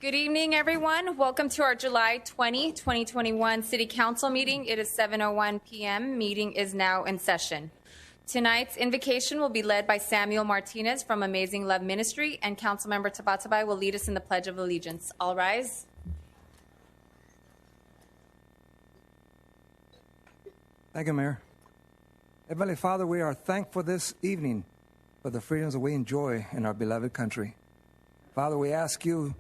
Good evening, everyone. Welcome to our July 20, 2021 City Council meeting. It is 7:01 p.m. Meeting is now in session. Tonight's invocation will be led by Samuel Martinez from Amazing Love Ministry, and Councilmember Tabatabai will lead us in the Pledge of Allegiance. All rise. Thank you, Mayor. Heavenly Father, we are thankful this evening for the freedoms that we enjoy in our beloved country. Father, we ask you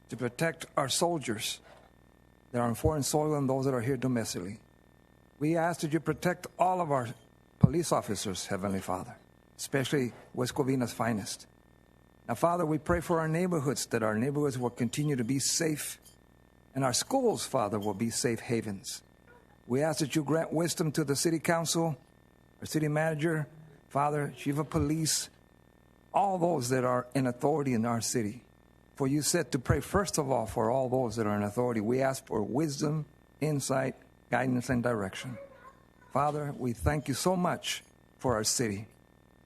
to protect our soldiers that are on foreign soil and those that are here domestically. We ask that you protect all of our police officers, Heavenly Father, especially West Covina's finest. Now, Father, we pray for our neighborhoods, that our neighborhoods will continue to be safe, and our schools, Father, will be safe havens. We ask that you grant wisdom to the city council, our city manager, Father, chief of police, all those that are in authority in our city. For you said to pray first of all for all those that are in authority. We ask for wisdom, insight, guidance, and direction. Father, we thank you so much for our city.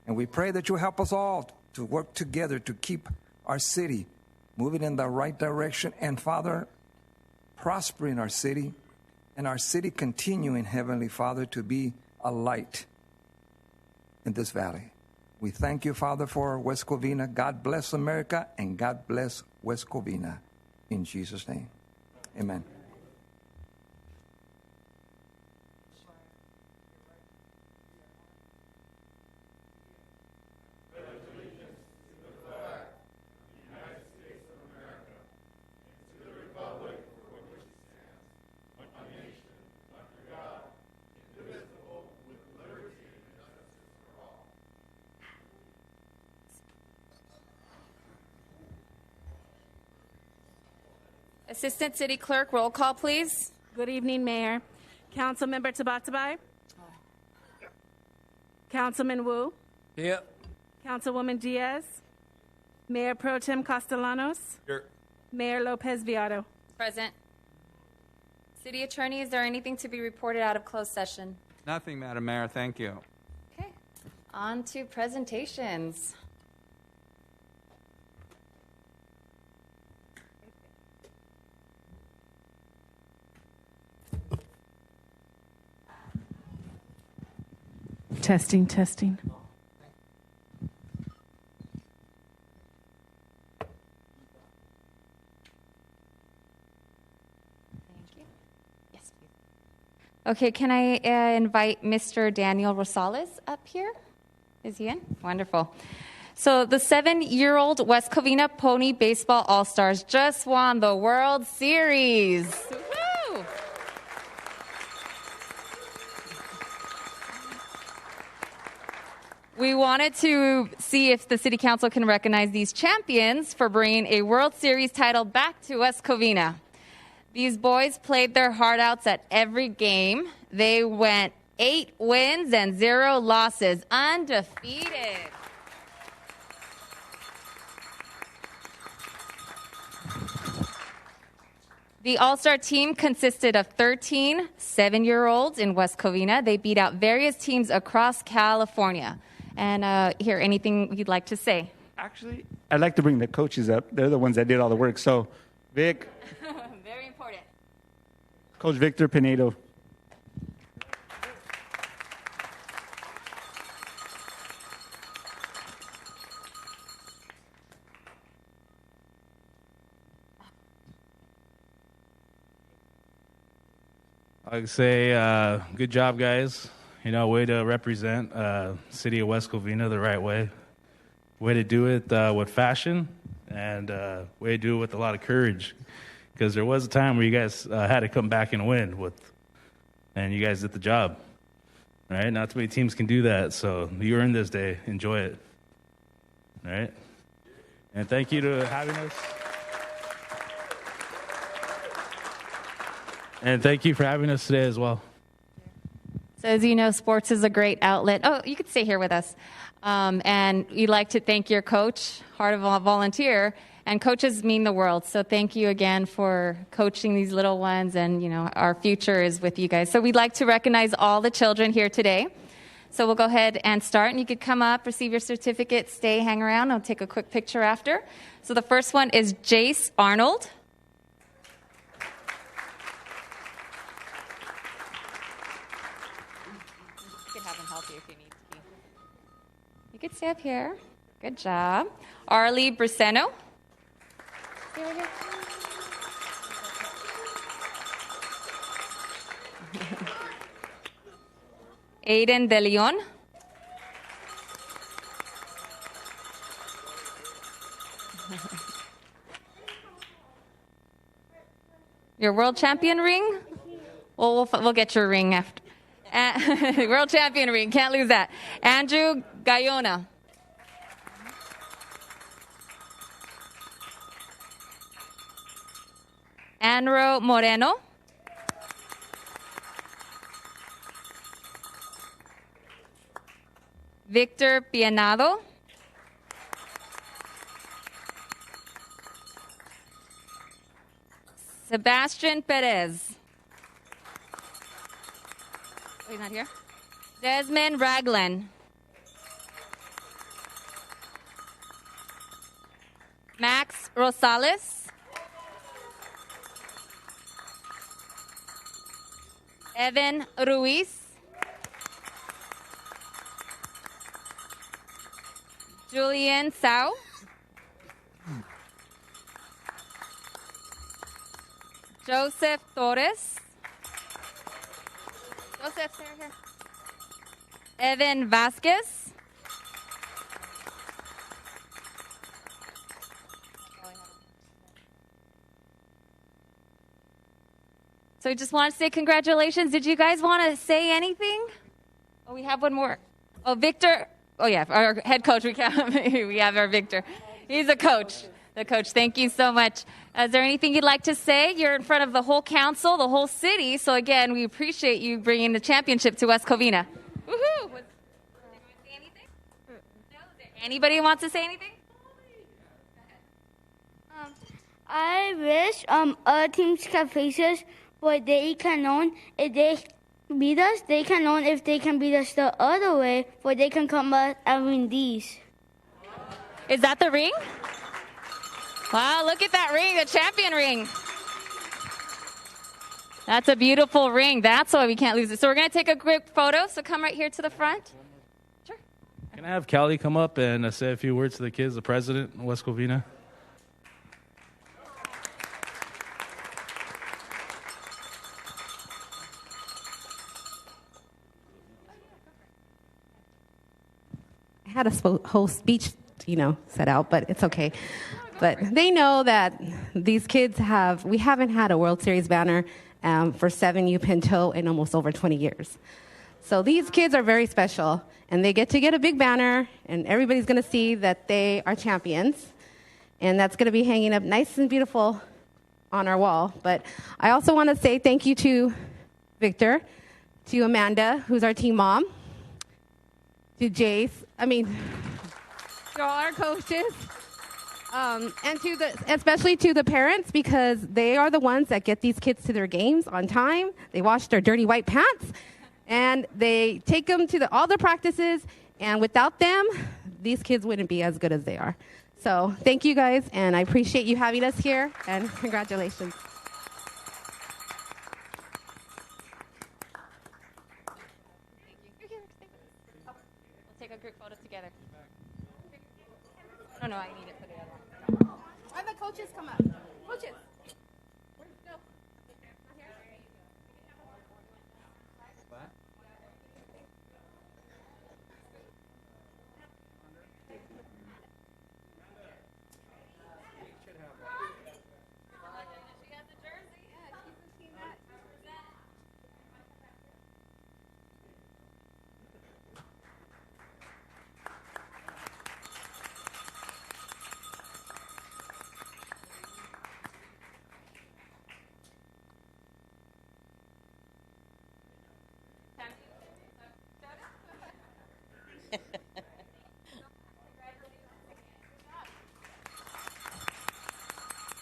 And we pray that you help us all to work together to keep our city moving in the right direction. And Father, prospering our city, and our city continuing, Heavenly Father, to be a light in this valley. We thank you, Father, for West Covina. God bless America, and God bless West Covina. In Jesus' name, amen. Assistant City Clerk, roll call, please. Good evening, Mayor. Councilmember Tabatabai. Councilman Wu. Here. Councilwoman Diaz. Mayor Pro Tem Castellanos. Here. Mayor Lopez Viado. Present. City Attorney, is there anything to be reported out of closed session? Nothing, Madam Mayor. Thank you. Okay. On to presentations. Testing, testing. Thank you. Yes, please. Okay, can I invite Mr. Daniel Rosales up here? Is he in? Wonderful. So the 7-year-old West Covina Pony Baseball All-Stars just won the World Series. Woo-hoo! We wanted to see if the City Council can recognize these champions for bringing a World Series title back to West Covina. These boys played their heart outs at every game. They went 8 wins and 0 losses, undefeated. The All-Star team consisted of 13 7-year-olds in West Covina. They beat out various teams across California. And here, anything you'd like to say? Actually, I'd like to bring the coaches up. They're the ones that did all the work. So, Vic. Very important. Coach Victor Pinedo. I'd say good job, guys. You know, way to represent city of West Covina the right way. Way to do it with fashion, and way to do it with a lot of courage. Because there was a time where you guys had to come back and win, and you guys did the job. Right? Not too many teams can do that, so you earned this day. Enjoy it. All right? And thank you to having us. And thank you for having us today as well. So as you know, sports is a great outlet. Oh, you could stay here with us. And we'd like to thank your coach, Heart of a Volunteer, and coaches mean the world. So thank you again for coaching these little ones, and you know, our future is with you guys. So we'd like to recognize all the children here today. So we'll go ahead and start, and you could come up, receive your certificate, stay, hang around. I'll take a quick picture after. So the first one is Jace Arnold. You could have him help you if you need to be. You could stay up here. Good job. Arlie Bruseno. Stay right here. Aiden De Leon. Your world champion ring? Well, we'll get your ring after. World champion ring, can't lose that. Andrew Gayona. Anro Moreno. Victor Pianado. Sebastian Perez. Oh, he's not here. Desmond Raglan. Max Rosales. Evan Ruiz. Julian Sao. Joseph Torres. Joseph, stay right here. Evan Vasquez. So I just want to say congratulations. Did you guys want to say anything? Oh, we have one more. Oh, Victor. Oh, yeah, our head coach. We have our Victor. He's a coach. The coach. Thank you so much. Is there anything you'd like to say? You're in front of the whole council, the whole city. So, again, we appreciate you bringing the championship to West Covina. Woohoo! Say anything? No? Is there anybody who wants to say anything? I wish other teams can face us, but they can learn if they beat us. They can learn if they can beat us the other way, but they can come back and win these. Is that the ring? Wow, look at that ring, the champion ring. That's a beautiful ring. That's why we can't lose it. So we're going to take a quick photo. So come right here to the front. Sure. Can I have Callie come up and say a few words to the kids, the president of West Covina? I had a whole speech, set out, but it's okay. But they know that these kids we haven't had a World Series banner for 7U Pinto in almost over 20 years. So these kids are very special, and they get to get a big banner, and everybody's going to see that they are champions, and that's going to be hanging up nice and beautiful on our wall. But I also want to say thank you to Victor, to Amanda, who's our team mom, to Jace, to all our coaches, and especially to the parents, because they are the ones that get these kids to their games on time. They wash their dirty white pants, and they take them to all the practices, and without them, these kids wouldn't be as good as they are. So thank you guys, and I appreciate you having us here, and congratulations. We'll take a group photo together. No, I need it for the other one. Why the coaches come up? Coaches. Go.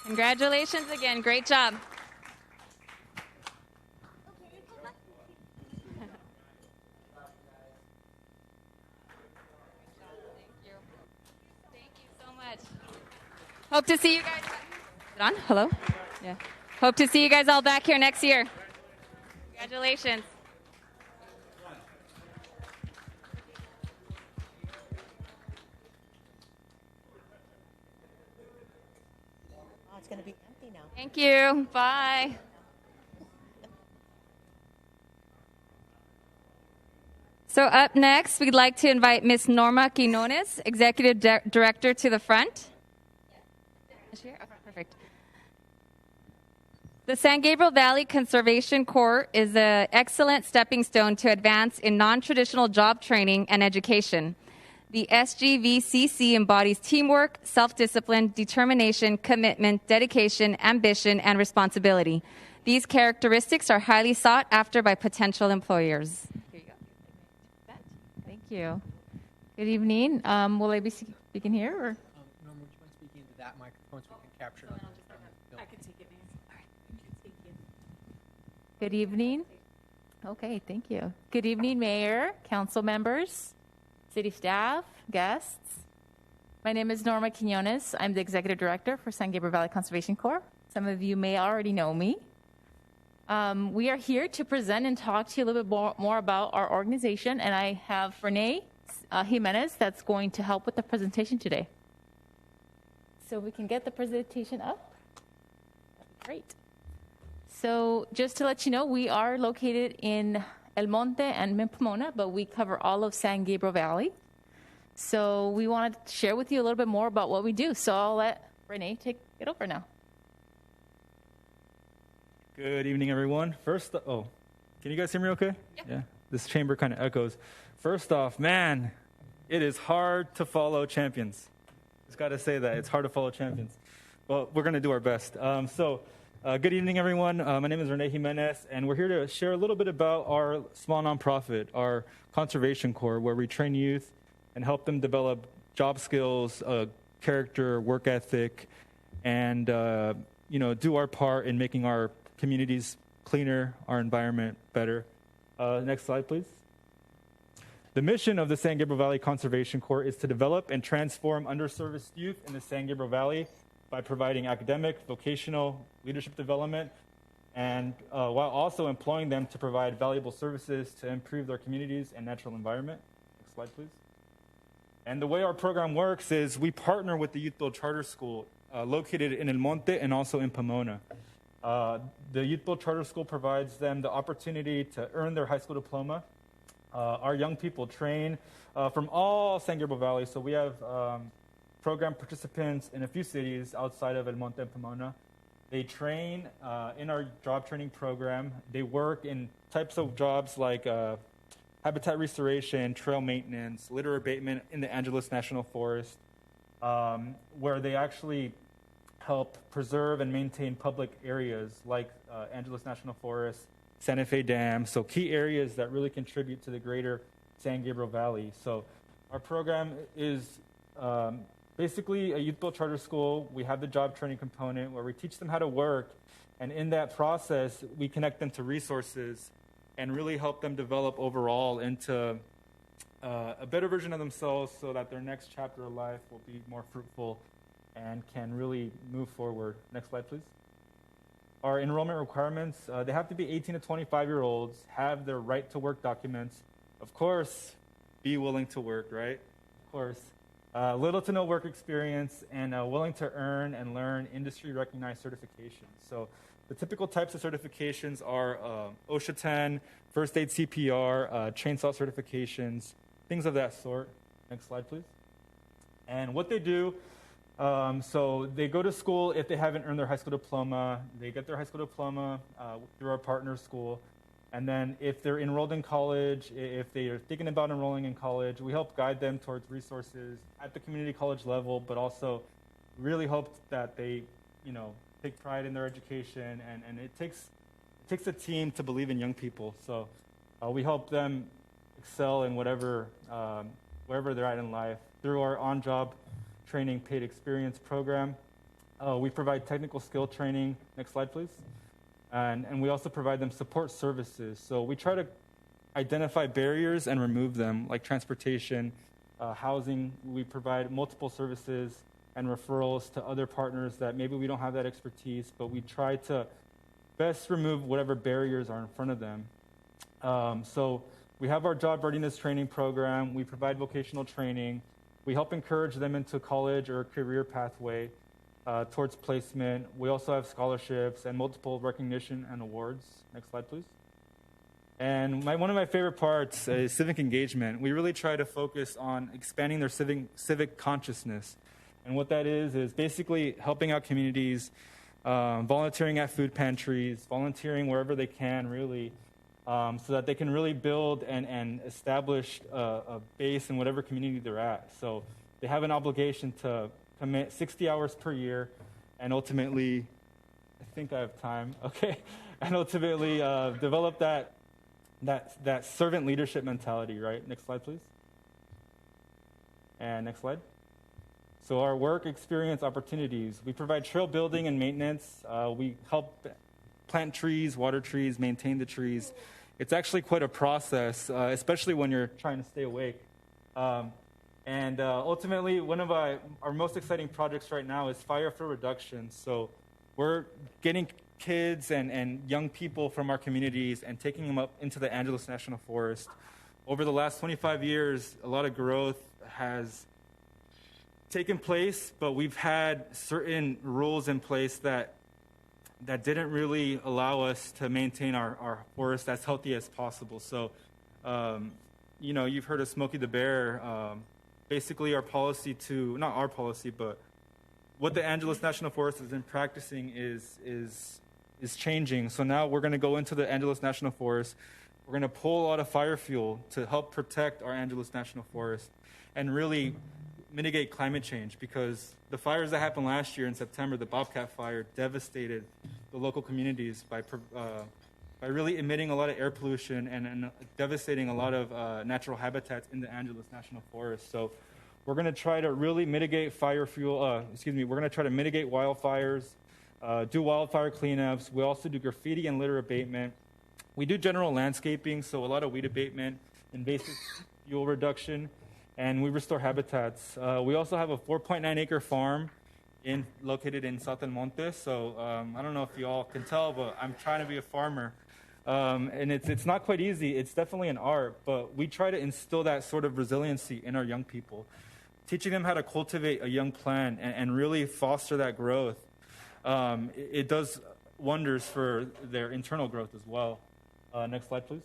Congratulations again. Great job. Hope to see you guys. Is it on? Hello? Yeah. Hope to see you guys all back here next year. Congratulations. Oh, it's going to be empty now. Thank you. Bye. So up next, we'd like to invite Ms. Norma Quinones, Executive Director, to the front. Is she here? Okay, perfect. The San Gabriel Valley Conservation Corps is an excellent stepping stone to advance in non-traditional job training and education. The SGVCC embodies teamwork, self-discipline, determination, commitment, dedication, ambition, and responsibility. These characteristics are highly sought after by potential employers. Here you go. Thank you. Good evening. Will I be speaking here? Or? Norma, would you mind speaking into that microphone so we can capture it? I can take it, ma'am. All right. Thank you. Good evening. Okay, thank you. Good evening, Mayor, council members, city staff, guests. My name is Norma Quinones. I'm the Executive Director for San Gabriel Valley Conservation Corps. Some of you may already know me. We are here to present and talk to you a little bit more about our organization, and I have Renee Jimenez that's going to help with the presentation today. So we can get the presentation up. That'd be great. So just to let you know, we are located in El Monte and Pomona, but we cover all of San Gabriel Valley. So we wanted to share with you a little bit more about what we do. So I'll let Renee take it over now. Good evening, everyone. First, can you guys hear me okay? Yeah. This chamber kind of echoes. First off, man, it is hard to follow champions. Just got to say that. It's hard to follow champions. Well, we're going to do our best. Good evening, everyone. My name is Renee Jimenez, and we're here to share a little bit about our small nonprofit, our Conservation Corps, where we train youth and help them develop job skills, character, work ethic, and do our part in making our communities cleaner, our environment better. Next slide, please. The mission of the San Gabriel Valley Conservation Corps is to develop and transform underserviced youth in the San Gabriel Valley by providing academic, vocational, leadership development, and while also employing them to provide valuable services to improve their communities and natural environment. Next slide, please. And the way our program works is we partner with the Youth Build Charter School located in El Monte and also in Pomona. The Youth Build Charter School provides them the opportunity to earn their high school diploma. Our young people train from all San Gabriel Valley, so we have program participants in a few cities outside of El Monte and Pomona. They train in our job training program. They work in types of jobs like habitat restoration, trail maintenance, litter abatement in the Angeles National Forest, where they actually help preserve and maintain public areas like Angeles National Forest, Santa Fe Dam, so key areas that really contribute to the greater San Gabriel Valley. So our program is basically a Youth Build Charter School. We have the job training component where we teach them how to work, and in that process, we connect them to resources and really help them develop overall into a better version of themselves so that their next chapter of life will be more fruitful and can really move forward. Next slide, please. Our enrollment requirements, they have to be 18 to 25-year-olds, have their right to work documents. Of course, be willing to work, right? Of course. Little to no work experience, and willing to earn and learn industry-recognized certifications. So the typical types of certifications are OSHA 10, first aid CPR, chainsaw certifications, things of that sort. Next slide, please. And what they do, so they go to school if they haven't earned their high school diploma. They get their high school diploma through our partner school. And then if they're enrolled in college, if they are thinking about enrolling in college, we help guide them towards resources at the community college level, but also really hope that they, take pride in their education. And it takes a team to believe in young people. So we help them excel in wherever they're at in life through our on-job training paid experience program. We provide technical skill training. Next slide, please. And we also provide them support services. So we try to identify barriers and remove them, like transportation, housing. We provide multiple services and referrals to other partners that maybe we don't have that expertise, but we try to best remove whatever barriers are in front of them. So we have our job readiness training program. We provide vocational training. We help encourage them into college or a career pathway towards placement. We also have scholarships and multiple recognition and awards. Next slide, please. And one of my favorite parts is civic engagement. We really try to focus on expanding their civic consciousness. And what that is basically helping out communities, volunteering at food pantries, volunteering wherever they can, really, so that they can really build and establish a base in whatever community they're at. So they have an obligation to commit 60 hours per year, and ultimately, I think I have time, okay, and ultimately develop that servant leadership mentality, right? Next slide, please. And next slide. So our work experience opportunities. We provide trail building and maintenance. We help plant trees, water trees, maintain the trees. It's actually quite a process, especially when you're trying to stay awake. And ultimately, one of our most exciting projects right now is fire flow reduction. So we're getting kids and young people from our communities and taking them up into the Angeles National Forest. Over the last 25 years, a lot of growth has taken place, but we've had certain rules in place that didn't really allow us to maintain our forest as healthy as possible. So, you've heard of Smokey the Bear. Basically, our policy not our policy, but what the Angeles National Forest has been practicing is changing. So now we're going to go into the Angeles National Forest. We're going to pull a lot of fire fuel to help protect our Angeles National Forest and really mitigate climate change, because the fires that happened last year in September, the Bobcat Fire, devastated the local communities by really emitting a lot of air pollution and devastating a lot of natural habitats in the Angeles National Forest. So we're going to try to really mitigate we're going to try to mitigate wildfires, do wildfire cleanups. We also do graffiti and litter abatement. We do general landscaping, so a lot of weed abatement, invasive fuel reduction, and we restore habitats. We also have a 4.9-acre farm located in South El Monte. So I don't know if you all can tell, but I'm trying to be a farmer. And it's not quite easy. It's definitely an art, but we try to instill that sort of resiliency in our young people, teaching them how to cultivate a young plant and really foster that growth. It does wonders for their internal growth as well. Next slide, please.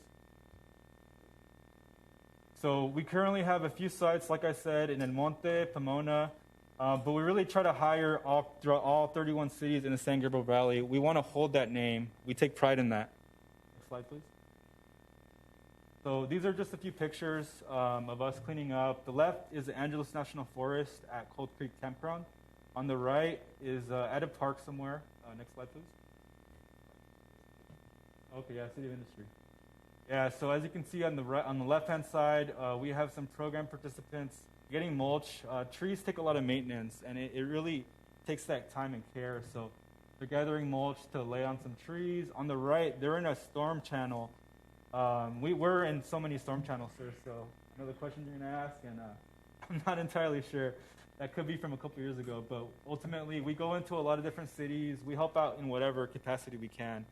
So we currently have a few sites, like I said, in El Monte, Pomona, but we really try to hire throughout all 31 cities in the San Gabriel Valley. We want to hold that name. We take pride in that. Next slide, please. So these are just a few pictures of us cleaning up. The left is the Angeles National Forest at Cold Creek Campground. On the right is at a park somewhere. Next slide, please. Okay, yeah, City of Industry. Yeah, so as you can see on the left-hand side, we have some program participants getting mulch. Trees take a lot of maintenance, and it really takes that time and care. So they're gathering mulch to lay on some trees. On the right, they're in a storm channel. We're in so many storm channels, sir, so I know the questions you're going to ask, and I'm not entirely sure. That could be from a couple years ago, but ultimately, we go into a lot of different cities. We help out in whatever capacity we can.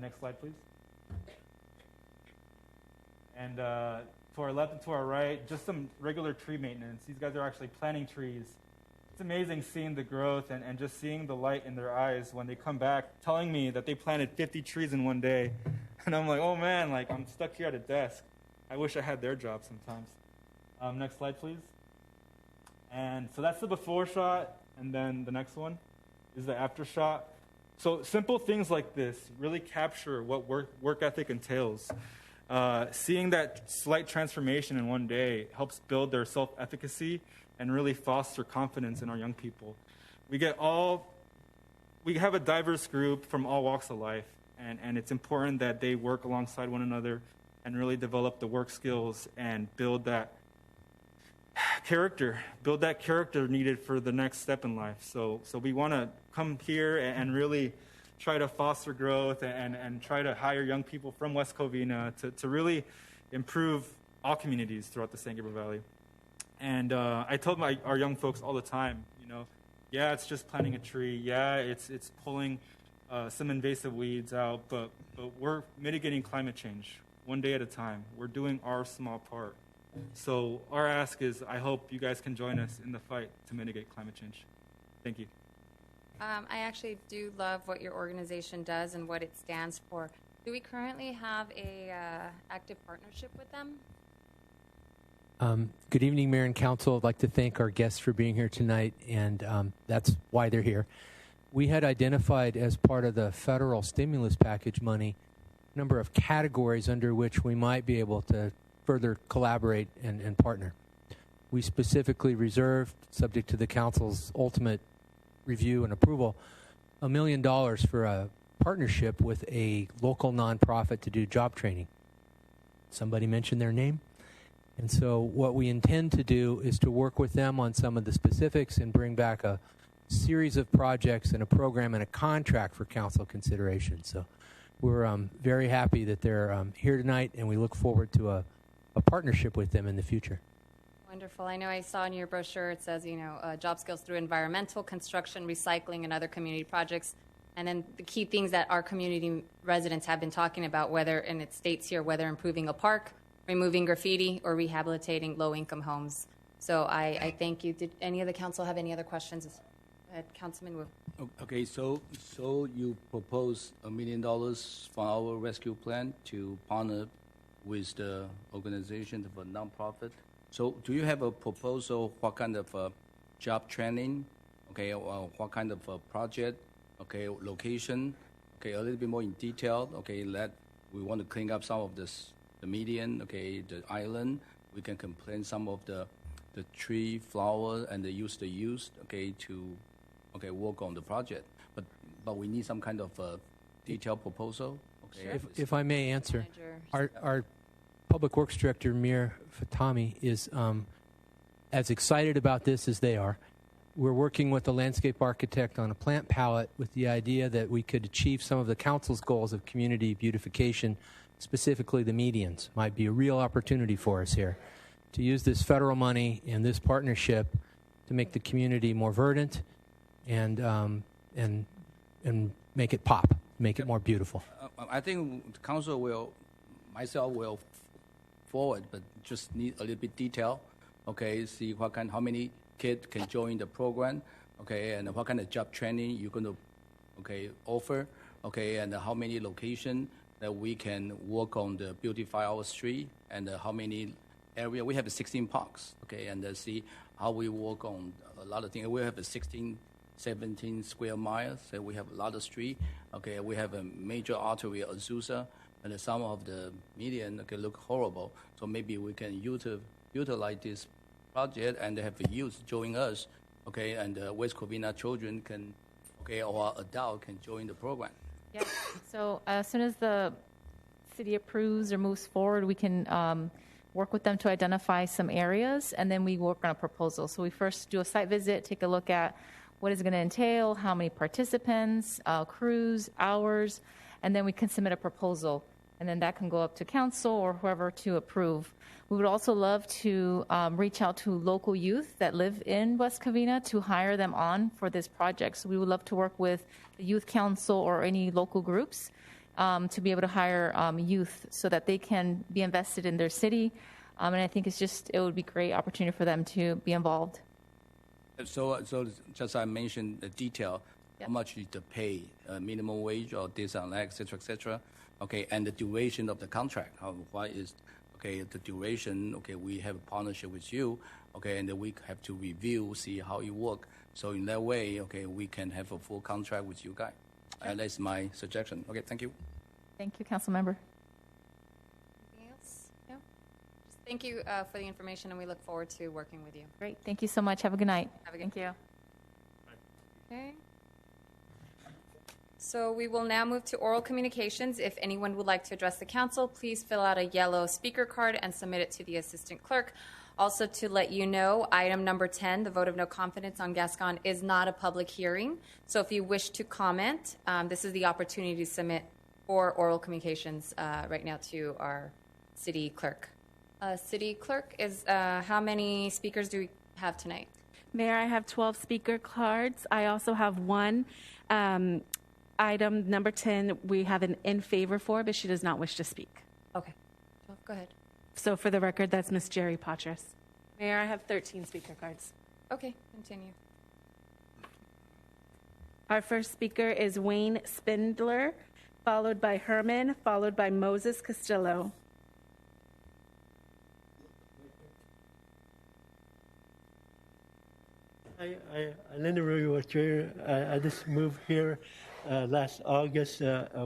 Next slide, please. And to our left and to our right, just some regular tree maintenance. These guys are actually planting trees. It's amazing seeing the growth and just seeing the light in their eyes when they come back telling me that they planted 50 trees in one day. And I'm like, oh man, like I'm stuck here at a desk. I wish I had their job sometimes. Next slide, please. And so that's the before shot, and then the next one is the after shot. So simple things like this really capture what work ethic entails. Seeing that slight transformation in one day helps build their self-efficacy and really foster confidence in our young people. We have a diverse group from all walks of life, and it's important that they work alongside one another and really develop the work skills and build that character needed for the next step in life. So we want to come here and really try to foster growth and try to hire young people from West Covina to really improve all communities throughout the San Gabriel Valley. And I tell our young folks all the time, Yeah, it's just planting a tree. Yeah, it's pulling some invasive weeds out, but we're mitigating climate change one day at a time. We're doing our small part. So our ask is, I hope you guys can join us in the fight to mitigate climate change. Thank you. I actually do love what your organization does and what it stands for. Do we currently have a active partnership with them? Good evening, Mayor and Council. I'd like to thank our guests for being here tonight, and that's why they're here. We had identified as part of the federal stimulus package money a number of categories under which we might be able to further collaborate and partner. We specifically reserved, subject to the Council's ultimate review and approval, $1 million for a partnership with a local nonprofit to do job training. Somebody mentioned their name? And so what we intend to do is to work with them on some of the specifics and bring back a series of projects and a program and a contract for council consideration. So we're very happy that they're here tonight, and we look forward to a partnership with them in the future. Wonderful. I know I saw in your brochure it says, job skills through environmental, construction, recycling, and other community projects. And then the key things that our community residents have been talking about, and it states here, whether improving a park, removing graffiti, or rehabilitating low-income homes. So I thank you. Did any of the council have any other questions? Councilman Wu. Okay, so you propose $1 million for our rescue plan to partner with the organization of a nonprofit. So do you have a proposal, what kind of job training, okay, or what kind of project, okay, location, okay, a little bit more in detail, okay, we want to clean up some of the median, okay, the island. We can complain some of the tree, flower, and the use, okay, to, okay, work on the project. But we need some kind of detailed proposal. Okay. Sure. If I may answer, our Public Works Director, Mir Fatami, is as excited about this as they are. We're working with the landscape architect on a plant palette with the idea that we could achieve some of the council's goals of community beautification, specifically the medians. Might be a real opportunity for us here to use this federal money and this partnership to make the community more verdant and make it pop, make it more beautiful. I think the council myself will forward, but just need a little bit detail. Okay, see how many kids can join the program. Okay, and what kind of job training you're going to offer. Okay, and how many locations that we can work on the beautify our street, and how many area we have 16 parks. Okay, and see how we work on a lot of things. We have 17 square miles. So we have a lot of street. Okay, we have a major artery, Azusa. And some of the median look horrible. So maybe we can utilize this project and have youth join us, okay, and West Covina children can, okay, or adult can join the program. Yeah. So as soon as the city approves or moves forward, we can work with them to identify some areas, and then we work on a proposal. So we first do a site visit, take a look at what is going to entail, how many participants, crews, hours, and then we can submit a proposal. And then that can go up to council or whoever to approve. We would also love to reach out to local youth that live in West Covina to hire them on for this project. So we would love to work with the youth council or any local groups to be able to hire youth so that they can be invested in their city. And I think it would be a great opportunity for them to be involved. So just I mentioned the detail, yep. How much is the pay, minimum wage or this and that, et cetera, et cetera. Okay, and the duration of the contract. What is, okay, the duration? Okay, we have a partnership with you. Okay, and then we have to review, see how you work. So in that way, okay, we can have a full contract with you guys. Sure. That's my suggestion. Okay, thank you. Thank you, Council Member. Anything else? No. Just thank you for the information, and we look forward to working with you. Great. Thank you so much. Have a good night. Have a good Thank you. Okay. So we will now move to oral communications. If anyone would like to address the council, please fill out a yellow speaker card and submit it to the assistant clerk. Also, to let you know, item number 10, the vote of no confidence on Gascon, is not a public hearing. So if you wish to comment, this is the opportunity to submit for oral communications right now to our city clerk. City clerk, how many speakers do we have tonight? Mayor, I have 12 speaker cards. I also have one item, number 10, we have an in favor for, but she does not wish to speak. Okay. Well, go ahead. So for the record, that's Miss Jerry Patras. Mayor, I have 13 speaker cards. Okay, continue. Our first speaker is Wayne Spindler, followed by Herman, followed by Moses Castillo. I'm in the room with you. I just moved here last August,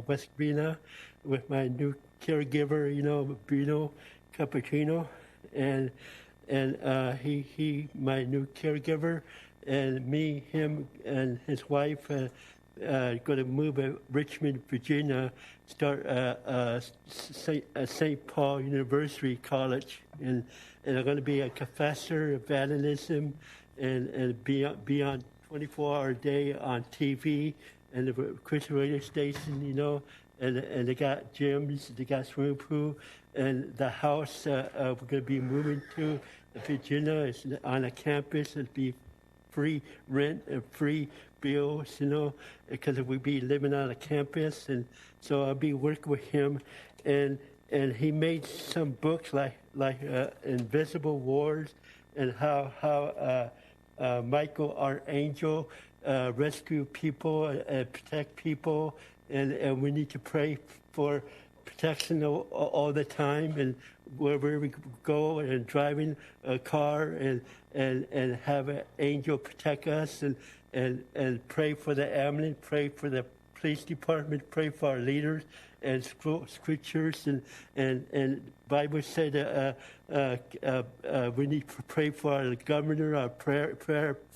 West Covina, with my new caregiver, Bruno Cappuccino, and he my new caregiver, and me, him, and his wife going to move to Richmond, Virginia, start St. Paul University College, and I'm going to be a professor of evangelism, and be on 24-hour a day on TV and the Christian radio station, and they got gyms, they got swimming pool, and the house we're going to be moving to Virginia is on a campus. It'll be free rent and free bills, because we'll be living on a campus, and so I'll be working with him, and he made some books like Invisible Wars, and how Michael Archangel rescue people and protect people, and we need to pray for protection all the time, and wherever we go, and driving a car, and have an angel protect us, and pray for the ambulance, pray for the police department, pray for our leaders, and scriptures, and Bible said we need to pray for our governor, our prayer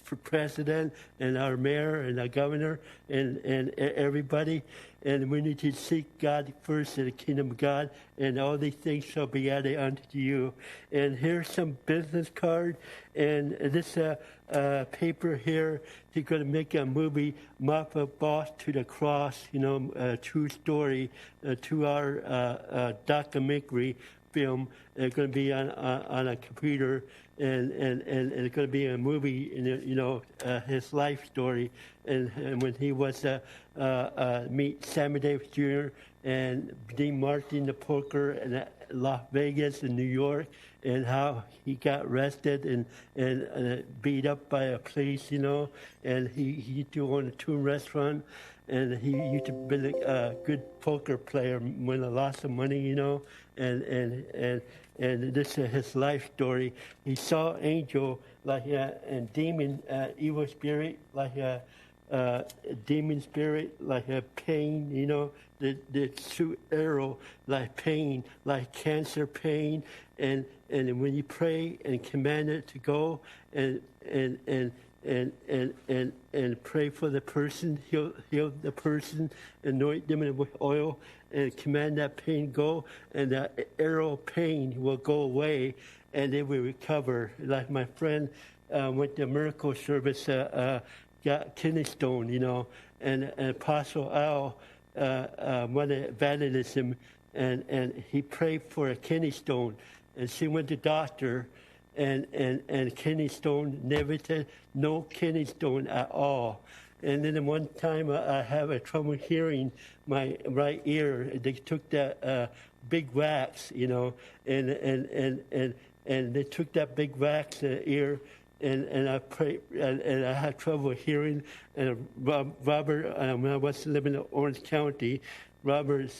for president, and our mayor, and our governor, and everybody. And we need to seek God first in the kingdom of God, and all these things shall be added unto you. And here's some business card, and this paper here. He's going to make a movie, Martha Boss to the Cross, a true story, a 2-hour documentary film. It's going to be on a computer, and it's going to be a movie, his life story, and when he was meet Sammy Davis Jr. and Dean Martin, the poker, in Las Vegas and New York, and how he got arrested and beat up by a police, and he used to own a tune restaurant, and he used to be a good poker player, win a lot of money, and this is his life story. He saw angel and demon, evil spirit, demon spirit, like a pain, the shoot arrow, like pain, like cancer pain, and when you pray and command it to go, and pray for the person, heal the person, anoint them with oil, and command that pain go, and that arrow pain will go away, and they will recover. Like my friend went to miracle service, got kidney stone, and Apostle Al wanted evangelism, and he prayed for a kidney stone, and she went to doctor, and kidney stone, never said no kidney stone at all. And then one time I have a trouble hearing my right ear. They took that big wax, and they took that big wax ear, and I prayed, and I had trouble hearing. And Robert, when I was living in Orange County, Robert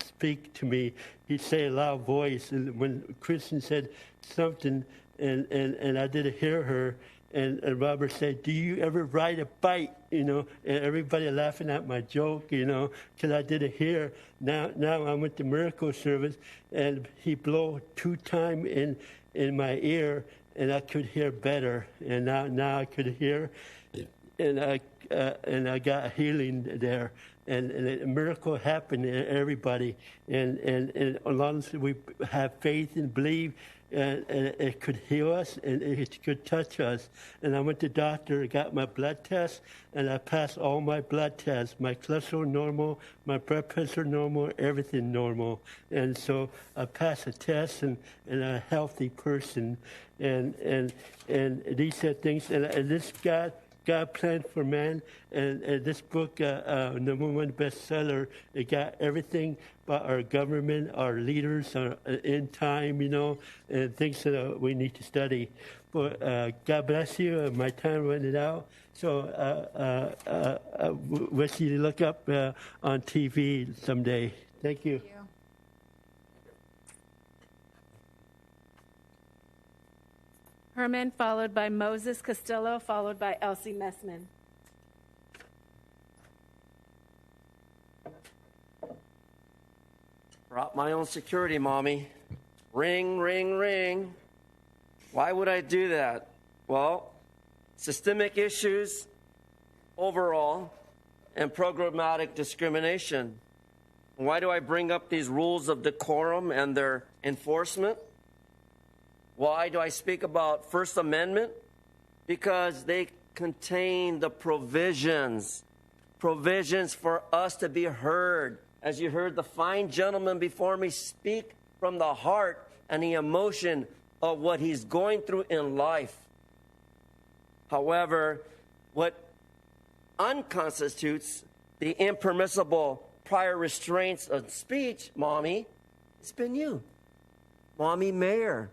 speak to me. He'd say a loud voice, and when Kristen said something, and I didn't hear her, and Robert said, "Do you ever ride a bike?" And everybody laughing at my joke, because I didn't hear. Now I went to miracle service, and he blew 2 times in my ear, and I could hear better. And now I could hear, and I got healing there. And a miracle happened to everybody. And as long as we have faith and believe, and it could heal us, and it could touch us. And I went to the doctor, got my blood test, and I passed all my blood tests. My cholesterol normal, my blood pressure normal, everything normal. And so I passed the test, and a healthy person. And these are things, and this God Plan for Man, and this book, #1 bestseller, it got everything about our government, our leaders, our end time, and things that we need to study. But God bless you. My time running out. So wish you to look up on TV someday. Thank you. Thank you. Herman, followed by Moses Castillo, followed by Elsie Messman. Brought my own security, Mommy. Ring, ring, ring. Why would I do that? Well, systemic issues overall and programmatic discrimination. Why do I bring up these rules of decorum and their enforcement? Why do I speak about First Amendment? Because they contain the provisions for us to be heard. As you heard the fine gentleman before me speak from the heart and the emotion of what he's going through in life. However, what unconstitutes the impermissible prior restraints of speech, Mommy, it's been you. Mommy Mayor.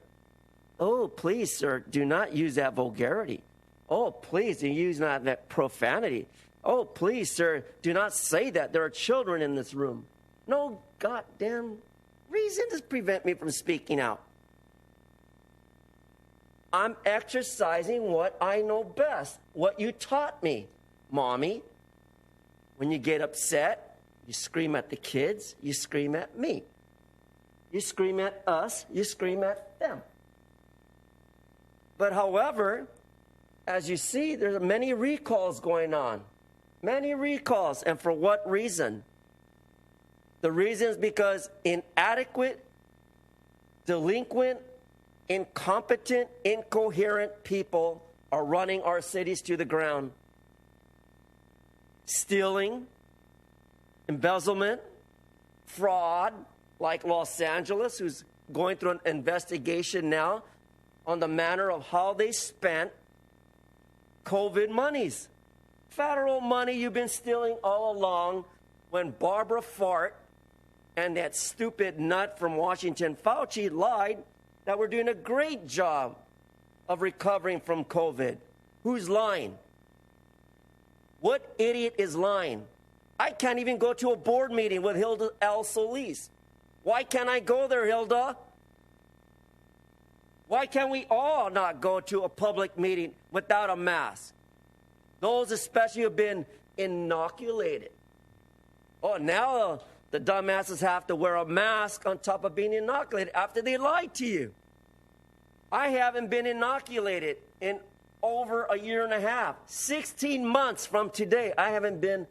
Oh, please, sir, do not use that vulgarity. Oh, please, do use not that profanity. Oh, please, sir, do not say that. There are children in this room. No goddamn reason to prevent me from speaking out. I'm exercising what I know best, what you taught me, Mommy. When you get upset, you scream at the kids, you scream at me. You scream at us, you scream at them. But however, as you see, there's many recalls going on. Many recalls. And for what reason? The reason is because inadequate, delinquent, incompetent, incoherent people are running our cities to the ground. Stealing, embezzlement, fraud, like Los Angeles, who's going through an investigation now on the manner of how they spent COVID monies. Federal money you've been stealing all along when Barbara Fart and that stupid nut from Washington, Fauci, lied that we're doing a great job of recovering from COVID. Who's lying? What idiot is lying? I can't even go to a board meeting with Hilda L. Solis. Why can't I go there, Hilda? Why can't we all not go to a public meeting without a mask? Those especially who have been inoculated. Oh, now the dumbasses have to wear a mask on top of being inoculated after they lied to you. I haven't been inoculated in over a year and a half. 16 months from today, I haven't been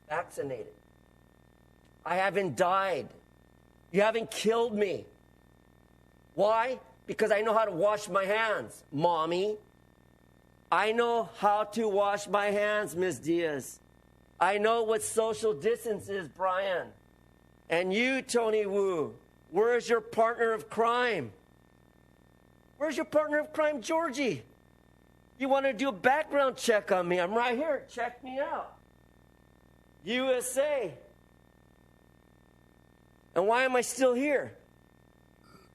vaccinated. I haven't died. You haven't killed me. Why? Because I know how to wash my hands, Mommy. I know how to wash my hands, Ms. Diaz. I know what social distance is, Brian. And you, Tony Wu, where's your partner of crime? Where's your partner of crime, Georgie? You want to do a background check on me? I'm right here. Check me out. USA. And why am I still here?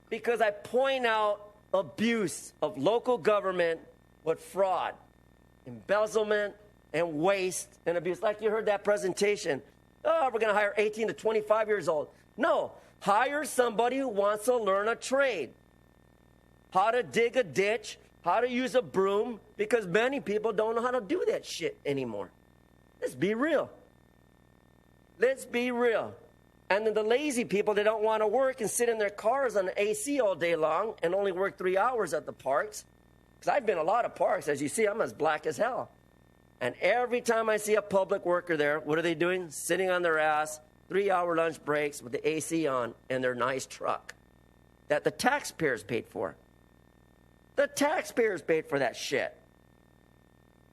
Because I point out abuse of local government with fraud, embezzlement, and waste and abuse. Like you heard that presentation. Oh, we're going to hire 18 to 25 years old. No, hire somebody who wants to learn a trade. How to dig a ditch, how to use a broom, because many people don't know how to do that shit anymore. Let's be real. Let's be real. And then the lazy people that don't want to work and sit in their cars on the AC all day long and only work 3 hours at the parks. Because I've been a lot of parks. As you see, I'm as black as hell. And every time I see a public worker there, what are they doing? Sitting on their ass, 3-hour lunch breaks with the AC on in their nice truck that the taxpayers paid for. The taxpayers paid for that shit.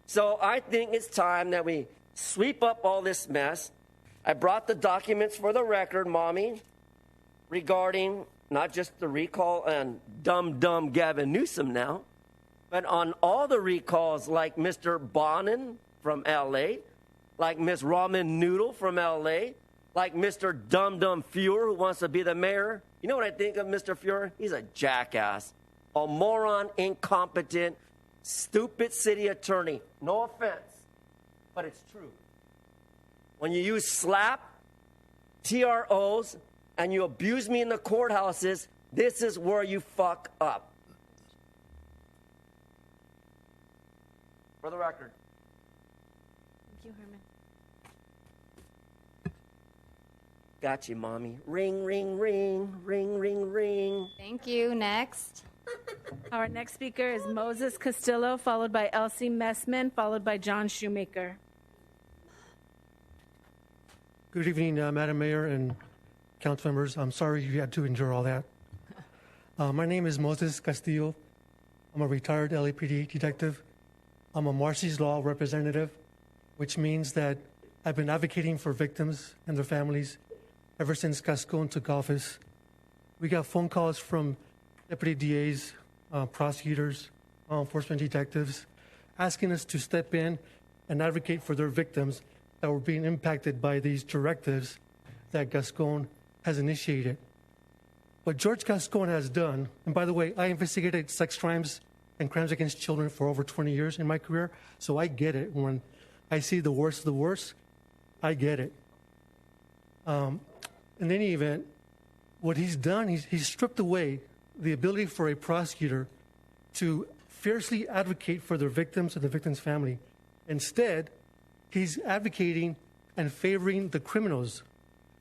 So I think it's time that we sweep up all this mess. I brought the documents for the record, Mommy, regarding not just the recall on dumb Gavin Newsom now, but on all the recalls like Mr. Bonin from L.A., like Miss Ramen Noodle from L.A., like Mr. Dumb Fuhrer who wants to be the mayor. You know what I think of Mr. Fuhrer? He's a jackass, a moron, incompetent, stupid city attorney. No offense, but it's true. When you use slap, TROs, and you abuse me in the courthouses, this is where you fuck up. For the record. Thank you, Herman. Got you, Mommy. Ring, ring, ring, ring, ring, ring. Thank you. Next. Our next speaker is Moses Castillo, followed by Elsie Messman, followed by John Shoemaker. Good evening, Madam Mayor and council members. I'm sorry you had to endure all that. My name is Moses Castillo. I'm a retired LAPD detective. I'm a Marcy's Law representative, which means that I've been advocating for victims and their families ever since Gascon took office. We got phone calls from deputy DAs, prosecutors, law enforcement detectives, asking us to step in and advocate for their victims that were being impacted by these directives that Gascon has initiated. What George Gascon has done, and by the way, I investigated sex crimes and crimes against children for over 20 years in my career, so I get it. When I see the worst of the worst, I get it. In any event, what he's done, he's stripped away the ability for a prosecutor to fiercely advocate for their victims and the victim's family. Instead, he's advocating and favoring the criminals.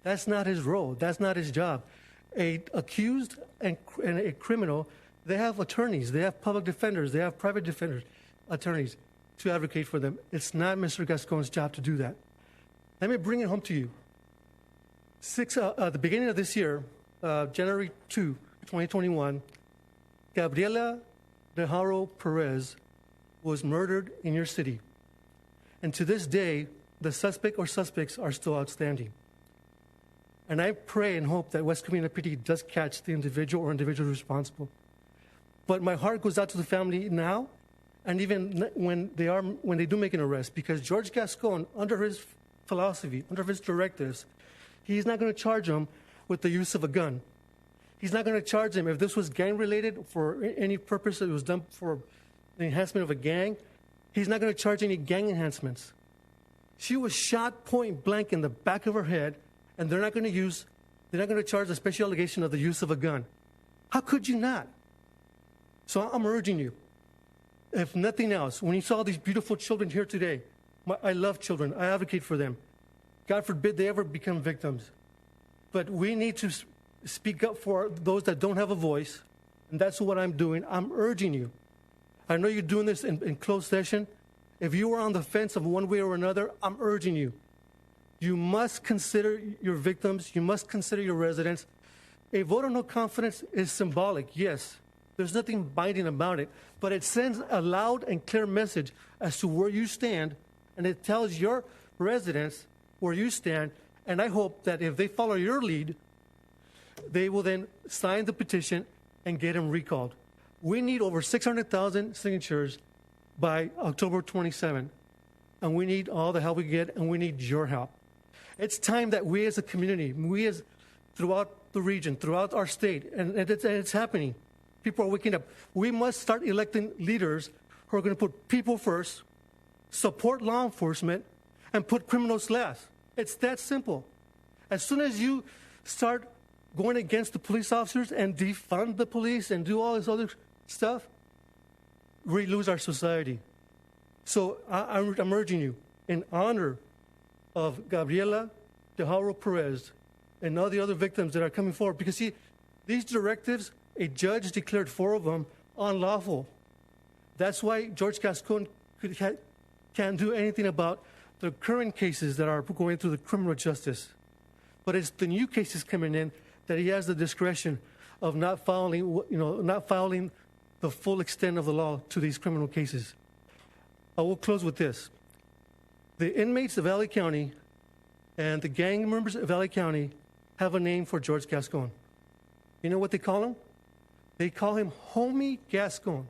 That's not his role. That's not his job. A accused and a criminal, they have attorneys. They have public defenders. They have private defenders, attorneys to advocate for them. It's not Mr. Gascon's job to do that. Let me bring it home to you. At the beginning of this year, January 2, 2021, Gabriela de Haro Perez was murdered in your city. And to this day, the suspect or suspects are still outstanding. And I pray and hope that West Covina PD does catch the individual or individuals responsible. But my heart goes out to the family now, and even when they do make an arrest, because George Gascon, under his philosophy, under his directives, he's not going to charge them with the use of a gun. He's not going to charge them if this was gang-related for any purpose that was done for the enhancement of a gang. He's not going to charge any gang enhancements. She was shot point blank in the back of her head, and they're not going to charge a special allegation of the use of a gun. How could you not? So I'm urging you, if nothing else, when you saw these beautiful children here today, I love children. I advocate for them. God forbid they ever become victims. But we need to speak up for those that don't have a voice, and that's what I'm doing. I'm urging you. I know you're doing this in closed session. If you are on the fence of one way or another, I'm urging you. You must consider your victims. You must consider your residents. A vote of no confidence is symbolic, yes. There's nothing binding about it. But it sends a loud and clear message as to where you stand, and it tells your residents where you stand. And I hope that if they follow your lead, they will then sign the petition and get him recalled. We need over 600,000 signatures by October 27. And we need all the help we get, and we need your help. It's time that we as a community, throughout the region, throughout our state, and it's happening. People are waking up. We must start electing leaders who are going to put people first, support law enforcement, and put criminals last. It's that simple. As soon as you start going against the police officers and defund the police and do all this other stuff, we lose our society. So I'm urging you, in honor of Gabriela de Haro Perez and all the other victims that are coming forward, because see, these directives, a judge declared 4 of them unlawful. That's why George Gascon can't do anything about the current cases that are going through the criminal justice. But it's the new cases coming in that he has the discretion of not filing the full extent of the law to these criminal cases. I will close with this. The inmates of LA County and the gang members of LA County have a name for George Gascon. You know what they call him? They call him Homie Gascon.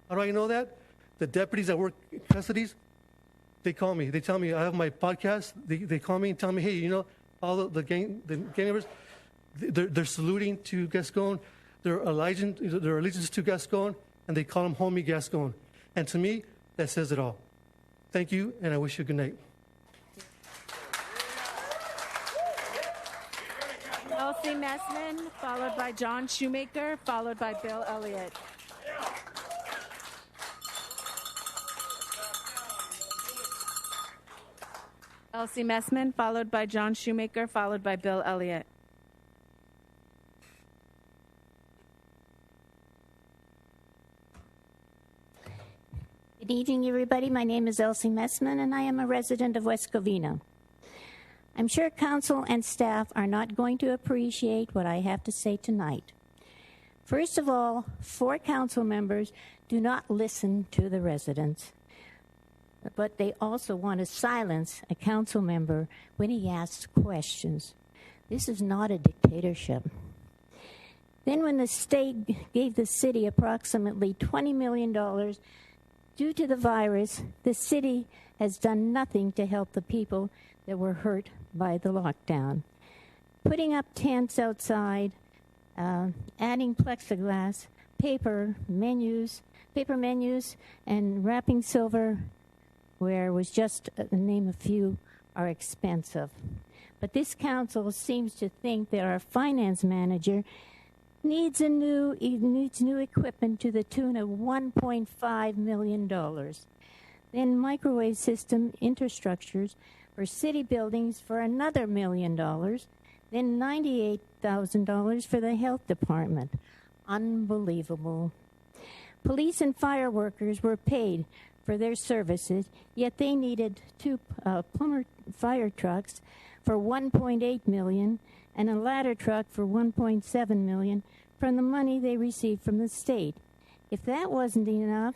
How do I know that? The deputies that work in custodies, they call me. They tell me, I have my podcast. They call me and tell me, hey, you know, all the gang members, they're saluting to Gascon. Their allegiance to Gascon, and they call him Homie Gascon. And to me, that says it all. Thank you, and I wish you a good night. Elsie Messman, followed by John Shoemaker, followed by Bill Elliott. Elsie Messman, followed by John Shoemaker, followed by Bill Elliott. Good evening, everybody. My name is Elsie Messman, and I am a resident of West Covina. I'm sure council and staff are not going to appreciate what I have to say tonight. First of all, 4 council members do not listen to the residents, but they also want to silence a council member when he asks questions. This is not a dictatorship. Then when the state gave the city approximately $20 million due to the virus, the city has done nothing to help the people that were hurt by the lockdown. Putting up tents outside, adding plexiglass, paper menus, and wrapping silverware was just to name a few, are expensive. But this council seems to think that our finance manager needs new equipment to the tune of $1.5 million. Then microwave system infrastructures for city buildings for another $1 million. Then $98,000 for the health department. Unbelievable. Police and fire workers were paid for their services, yet they needed 2 plumber fire trucks for $1.8 million and a ladder truck for $1.7 million from the money they received from the state. If that wasn't enough,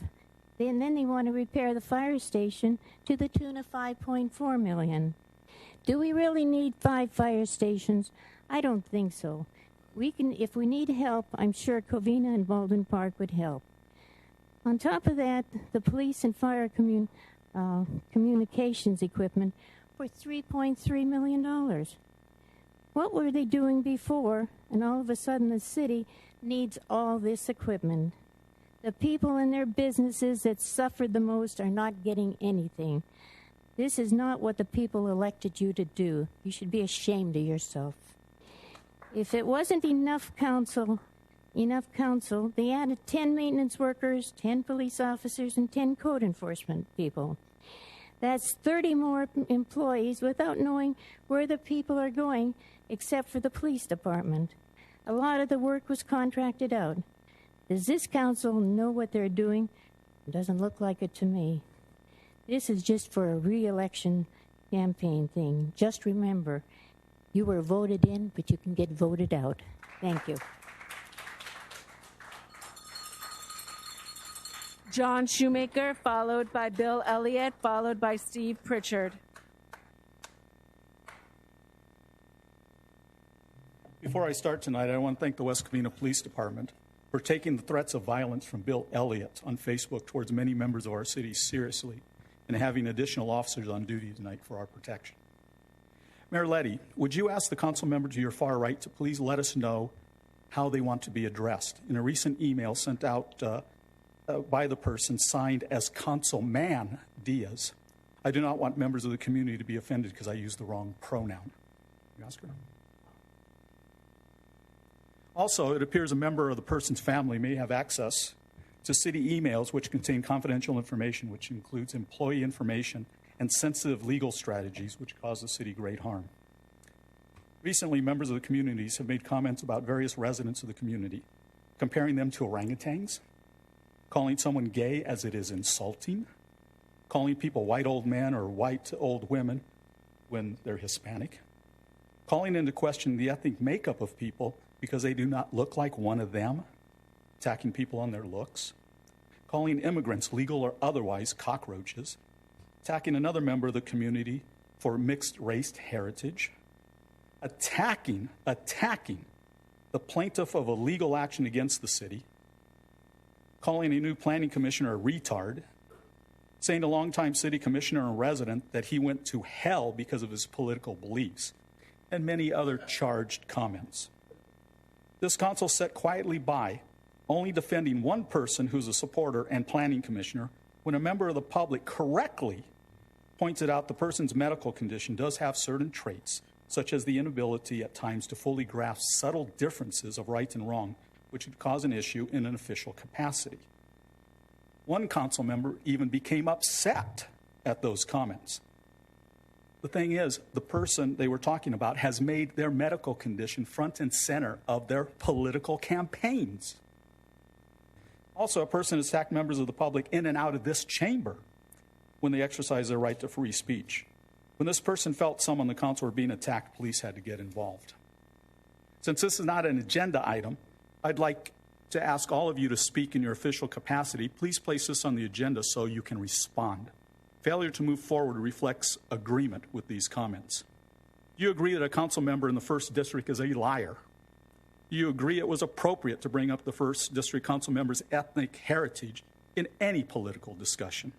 then they want to repair the fire station to the tune of $5.4 million. Do we really need 5 fire stations? I don't think so. If we need help, I'm sure Covina and Baldwin Park would help. On top of that, the police and fire communications equipment for $3.3 million. What were they doing before? And all of a sudden the city needs all this equipment. The people in their businesses that suffered the most are not getting anything. This is not what the people elected you to do. You should be ashamed of yourself. If it wasn't enough council, they added 10 maintenance workers, 10 police officers, and 10 code enforcement people. That's 30 more employees without knowing where the people are going, except for the police department. A lot of the work was contracted out. Does this council know what they're doing? It doesn't look like it to me. This is just for a re-election campaign thing. Just remember, you were voted in, but you can get voted out. Thank you. John Shoemaker, followed by Bill Elliott, followed by Steve Pritchard. Before I start tonight, I want to thank the West Covina Police Department for taking the threats of violence from Bill Elliott on Facebook towards many members of our city seriously and having additional officers on duty tonight for our protection. Mayor Leddy, would you ask the council member to your far right to please let us know how they want to be addressed? In a recent email sent out by the person signed as Councilman Diaz, I do not want members of the community to be offended because I used the wrong pronoun. You ask her? Also, it appears a member of the person's family may have access to city emails which contain confidential information, which includes employee information and sensitive legal strategies which cause the city great harm. Recently, members of the communities have made comments about various residents of the community, comparing them to orangutans, calling someone gay as it is insulting, calling people white old men or white old women when they're Hispanic, calling into question the ethnic makeup of people because they do not look like one of them, attacking people on their looks, calling immigrants, legal or otherwise, cockroaches, attacking another member of the community for mixed-race heritage, attacking the plaintiff of a legal action against the city, calling a new planning commissioner a retard, saying to a longtime city commissioner and resident that he went to hell because of his political beliefs, and many other charged comments. This council sat quietly by, only defending one person who's a supporter and planning commissioner, when a member of the public correctly pointed out the person's medical condition does have certain traits, such as the inability at times to fully grasp subtle differences of right and wrong, which would cause an issue in an official capacity. One council member even became upset at those comments. The thing is, the person they were talking about has made their medical condition front and center of their political campaigns. Also, a person attacked members of the public in and out of this chamber when they exercised their right to free speech. When this person felt some on the council were being attacked, police had to get involved. Since this is not an agenda item, I'd like to ask all of you to speak in your official capacity. Please place this on the agenda so you can respond. Failure to move forward reflects agreement with these comments. Do you agree that a council member in the 1st District is a liar? Do you agree it was appropriate to bring up the 1st District council member's ethnic heritage in any political discussion?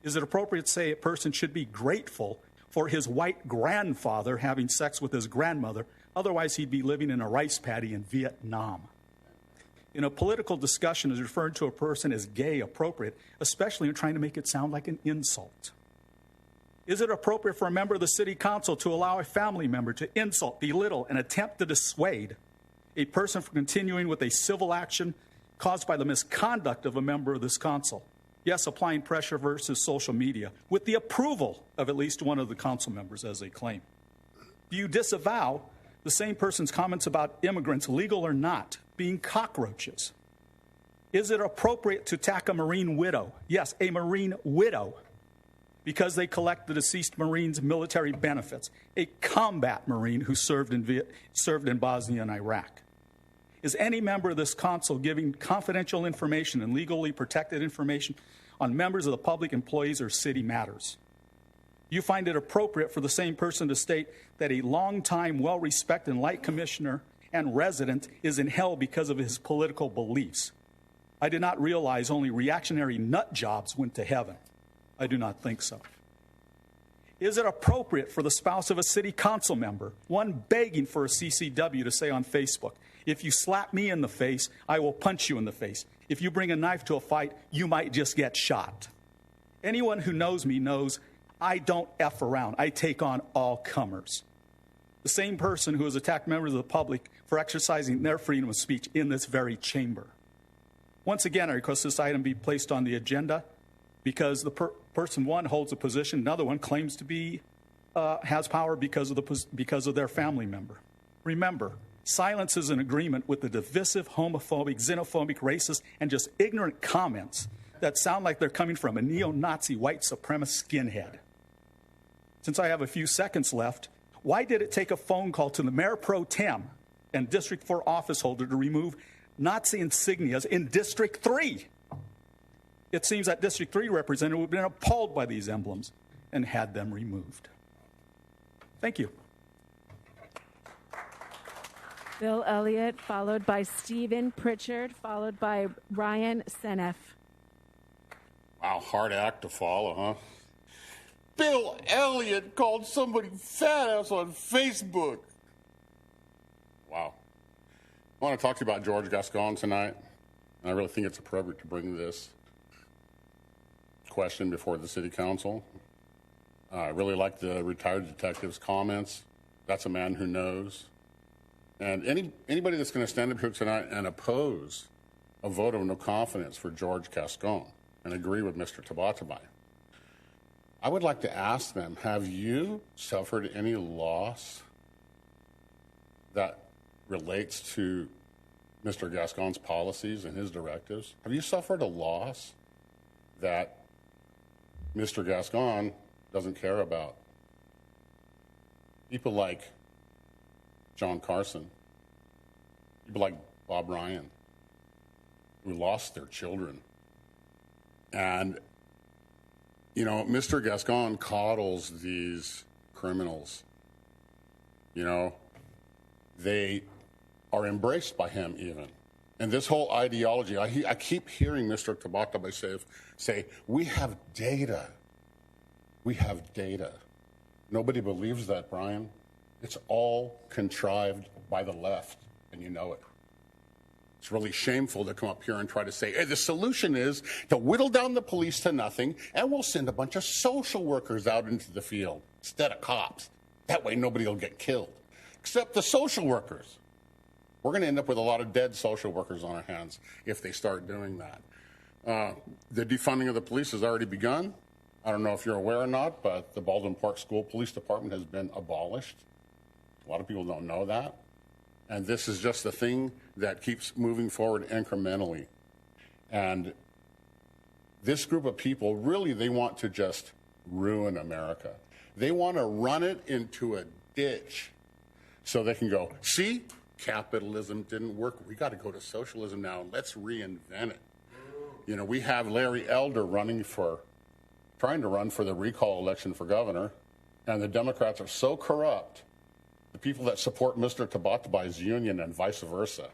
Is it appropriate to say a person should be grateful for his white grandfather having sex with his grandmother, otherwise he'd be living in a rice paddy in Vietnam? In a political discussion, is referring to a person as gay appropriate, especially in trying to make it sound like an insult? Is it appropriate for a member of the city council to allow a family member to insult, belittle, and attempt to dissuade a person from continuing with a civil action caused by the misconduct of a member of this council? Yes, applying pressure versus social media with the approval of at least one of the council members, as they claim. Do you disavow the same person's comments about immigrants, legal or not, being cockroaches? Is it appropriate to attack a Marine widow? Yes, a Marine widow, because they collect the deceased Marine's military benefits, a combat Marine who served in Bosnia and Iraq. Is any member of this council giving confidential information and legally protected information on members of the public, employees, or city matters? You find it appropriate for the same person to state that a longtime, well-respected light commissioner and resident is in hell because of his political beliefs. I did not realize only reactionary nut jobs went to heaven. I do not think so. Is it appropriate for the spouse of a city council member, one begging for a CCW, to say on Facebook, if you slap me in the face, I will punch you in the face. If you bring a knife to a fight, you might just get shot. Anyone who knows me knows I don't F around. I take on all comers. The same person who has attacked members of the public for exercising their freedom of speech in this very chamber. Once again, I request this item be placed on the agenda because the person one holds a position, another one claims to be has power because of their family member. Remember, silence is an agreement with the divisive, homophobic, xenophobic, racist, and just ignorant comments that sound like they're coming from a neo-Nazi white supremacist skinhead. Since I have a few seconds left, why did it take a phone call to the mayor pro tem and District 4 office holder to remove Nazi insignias in District 3? It seems that District 3 representative would have been appalled by these emblems and had them removed. Thank you. Bill Elliott, followed by Stephen Pritchard, followed by Ryan Seneff. Wow, hard act to follow, huh? Bill Elliott called somebody fat ass on Facebook. Wow. I want to talk to you about George Gascon tonight. And I really think it's appropriate to bring this question before the city council. I really like the retired detective's comments. That's a man who knows. And anybody that's going to stand up here tonight and oppose a vote of no confidence for George Gascon and agree with Mr. Tabatabai, I would like to ask them, have you suffered any loss that relates to Mr. Gascon's policies and his directives? Have you suffered a loss that Mr. Gascon doesn't care about? People like John Carson, people like Bob Ryan, who lost their children. And, you know, Mr. Gascon coddles these criminals. You know, they are embraced by him even. And this whole ideology, I keep hearing Mr. Tabatabai say, we have data. We have data. Nobody believes that, Brian. It's all contrived by the left, and you know it. It's really shameful to come up here and try to say, hey, the solution is to whittle down the police to nothing, and we'll send a bunch of social workers out into the field instead of cops. That way nobody will get killed, except the social workers. We're going to end up with a lot of dead social workers on our hands if they start doing that. The defunding of the police has already begun. I don't know if you're aware or not, but the Baldwin Park School Police Department has been abolished. A lot of people don't know that. And this is just the thing that keeps moving forward incrementally. And this group of people, really, they want to just ruin America. They want to run it into a ditch so they can go, see, capitalism didn't work. We got to go to socialism now. Let's reinvent it. You know, we have Larry Elder trying to run for the recall election for governor, and the Democrats are so corrupt. The people that support Mr. Tabatabai's union and vice versa,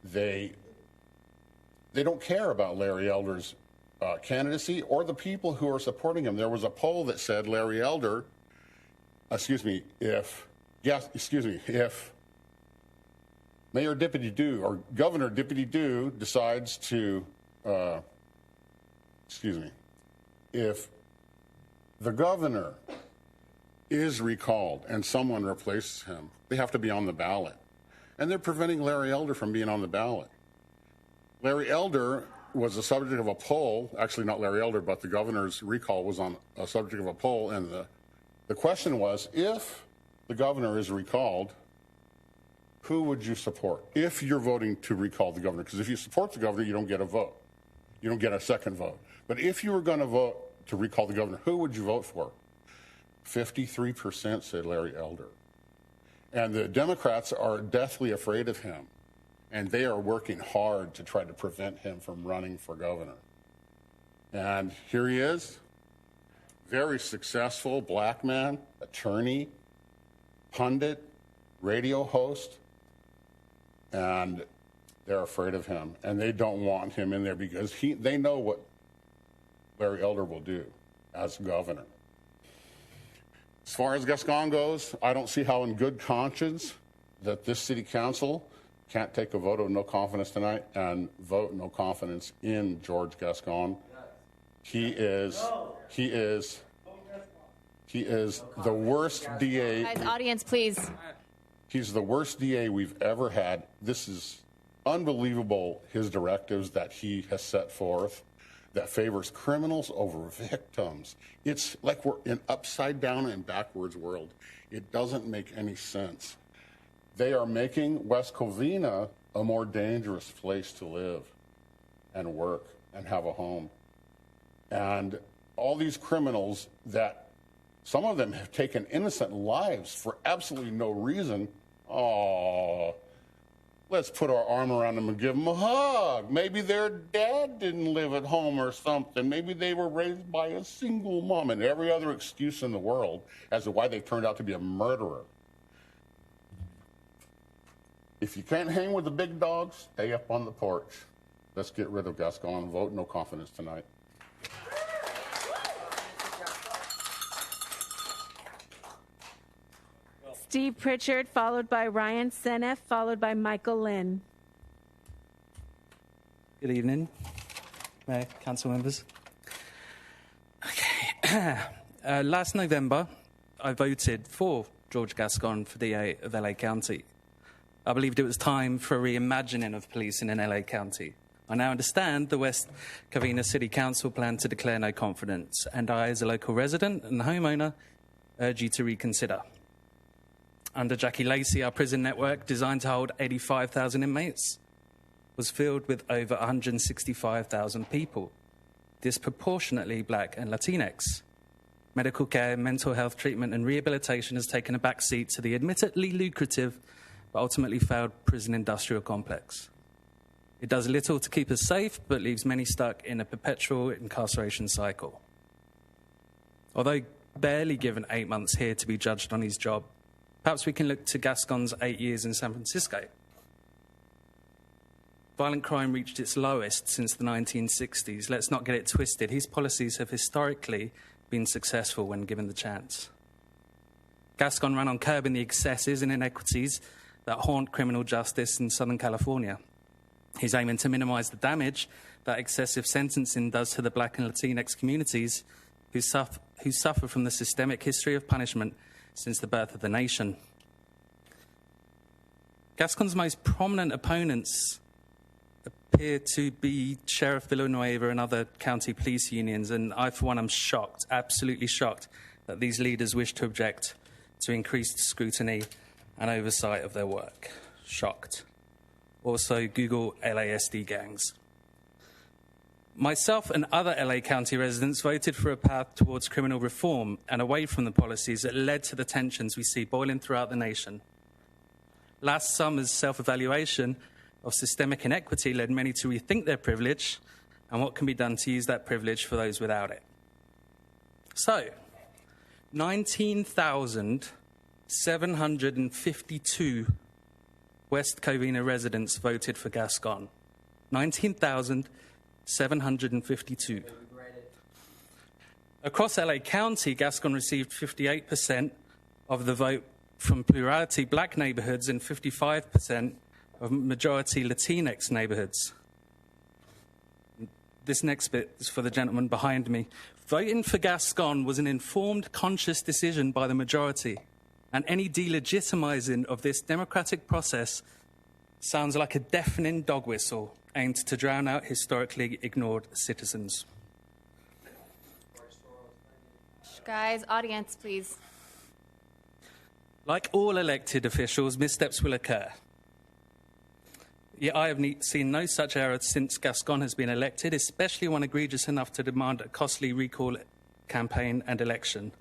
they don't care about Larry Elder's candidacy or the people who are supporting him. There was a poll that said Larry Elder, if Mayor Deputy Dew or Governor Deputy Dew decides to, if the governor is recalled and someone replaces him, they have to be on the ballot. And they're preventing Larry Elder from being on the ballot. Larry Elder was the subject of a poll, actually not Larry Elder, but the governor's recall was on a subject of a poll, and the question was, if the governor is recalled, who would you support if you're voting to recall the governor? Because if you support the governor, you don't get a vote. You don't get a second vote. But if you were going to vote to recall the governor, who would you vote for? 53% said Larry Elder. And the Democrats are deathly afraid of him, and they are working hard to try to prevent him from running for governor. And here he is, very successful black man, attorney, pundit, radio host, and they're afraid of him, and they don't want him in there because they know what Larry Elder will do as governor. As far as Gascon goes, I don't see how in good conscience that this city council can't take a vote of no confidence tonight and vote no confidence in George Gascon. He is the worst DA. Guys, audience, please. He's the worst DA we've ever had. This is unbelievable, his directives that he has set forth that favors criminals over victims. It's like we're in upside down and backwards world. It doesn't make any sense. They are making West Covina a more dangerous place to live and work and have a home. And all these criminals that some of them have taken innocent lives for absolutely no reason. Oh, let's put our arm around them and give them a hug. Maybe their dad didn't live at home or something. Maybe they were raised by a single mom, and every other excuse in the world as to why they turned out to be a murderer. If you can't hang with the big dogs, stay up on the porch. Let's get rid of Gascon. Vote no confidence tonight. Steve Pritchard, followed by Ryan Senef, followed by Michael Lynn. Good evening, Mayor, Council members. Okay. Last November, I voted for George Gascon for DA of LA County. I believed it was time for a reimagining of policing in LA County. I now understand the West Covina City Council plan to declare no confidence, and I, as a local resident and homeowner, urge you to reconsider. Under Jackie Lacey, our prison network, designed to hold 85,000 inmates, was filled with over 165,000 people, disproportionately black and Latinx. Medical care, mental health treatment and rehabilitation has taken a back seat to the admittedly lucrative but ultimately failed prison industrial complex. It does little to keep us safe, but leaves many stuck in a perpetual incarceration cycle. Although barely given 8 months here to be judged on his job, perhaps we can look to Gascon's 8 years in San Francisco. Violent crime reached its lowest since the 1960s. Let's not get it twisted. His policies have historically been successful when given the chance. Gascon ran on curbing the excesses and inequities that haunt criminal justice in Southern California. He's aiming to minimize the damage that excessive sentencing does to the Black and Latinx communities who suffer from the systemic history of punishment since the birth of the nation. Gascon's most prominent opponents appear to be Sheriff Villanueva and other county police unions, and I, for one, am shocked, absolutely shocked, that these leaders wish to object to increased scrutiny and oversight of their work. Shocked. Also, Google LASD gangs. Myself and other LA County residents voted for a path towards criminal reform and away from the policies that led to the tensions we see boiling throughout the nation. Last summer's self-evaluation of systemic inequity led many to rethink their privilege and what can be done to use that privilege for those without it. So, 19,752 West Covina residents voted for Gascon. 19,752. Across LA County, Gascon received 58% of the vote from plurality black neighborhoods and 55% of majority Latinx neighborhoods. This next bit is for the gentleman behind me. Voting for Gascon was an informed, conscious decision by the majority, and any delegitimizing of this democratic process sounds like a deafening dog whistle aimed to drown out historically ignored citizens. Guys, audience, please. Like all elected officials, missteps will occur. Yet I have seen no such error since Gascon has been elected, especially one egregious enough to demand a costly recall campaign and election.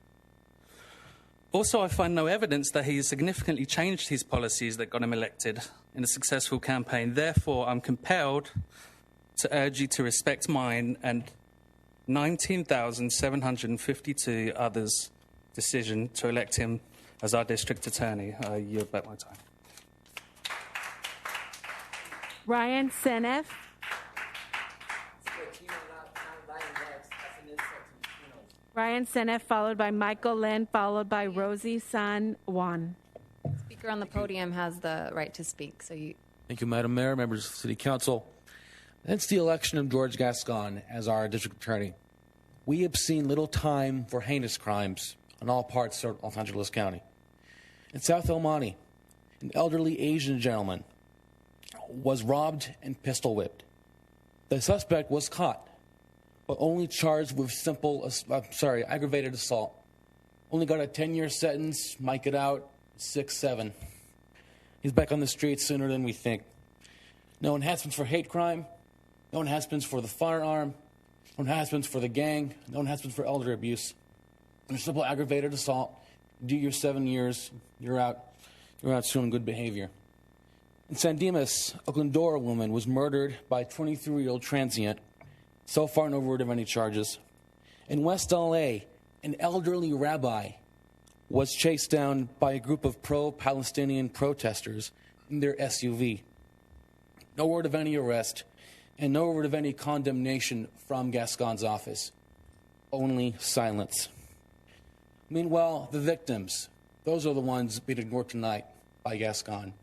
Also, I find no evidence that he has significantly changed his policies that got him elected in a successful campaign. Therefore, I'm compelled to urge you to respect mine and 19,752 others' decision to elect him as our district attorney. I yield back my time. Ryan Seneff. Ryan Seneff, followed by Michael Lin, followed by Rosie San Juan. Speaker on the podium has the right to speak. So you. Thank you, Madam Mayor, members of the City Council. Since the election of George Gascon as our district attorney, we have seen little time for heinous crimes in all parts of Los Angeles County. In South El Monte, an elderly Asian gentleman was robbed and pistol whipped. The suspect was caught, but only charged with aggravated assault. Only got a 10-year sentence, might get out 6, 7. He's back on the streets sooner than we think. No enhancements for hate crime, no enhancements for the firearm, no enhancements for the gang, no enhancements for elder abuse. Just simple aggravated assault. Do your 7 years, you're out showing good behavior. In San Dimas, a Glendora woman was murdered by a 23-year-old transient. So far, no word of any charges. In West LA, an elderly rabbi was chased down by a group of pro-Palestinian protesters in their SUV. No word of any arrest, and no word of any condemnation from Gascon's office. Only silence. Meanwhile, the victims, those are the ones being ignored tonight by Gascon.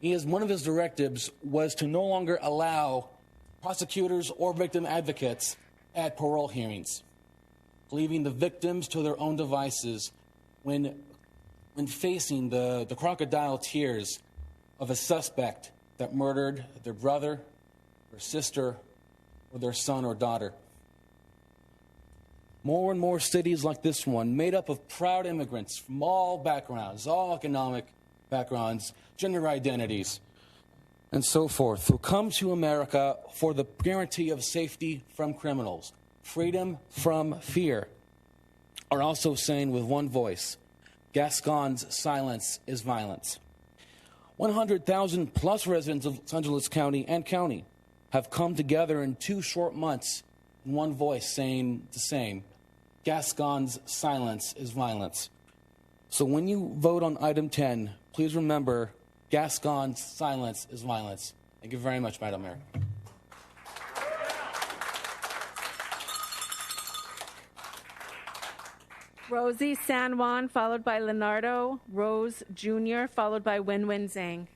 One of his directives was to no longer allow prosecutors or victim advocates at parole hearings, leaving the victims to their own devices when facing the crocodile tears of a suspect that murdered their brother, their sister, or their son or daughter. More and more cities like this one, made up of proud immigrants from all backgrounds, all economic backgrounds, gender identities, and so forth, who come to America for the guarantee of safety from criminals, freedom from fear, are also saying with one voice, Gascon's silence is violence. 100,000 plus residents of Los Angeles County and County have come together in 2 short months in one voice saying the same. Gascon's silence is violence. So when you vote on item 10, please remember Gascon's silence is violence. Thank you very much, Madam Mayor. Rosie San Juan, followed by Leonardo Rose Jr., followed by Wenwen Zhang.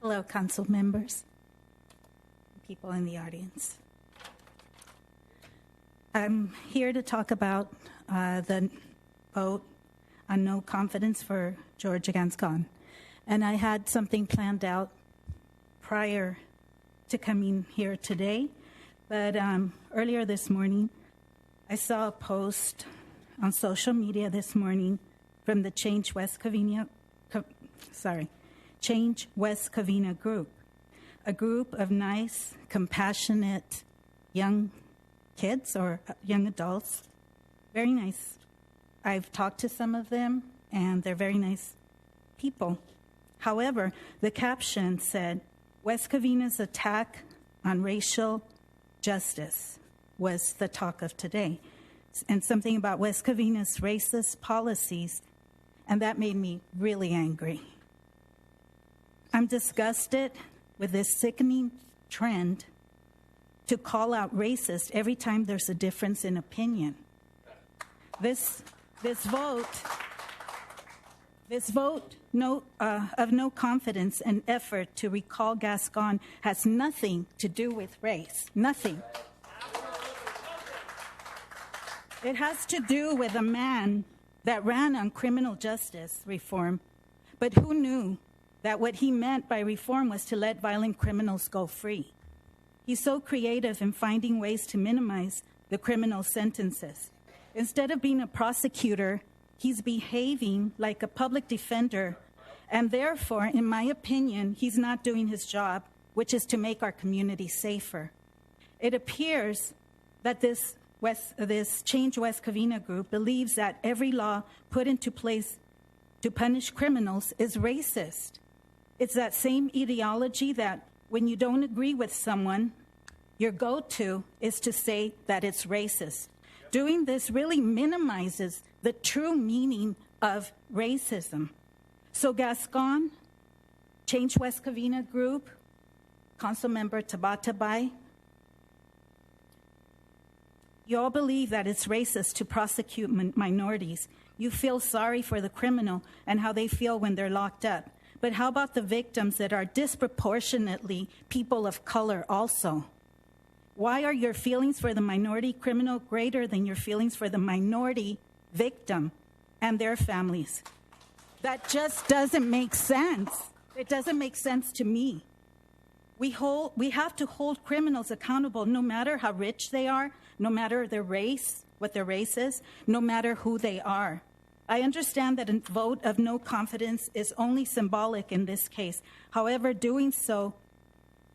Hello, council members, people in the audience. I'm here to talk about the vote on no confidence for George Gascon. And I had something planned out prior to coming here today, but earlier this morning, I saw a post on social media this morning from the Change West Covina group, a group of nice, compassionate young kids or young adults, very nice. I've talked to some of them, and they're very nice people. However, the caption said, West Covina's attack on racial justice was the talk of today, and something about West Covina's racist policies, and that made me really angry. I'm disgusted with this sickening trend to call out racist every time there's a difference in opinion. This vote of no confidence and effort to recall Gascon has nothing to do with race. Nothing. It has to do with a man that ran on criminal justice reform, but who knew that what he meant by reform was to let violent criminals go free. He's so creative in finding ways to minimize the criminal sentences. Instead of being a prosecutor, he's behaving like a public defender, and therefore, in my opinion, he's not doing his job, which is to make our community safer. It appears that this Change West Covina group believes that every law put into place to punish criminals is racist. It's that same ideology that when you don't agree with someone, your go-to is to say that it's racist. Doing this really minimizes the true meaning of racism. So Gascon, Change West Covina Group, Councilmember Tabatabai, you all believe that it's racist to prosecute minorities. You feel sorry for the criminal and how they feel when they're locked up. But how about the victims that are disproportionately people of color also? Why are your feelings for the minority criminal greater than your feelings for the minority victim and their families? That just doesn't make sense. It doesn't make sense to me. We have to hold criminals accountable no matter how rich they are, no matter their race, what their race is, no matter who they are. I understand that a vote of no confidence is only symbolic in this case. However, doing so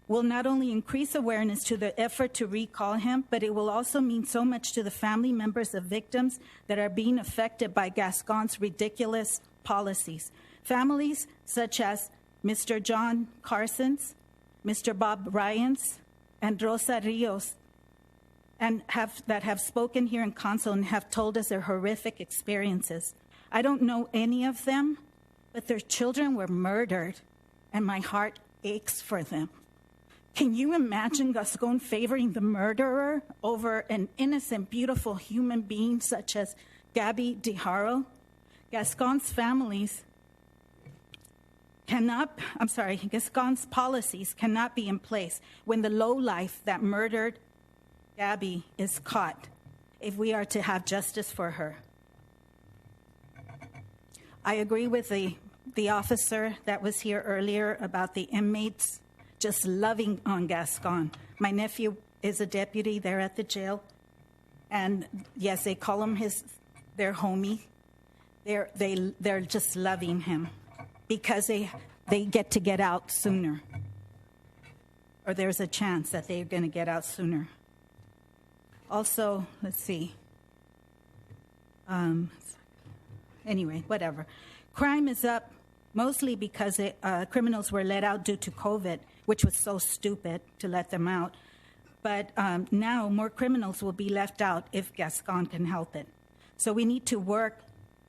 will not only increase awareness to the effort to recall him, but it will also mean so much to the family members of victims that are being affected by Gascon's ridiculous policies. Families such as Mr. John Carson's, Mr. Bob Ryan's, and Rosa Rios, and that have spoken here in council and have told us their horrific experiences. I don't know any of them, but their children were murdered, and my heart aches for them. Can you imagine Gascon favoring the murderer over an innocent, beautiful human being such as Gabby DiHaro? Gascon's policies cannot be in place when the lowlife that murdered Gabby is caught, if we are to have justice for her. I agree with the officer that was here earlier about the inmates just loving on Gascon. My nephew is a deputy there at the jail, and yes, they call him their homie. They're just loving him because they get out sooner, or there's a chance that they're going to get out sooner. Also, let's see. Anyway, whatever. Crime is up mostly because criminals were let out due to COVID, which was so stupid to let them out. But now more criminals will be left out if Gascon can help it. So we need to work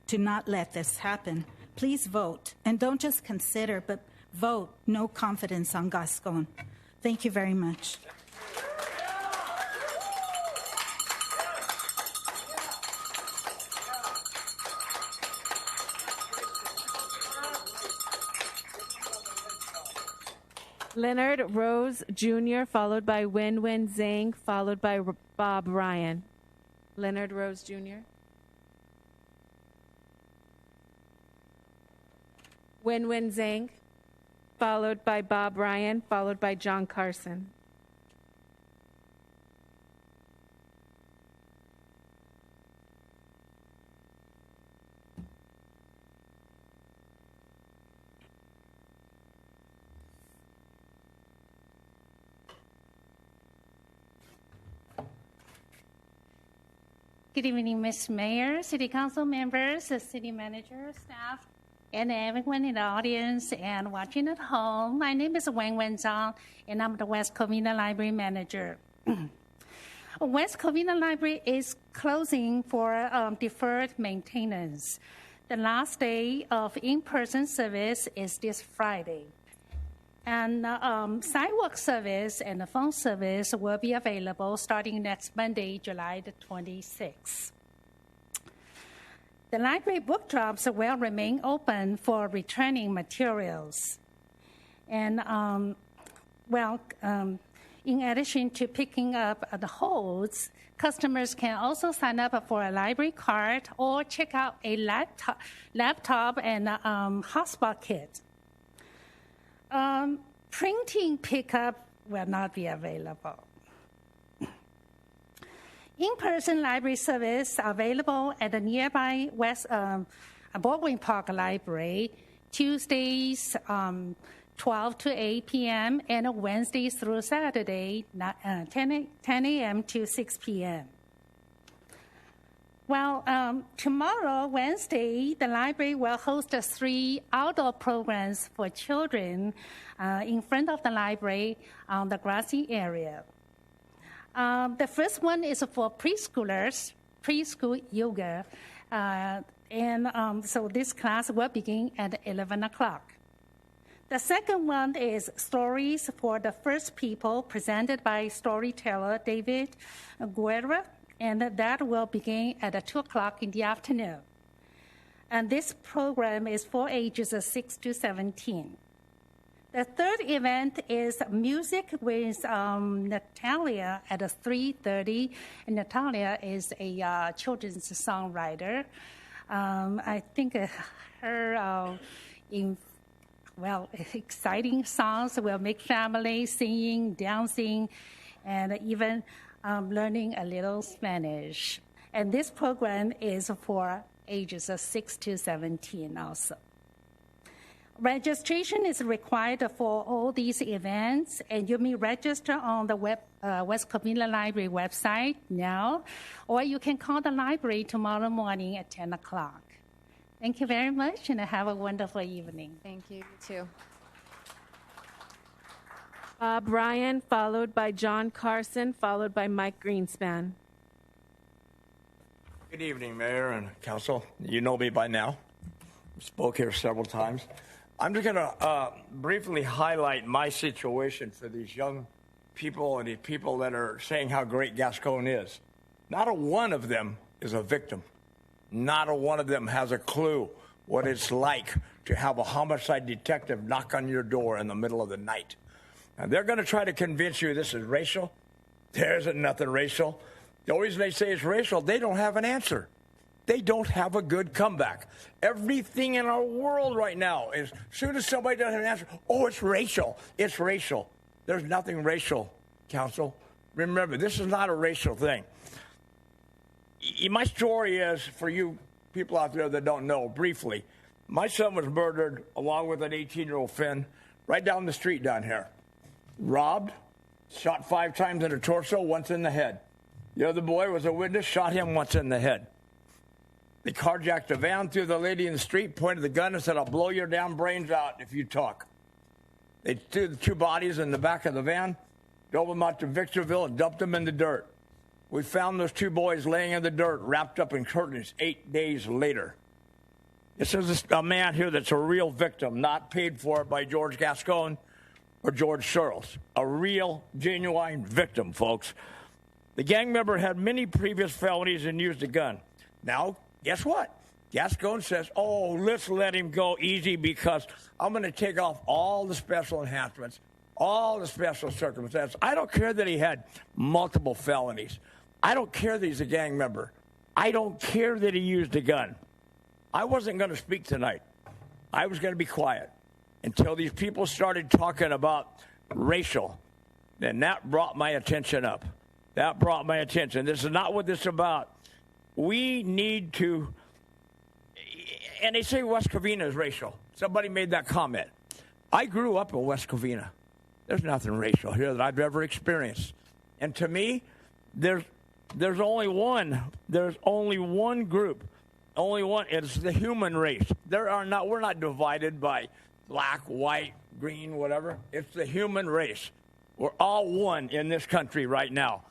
to not let this happen. Please vote. And don't just consider, but vote no confidence on Gascon. Thank you very much. Leonard Rose Jr., followed by Wen Zhang, followed by Bob Ryan. Leonard Rose Jr. Wen Zhang, followed by Bob Ryan, followed by John Carson. Good evening, Ms. Mayor, City Council members, the City Manager, staff, and everyone in the audience and watching at home. My name is Wen Zhang, and I'm the West Covina Library Manager. West Covina Library is closing for deferred maintenance. The last day of in-person service is this Friday. And sidewalk service and the phone service will be available starting next Monday, July the 26th. The library book drops will remain open for returning materials. And, in addition to picking up the holds, customers can also sign up for a library card or check out a laptop and hotspot kit. Printing pickup will not be available. In-person library service available at the nearby West Baldwin Park Library, Tuesdays 12 to 8 p.m. and Wednesdays through Saturday 10 a.m. to 6 p.m. Well, tomorrow, Wednesday, the library will host 3 outdoor programs for children in front of the library on the grassy area. The first one is for preschoolers, preschool yoga. So this class will begin at 11 o'clock. The second one is stories for the first people presented by storyteller David Guerra. And that will begin at 2 o'clock in the afternoon. And this program is for ages 6 to 17. The third event is music with Natalia at 3:30. And Natalia is a children's songwriter. I think her exciting songs will make families singing, dancing, and even learning a little Spanish. And this program is for ages 6 to 17 also. Registration is required for all these events, and you may register on the West Covina Library website now, or you can call the library tomorrow morning at 10 o'clock. Thank you very much, and have a wonderful evening. Thank you, you too. Bob Ryan, followed by John Carson, followed by Mike Greenspan. Good evening, Mayor and Council. You know me by now. Spoke here several times. I'm just going to briefly highlight my situation for these young people and the people that are saying how great Gascon is. Not a one of them is a victim. Not a one of them has a clue what it's like to have a homicide detective knock on your door in the middle of the night. Now, they're going to try to convince you this is racial. There isn't nothing racial. The only reason they say it's racial, they don't have an answer. They don't have a good comeback. Everything in our world right now is, as soon as somebody doesn't have an answer, oh, it's racial. It's racial. There's nothing racial, Council. Remember, this is not a racial thing. My story is, for you people out there that don't know, briefly, my son was murdered along with an 18-year-old Finn right down the street down here. Robbed, shot 5 times in the torso, once in the head. The other boy was a witness, shot him once in the head. They carjacked a van, threw the lady in the street, pointed the gun and said, I'll blow your damn brains out if you talk. They threw the 2 bodies in the back of the van, drove them out to Victorville and dumped them in the dirt. We found those 2 boys laying in the dirt, wrapped up in curtains 8 days later. This is a man here that's a real victim, not paid for by George Gascon or George Soros. A real, genuine victim, folks. The gang member had many previous felonies and used a gun. Now, guess what? Gascon says, oh, let's let him go easy because I'm going to take off all the special enhancements, all the special circumstances. I don't care that he had multiple felonies. I don't care that he's a gang member. I don't care that he used a gun. I wasn't going to speak tonight. I was going to be quiet until these people started talking about racial. Then that brought my attention up. That brought my attention. This is not what this is about. We need to, and they say West Covina is racial. Somebody made that comment. I grew up in West Covina. There's nothing racial here that I've ever experienced. And to me, there's only one. There's only one group. Only one. It's the human race. We're not divided by black, white, green, whatever. It's the human race. We're all one in this country right now.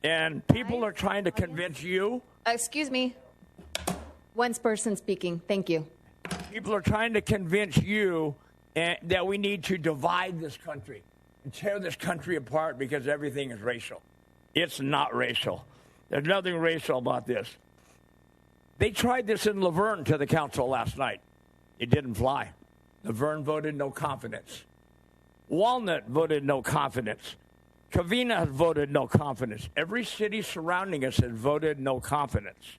And people are trying to convince you. Excuse me. One person speaking. Thank you. People are trying to convince you that we need to divide this country and tear this country apart because everything is racial. It's not racial. There's nothing racial about this. They tried this in Laverne to the council last night. It didn't fly. Laverne voted no confidence. Walnut voted no confidence. Covina has voted no confidence. Every city surrounding us has voted no confidence.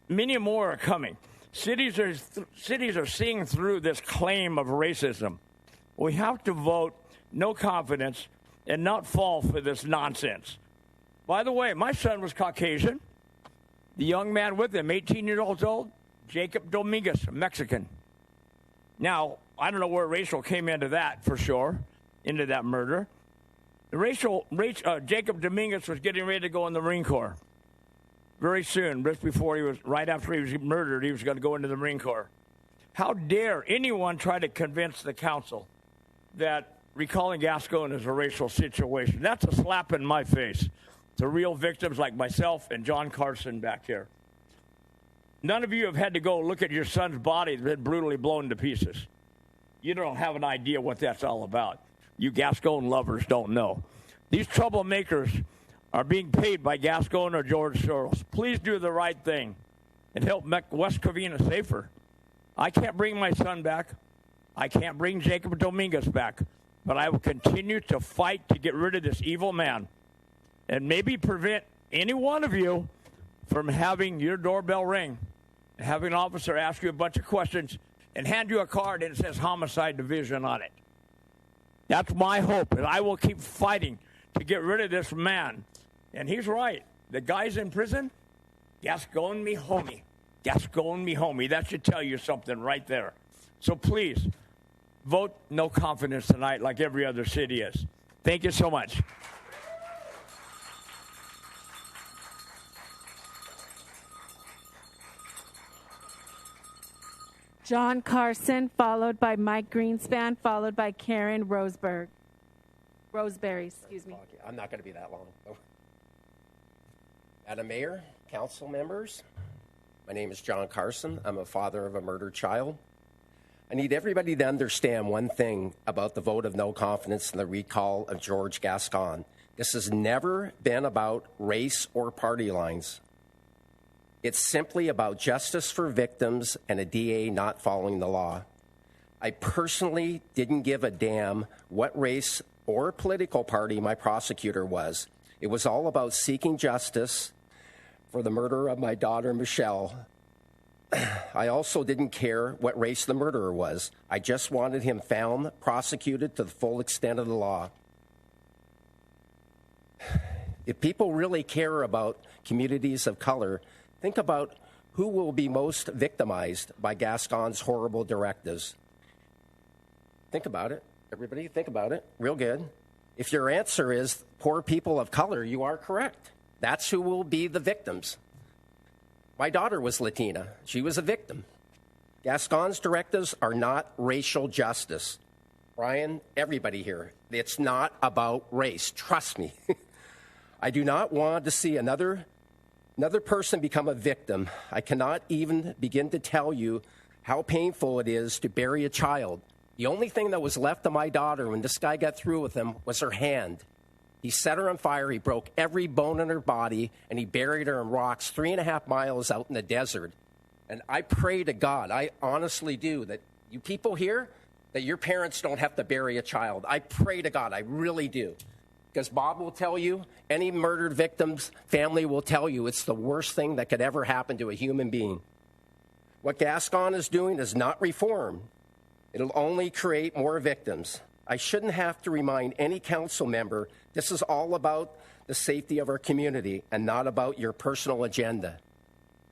Many more are coming. Cities are seeing through this claim of racism. We have to vote no confidence and not fall for this nonsense. By the way, my son was Caucasian. The young man with him, 18 years old, Jacob Dominguez, a Mexican. Now, I don't know where racial came into that for sure, into that murder. Jacob Dominguez was getting ready to go in the Marine Corps. Very soon, right after he was murdered, he was going to go into the Marine Corps. How dare anyone try to convince the council that recalling Gascon is a racial situation? That's a slap in my face to real victims like myself and John Carson back here. None of you have had to go look at your son's body that's been brutally blown to pieces. You don't have an idea what that's all about. You Gascon lovers don't know. These troublemakers are being paid by Gascon or George Soros. Please do the right thing and help make West Covina safer. I can't bring my son back. I can't bring Jacob Dominguez back. But I will continue to fight to get rid of this evil man and maybe prevent any one of you from having your doorbell ring, having an officer ask you a bunch of questions and hand you a card and it says Homicide Division on it. That's my hope, and I will keep fighting to get rid of this man. And he's right. The guy's in prison. Gascon me homie. Gascon me homie. That should tell you something right there. So please, vote no confidence tonight like every other city is. Thank you so much. John Carson, followed by Mike Greenspan, followed by Karen Roseberry, excuse me. Okay, I'm not going to be that long. Madam Mayor, council members, my name is John Carson. I'm a father of a murdered child. I need everybody to understand one thing about the vote of no confidence in the recall of George Gascon. This has never been about race or party lines. It's simply about justice for victims and a DA not following the law. I personally didn't give a damn what race or political party my prosecutor was. It was all about seeking justice for the murder of my daughter, Michelle. I also didn't care what race the murderer was. I just wanted him found, prosecuted to the full extent of the law. If people really care about communities of color, think about who will be most victimized by Gascon's horrible directives. Think about it. Everybody, think about it. Real good. If your answer is poor people of color, you are correct. That's who will be the victims. My daughter was Latina. She was a victim. Gascon's directives are not racial justice. Brian, everybody here, it's not about race. Trust me. I do not want to see another person become a victim. I cannot even begin to tell you how painful it is to bury a child. The only thing that was left of my daughter when this guy got through with him was her hand. He set her on fire, he broke every bone in her body, and he buried her in rocks 3.5 miles out in the desert. And I pray to God, I honestly do, that you people here, that your parents don't have to bury a child. I pray to God, I really do. Because Bob will tell you, any murdered victim's family will tell you it's the worst thing that could ever happen to a human being. What Gascon is doing is not reform. It'll only create more victims. I shouldn't have to remind any council member this is all about the safety of our community and not about your personal agenda.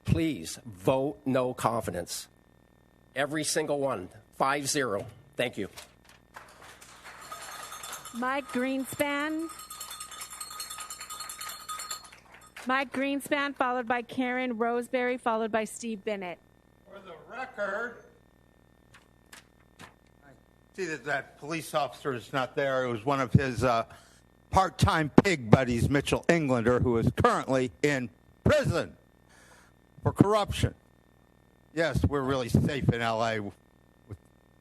Please vote no confidence. Every single one, 5-0. Thank you. Mike Greenspan. Mike Greenspan, followed by Karen Roseberry, followed by Steve Bennett. For the record, I see that police officer is not there. It was one of his part-time pig buddies, Mitchell Englander, who is currently in prison for corruption. Yes, we're really safe in L.A. with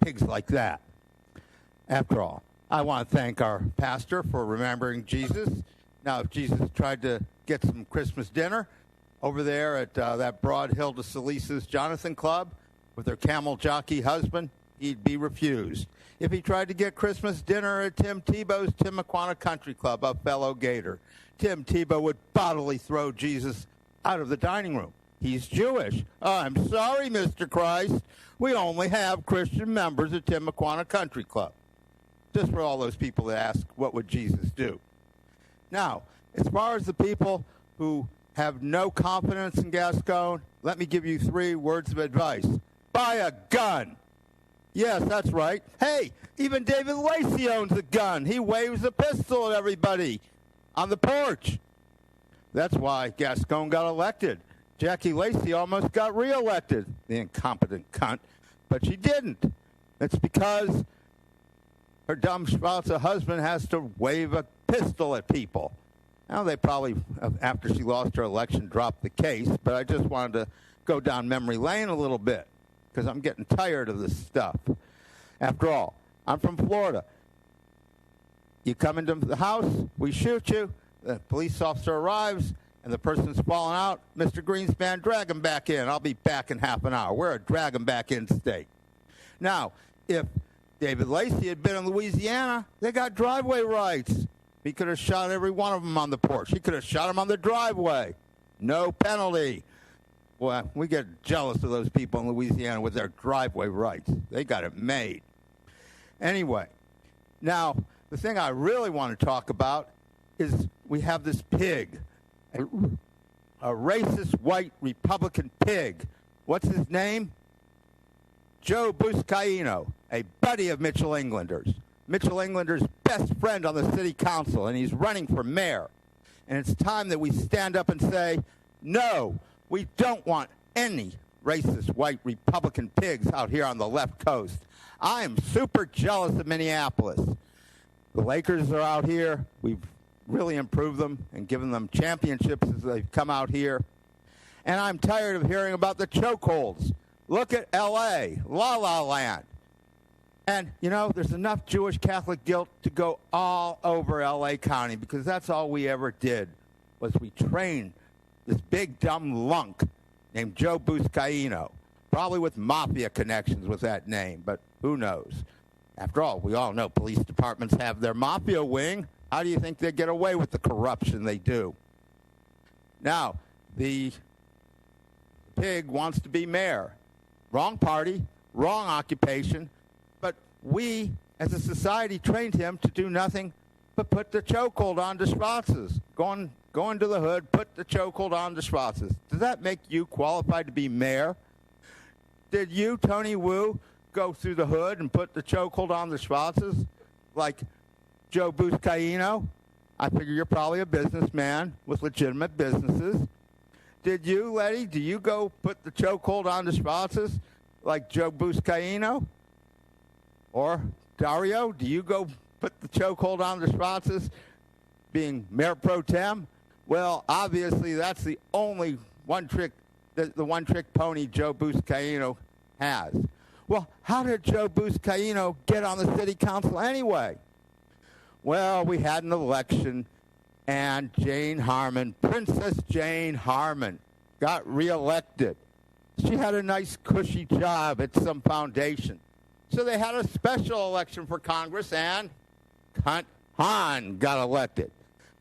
pigs like that. After all, I want to thank our pastor for remembering Jesus. Now, if Jesus tried to get some Christmas dinner over there at that Broad Hill de Salice's Jonathan Club with their camel jockey husband, he'd be refused. If he tried to get Christmas dinner at Tim Tebow's Timuquana Country Club, a fellow Gator, Tim Tebow would bodily throw Jesus out of the dining room. He's Jewish. I'm sorry, Mr. Christ. We only have Christian members at Timuquana Country Club. Just for all those people that ask, what would Jesus do? Now, as far as the people who have no confidence in Gascon, let me give you 3 words of advice. Buy a gun. Yes, that's right. Hey, even David Lacey owns a gun. He waves a pistol at everybody on the porch. That's why Gascon got elected. Jackie Lacey almost got reelected, the incompetent cunt, but she didn't. It's because her dumb Schwarzer husband has to wave a pistol at people. Now, they probably, after she lost her election, dropped the case, but I just wanted to go down memory lane a little bit because I'm getting tired of this stuff. After all, I'm from Florida. You come into the house, we shoot you, the police officer arrives, and the person's falling out. Mr. Greenspan, drag him back in. I'll be back in half an hour. We're a drag him back in state. Now, if David Lacey had been in Louisiana, they got driveway rights. He could have shot every one of them on the porch. He could have shot them on the driveway. No penalty. Well, we get jealous of those people in Louisiana with their driveway rights. They got it made. Anyway, now, the thing I really want to talk about is we have this pig, a racist white Republican pig. What's his name? Joe Buscaino, a buddy of Mitchell Englander's. Mitchell Englander's best friend on the city council, and he's running for mayor. And it's time that we stand up and say, no, we don't want any racist white Republican pigs out here on the left coast. I am super jealous of Minneapolis. The Lakers are out here. We've really improved them and given them championships as they've come out here. And I'm tired of hearing about the chokeholds. Look at L.A., La La Land. And, you know, there's enough Jewish Catholic guilt to go all over L.A. County because that's all we ever did was we trained this big, dumb lunk named Joe Buscaino, probably with mafia connections with that name, but who knows? After all, we all know police departments have their mafia wing. How do you think they get away with the corruption they do? Now, the pig wants to be mayor. Wrong party, wrong occupation, but we, as a society, trained him to do nothing but put the chokehold on the Schwarzes. Go into the hood, put the chokehold on the Schwarzes. Does that make you qualified to be mayor? Did you, Tony Wu, go through the hood and put the chokehold on the Schwarzes like Joe Buscaino, I figure you're probably a businessman with legitimate businesses. Did you, Letty, do you go put the chokehold on the spouses like Joe Buscaino? Or Dario, do you go put the chokehold on the spouses being mayor pro tem? Well, obviously that's the only one-trick pony Joe Buscaino has. Well, how did Joe Buscaino get on the city council anyway? Well, we had an election, and Jane Harmon, Princess Jane Harmon, got reelected. She had a nice, cushy job at some foundation. So they had a special election for Congress, and Cunt Hahn got elected.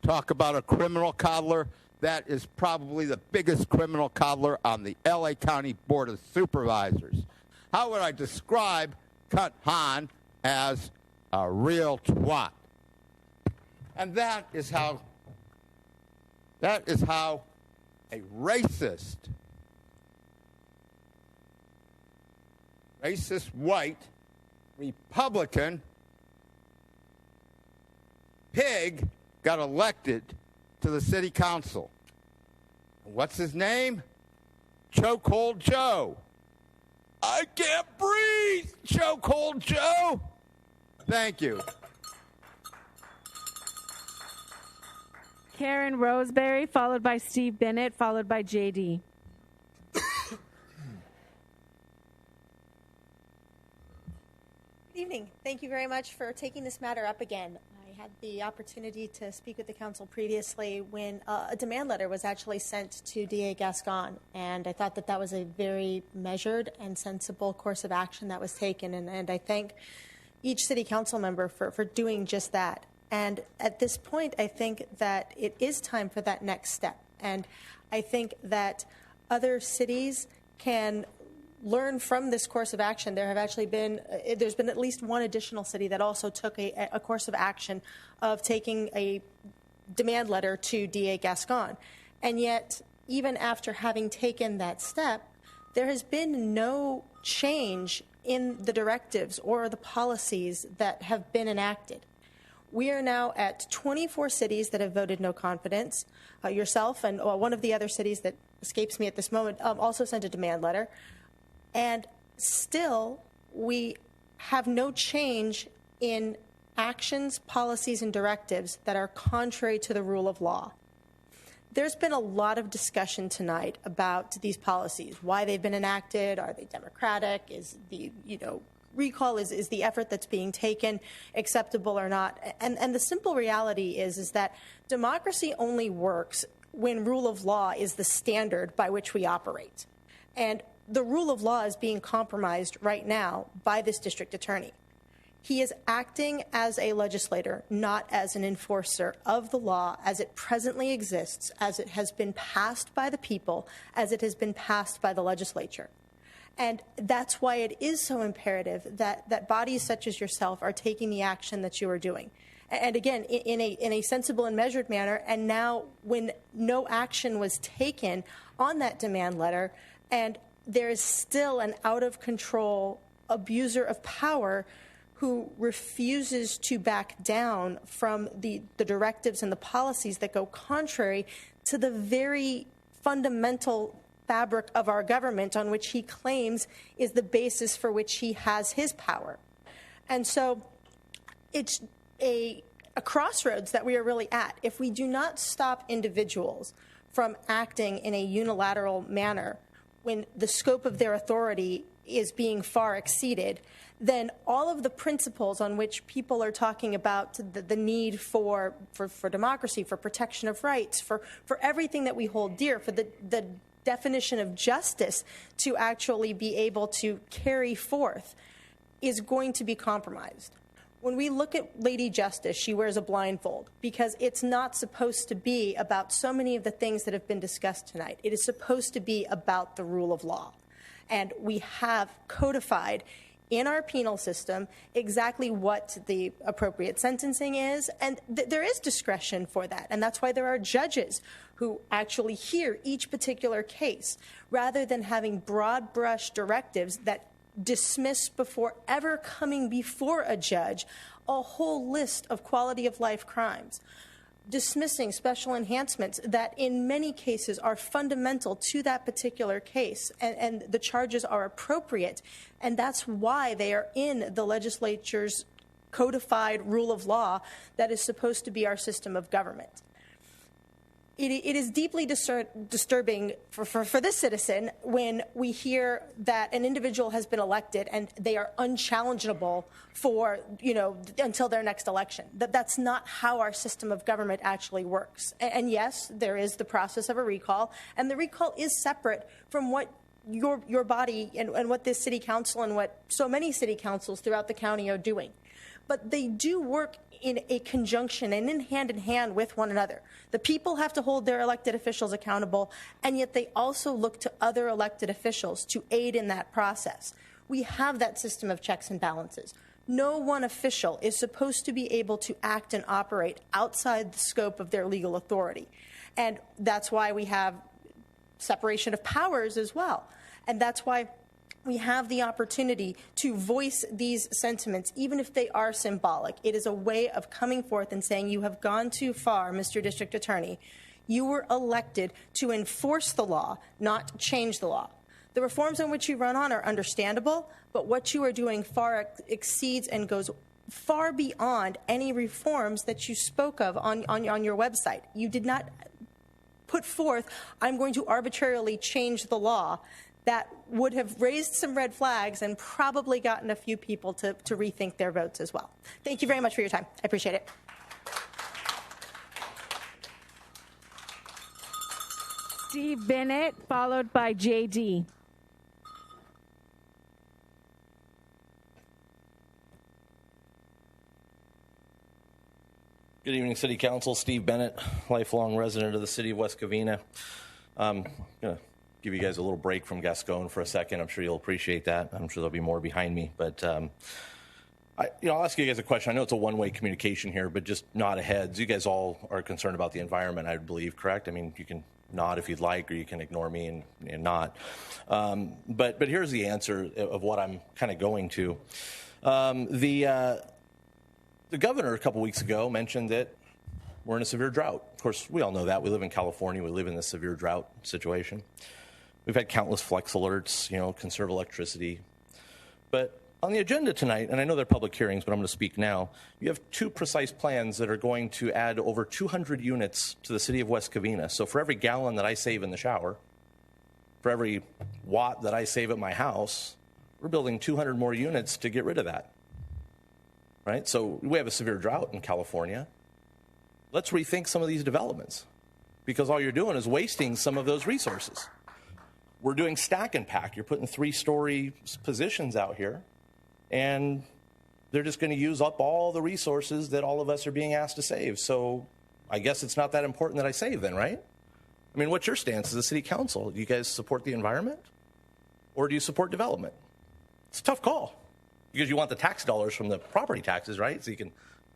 Talk about a criminal coddler. That is probably the biggest criminal coddler on the L.A. County Board of Supervisors. How would I describe Cunt Hahn? As a real twat. And that is how a racist white Republican pig got elected to the city council. What's his name? Chokehold Joe. I can't breathe, Chokehold Joe. Thank you. Karen Roseberry, followed by Steve Bennett, followed by JD. Good evening. Thank you very much for taking this matter up again. I had the opportunity to speak with the council previously when a demand letter was actually sent to DA Gascon, and I thought that that was a very measured and sensible course of action that was taken, and I thank each city council member for doing just that. And at this point, I think that it is time for that next step. And I think that other cities can learn from this course of action. There have actually been, there's been at least one additional city that also took a course of action of taking a demand letter to DA Gascon. And yet, even after having taken that step, there has been no change in the directives or the policies that have been enacted. We are now at 24 cities that have voted no confidence. Yourself and one of the other cities that escapes me at this moment also sent a demand letter. And still, we have no change in actions, policies, and directives that are contrary to the rule of law. There's been a lot of discussion tonight about these policies, why they've been enacted, are they democratic, is the, recall is the effort that's being taken acceptable or not? And the simple reality is that democracy only works when rule of law is the standard by which we operate. And the rule of law is being compromised right now by this district attorney. He is acting as a legislator, not as an enforcer of the law as it presently exists, as it has been passed by the people, as it has been passed by the legislature. And that's why it is so imperative that bodies such as yourself are taking the action that you are doing. And again, in a sensible and measured manner. And now when no action was taken on that demand letter, and there is still an out-of-control abuser of power who refuses to back down from the directives and the policies that go contrary to the very fundamental fabric of our government on which he claims is the basis for which he has his power. And so it's a crossroads that we are really at. If we do not stop individuals from acting in a unilateral manner when the scope of their authority is being far exceeded, then all of the principles on which people are talking about the need for democracy, for protection of rights, for everything that we hold dear, for the definition of justice to actually be able to carry forth is going to be compromised. When we look at Lady Justice, she wears a blindfold because it's not supposed to be about so many of the things that have been discussed tonight. It is supposed to be about the rule of law. And we have codified in our penal system exactly what the appropriate sentencing is, and there is discretion for that. And that's why there are judges who actually hear each particular case, rather than having broad brush directives that dismiss before ever coming before a judge a whole list of quality of life crimes, dismissing special enhancements that in many cases are fundamental to that particular case, and the charges are appropriate, and that's why they are in the legislature's codified rule of law that is supposed to be our system of government. It is deeply disturbing for this citizen when we hear that an individual has been elected and they are unchallengeable for, until their next election. That's not how our system of government actually works. And yes, there is the process of a recall, and the recall is separate from what your body and what this city council and what so many city councils throughout the county are doing. But they do work in a conjunction and in hand with one another. The people have to hold their elected officials accountable, and yet they also look to other elected officials to aid in that process. We have that system of checks and balances. No one official is supposed to be able to act and operate outside the scope of their legal authority. And that's why we have separation of powers as well. And that's why we have the opportunity to voice these sentiments, even if they are symbolic. It is a way of coming forth and saying, you have gone too far, Mr. District Attorney. You were elected to enforce the law, not change the law. The reforms on which you run on are understandable, but what you are doing far exceeds and goes far beyond any reforms that you spoke of on your website. You did not put forth, I'm going to arbitrarily change the law. That would have raised some red flags and probably gotten a few people to rethink their votes as well. Thank you very much for your time. I appreciate it. Steve Bennett, followed by JD. Good evening, City Council. Steve Bennett, lifelong resident of the city of West Covina. I'm going to give you guys a little break from Gascon for a second. I'm sure you'll appreciate that. I'm sure there'll be more behind me. But I'll ask you guys a question. I know it's a one-way communication here, but just nod ahead. You guys all are concerned about the environment, I believe, correct? I mean, you can nod if you'd like, or you can ignore me and not. But here's the answer of what I'm kind of going to. The governor a couple weeks ago mentioned that we're in a severe drought. Of course, we all know that. We live in California. We live in this severe drought situation. We've had countless flex alerts, conserve electricity. But on the agenda tonight, and I know they're public hearings, but I'm going to speak now, you have two precise plans that are going to add over 200 units to the city of West Covina. So for every gallon that I save in the shower, for every watt that I save at my house, we're building 200 more units to get rid of that. Right? So we have a severe drought in California. Let's rethink some of these developments, because all you're doing is wasting some of those resources. We're doing stack and pack. You're putting 3-story positions out here, and they're just going to use up all the resources that all of us are being asked to save. So I guess it's not that important that I save then, right? I mean, what's your stance as a city council? Do you guys support the environment, or do you support development? It's a tough call, because you want the tax dollars from the property taxes, right? So you can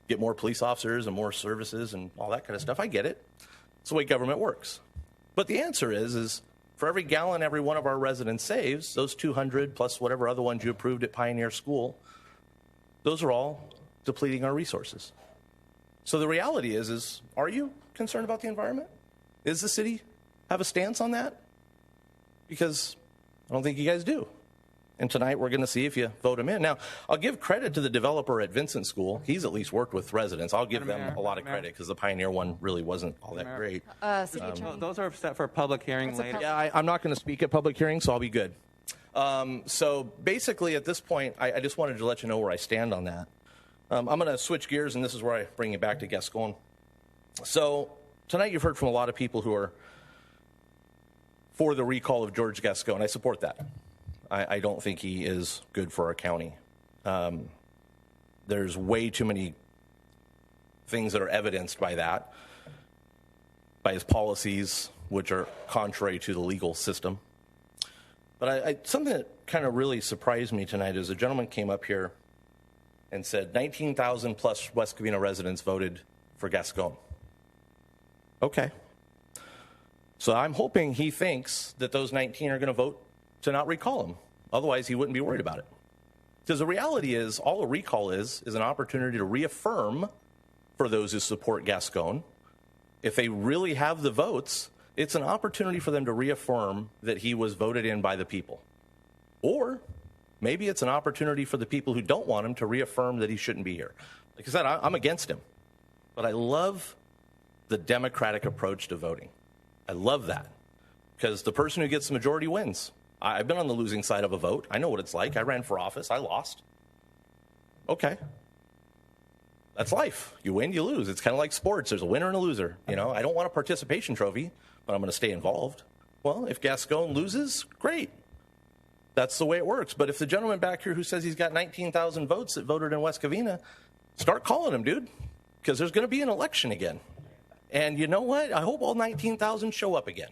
get more police officers and more services and all that kind of stuff. I get it. It's the way government works. But the answer is for every gallon every one of our residents saves, those 200 plus whatever other ones you approved at Pioneer School, those are all depleting our resources. So the reality is are you concerned about the environment? Does the city have a stance on that? Because I don't think you guys do. And tonight we're going to see if you vote him in. Now, I'll give credit to the developer at Vincent School. He's at least worked with residents. I'll give them a lot of credit, because the Pioneer one really wasn't all that great. Those are set for public hearing later. Yeah, I'm not going to speak at public hearings, so I'll be good. So basically at this point, I just wanted to let you know where I stand on that. I'm going to switch gears, and this is where I bring you back to Gascon. So tonight you've heard from a lot of people who are for the recall of George Gascon. I support that. I don't think he is good for our county. There's way too many things that are evidenced by that, by his policies, which are contrary to the legal system. But something that kind of really surprised me tonight is a gentleman came up here and said 19,000 plus West Covina residents voted for Gascon. Okay. So I'm hoping he thinks that those 19 are going to vote to not recall him. Otherwise, he wouldn't be worried about it. Because the reality is, all a recall is an opportunity to reaffirm for those who support Gascon. If they really have the votes, it's an opportunity for them to reaffirm that he was voted in by the people. Or maybe it's an opportunity for the people who don't want him to reaffirm that he shouldn't be here. Like I said, I'm against him. But I love the democratic approach to voting. I love that. Because the person who gets the majority wins. I've been on the losing side of a vote. I know what it's like. I ran for office. I lost. Okay. That's life. You win, you lose. It's kind of like sports. There's a winner and a loser. You know, I don't want a participation trophy, but I'm going to stay involved. Well, if Gascon loses, great. That's the way it works. But if the gentleman back here who says he's got 19,000 votes that voted in West Covina, start calling him, dude, because there's going to be an election again. And you know what? I hope all 19,000 show up again.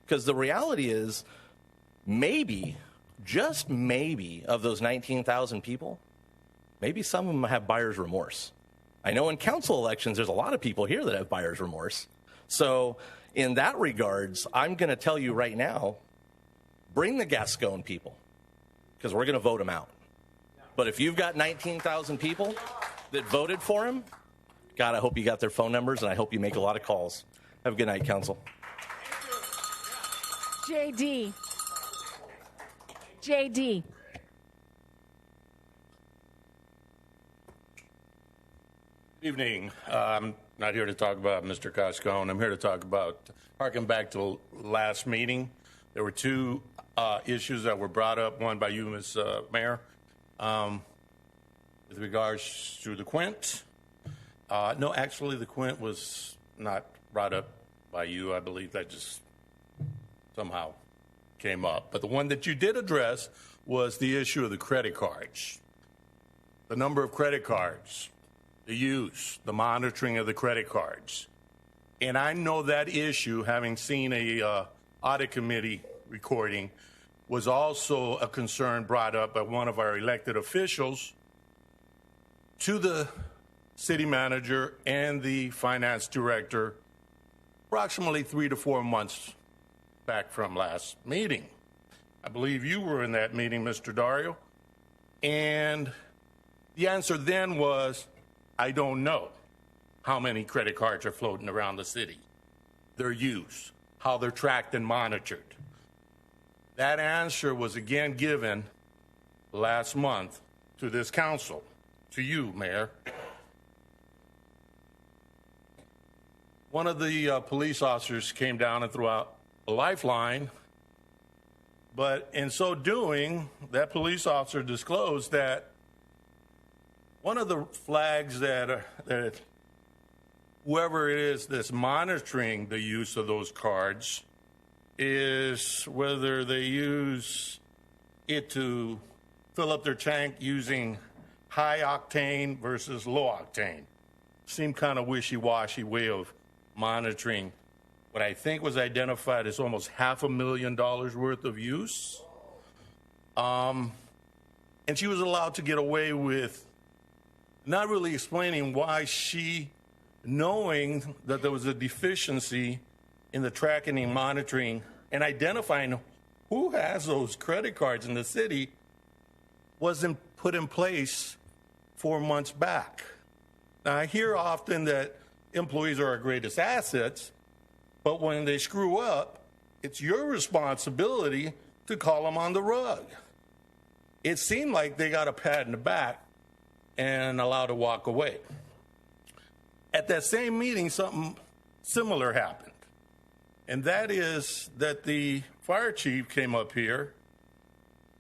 Because the reality is, maybe, just maybe, of those 19,000 people, maybe some of them have buyer's remorse. I know in council elections, there's a lot of people here that have buyer's remorse. So in that regards, I'm going to tell you right now, bring the Gascon people, because we're going to vote them out. But if you've got 19,000 people that voted for him, God, I hope you got their phone numbers, and I hope you make a lot of calls. Have a good night, council. JD. JD. Good evening. I'm not here to talk about Mr. Gascon. I'm here to talk about, harking back to last meeting, there were two issues that were brought up, one by you, Ms. Mayor, with regards to the Quint. No, actually, the Quint was not brought up by you. I believe that just somehow came up. But the one that you did address was the issue of the credit cards, the number of credit cards, the use, the monitoring of the credit cards. And I know that issue, having seen a audit committee recording, was also a concern brought up by one of our elected officials to the city manager and the finance director approximately 3 to 4 months back from last meeting. I believe you were in that meeting, Mr. Dario. And the answer then was, I don't know how many credit cards are floating around the city, their use, how they're tracked and monitored. That answer was again given last month to this council, to you, Mayor. One of the police officers came down and threw out a lifeline, but in so doing, that police officer disclosed that one of the flags that whoever it is that's monitoring the use of those cards is whether they use it to fill up their tank using high octane versus low octane. Seemed kind of wishy-washy way of monitoring what I think was identified as almost $500,000 worth of use. And she was allowed to get away with not really explaining why she, knowing that there was a deficiency in the tracking and monitoring and identifying who has those credit cards in the city, wasn't put in place 4 months back. Now, I hear often that employees are our greatest assets, but when they screw up, it's your responsibility to call them on the rug. It seemed like they got a pat in the back and allowed to walk away. At that same meeting, something similar happened. And that is that the fire chief came up here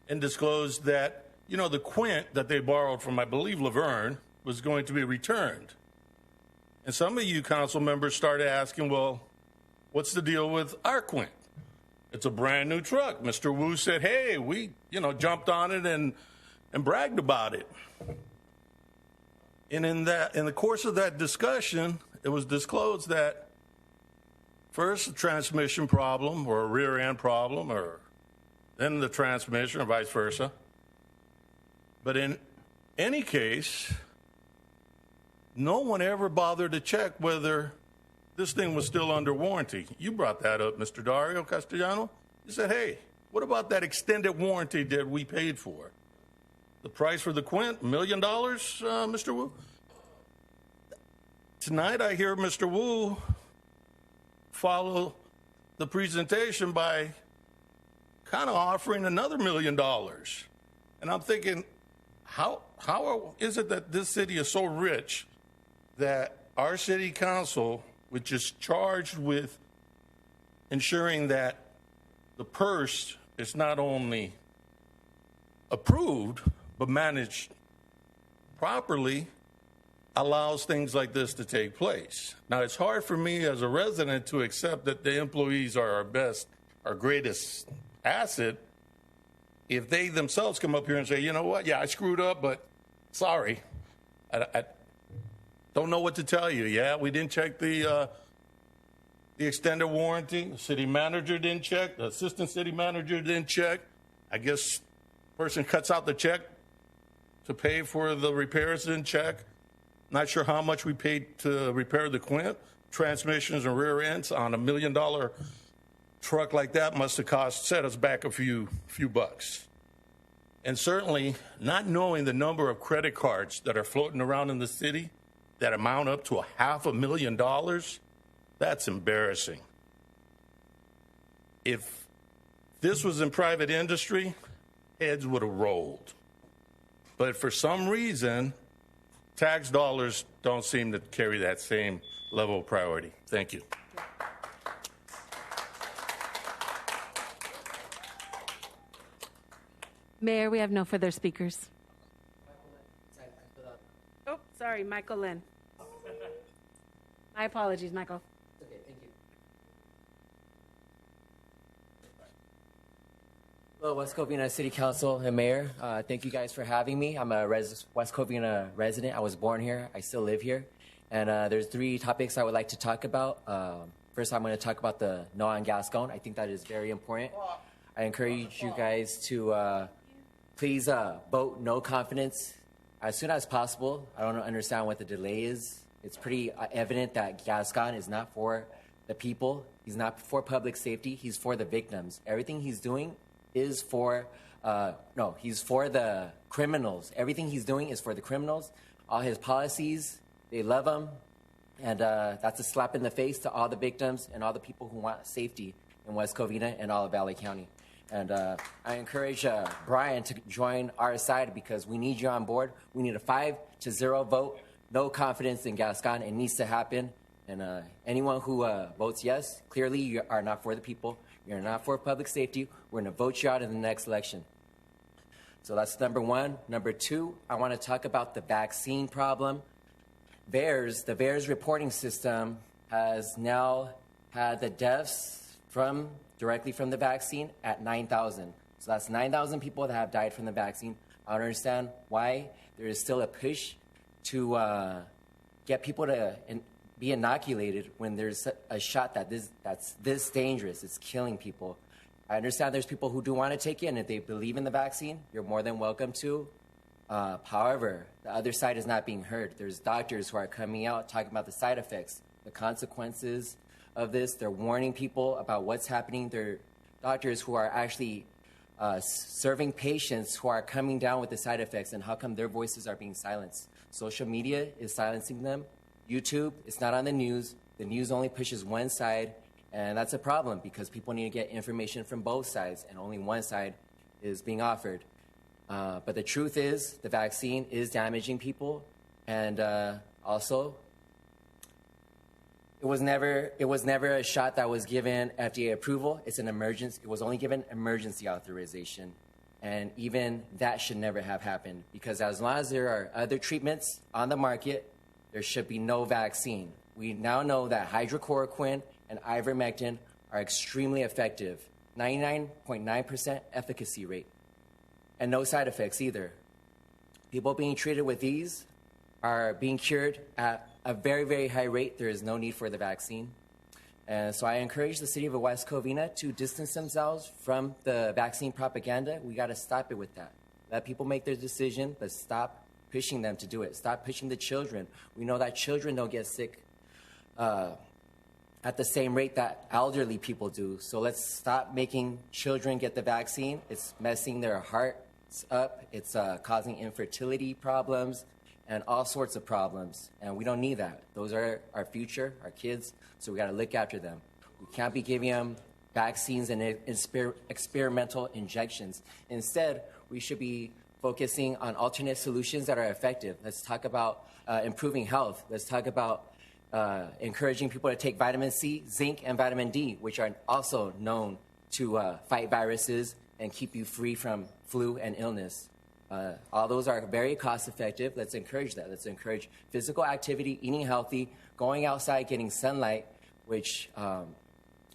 and disclosed that, you know, the Quint that they borrowed from, I believe, Laverne, was going to be returned. And some of you council members started asking, well, what's the deal with our Quint? It's a brand new truck. Mr. Wu said, hey, we, jumped on it and bragged about it. And in the course of that discussion, it was disclosed that first a transmission problem or a rear end problem, or then the transmission or vice versa. But in any case, no one ever bothered to check whether this thing was still under warranty. You brought that up, Mr. Dario Castellano. You said, hey, what about that extended warranty that we paid for? the price for the quint, $1 million, Mr. Wu? Tonight I hear Mr. Wu follow the presentation by kind of offering another $1 million. And I'm thinking, how is it that this city is so rich that our city council, which is charged with ensuring that the purse is not only approved, but managed properly, allows things like this to take place? Now, it's hard for me as a resident to accept that the employees are our greatest asset, if they themselves come up here and say, you know what, yeah, I screwed up, but sorry. I don't know what to tell you. Yeah, we didn't check the extended warranty. The city manager didn't check. The assistant city manager didn't check. I guess person cuts out the check to pay for the repairs, didn't check. Not sure how much we paid to repair the quint. Transmissions and rear ends on $1 million truck like that must have set us back a few bucks. And certainly not knowing the number of credit cards that are floating around in the city that amount up to $500,000, that's embarrassing. If this was in private industry, heads would have rolled. But for some reason, tax dollars don't seem to carry that same level of priority. Thank you. Mayor, we have no further speakers. Oh, sorry, Michael Lynn. My apologies, Michael. Okay, thank you. Hello, West Covina City Council and Mayor. Thank you guys for having me. I'm a West Covina resident. I was born here. I still live here. And there's 3 topics I would like to talk about. First, I'm going to talk about the no on Gascon. I think that is very important. I encourage you guys to please vote no confidence as soon as possible. I don't understand what the delay is. It's pretty evident that Gascon is not for the people. He's not for public safety. He's for the victims. Everything he's doing is for, he's for the criminals. Everything he's doing is for the criminals. All his policies, they love him. And that's a slap in the face to all the victims and all the people who want safety in West Covina and all of Valley County. And I encourage Brian to join our side because we need you on board. We need a 5-0 vote. No confidence in Gascon. It needs to happen. And anyone who votes yes, clearly you are not for the people. You're not for public safety. We're going to vote you out in the next election. So that's number 1. Number 2, I want to talk about the vaccine problem. The VAERS reporting system has now had the deaths directly from the vaccine at 9,000. So that's 9,000 people that have died from the vaccine. I don't understand why there is still a push to get people to be inoculated when there's a shot that's this dangerous. It's killing people. I understand there's people who do want to take it, and if they believe in the vaccine, you're more than welcome to. However, the other side is not being heard. There's doctors who are coming out talking about the side effects, the consequences of this. They're warning people about what's happening. They're doctors who are actually serving patients who are coming down with the side effects, and how come their voices are being silenced. Social media is silencing them. YouTube, it's not on the news. The news only pushes one side, and that's a problem because people need to get information from both sides, and only one side is being offered. But the truth is the vaccine is damaging people, and also it was never a shot that was given FDA approval. It's an emergency. It was only given emergency authorization. And even that should never have happened because as long as there are other treatments on the market, there should be no vaccine. We now know that hydrochloroquine and ivermectin are extremely effective, 99.9% efficacy rate, and no side effects either. People being treated with these are being cured at a very, very high rate. There is no need for the vaccine. And so I encourage the city of West Covina to distance themselves from the vaccine propaganda. We got to stop it with that. Let people make their decision, but stop pushing them to do it. Stop pushing the children. We know that children don't get sick at the same rate that elderly people do. So let's stop making children get the vaccine. It's messing their heart up. It's causing infertility problems and all sorts of problems. And we don't need that. Those are our future, our kids, so we got to look after them. We can't be giving them vaccines and experimental injections. Instead, we should be focusing on alternate solutions that are effective. Let's talk about improving health. Let's talk about encouraging people to take vitamin C, zinc, and vitamin D, which are also known to fight viruses and keep you free from flu and illness. All those are very cost effective. Let's encourage that. Let's encourage physical activity, eating healthy, going outside, getting sunlight, which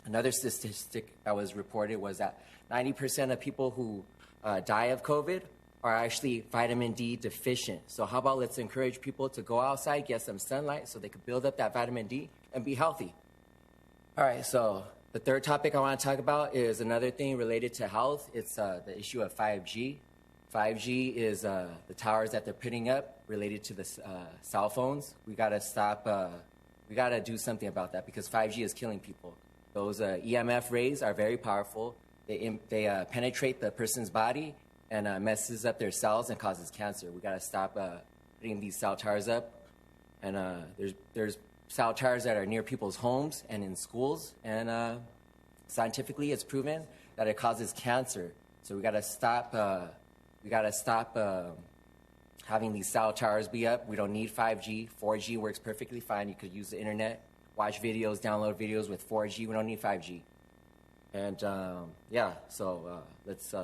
another statistic that was reported was that 90% of people who die of COVID are actually vitamin D deficient. So how about let's encourage people to go outside, get some sunlight so they can build up that vitamin D and be healthy. All right, so the third topic I want to talk about is another thing related to health. It's the issue of 5G. 5G is the towers that they're putting up related to the cell phones. We got to stop, we got to do something about that because 5G is killing people. Those EMF rays are very powerful. They penetrate the person's body and messes up their cells and causes cancer. We got to stop putting these cell towers up. And there's cell towers that are near people's homes and in schools. And scientifically, it's proven that it causes cancer. So we got to stop. We got to stop having these cell towers be up. We don't need 5G. 4G works perfectly fine. You could use the internet, watch videos, download videos with 4G. We don't need 5G. And so let's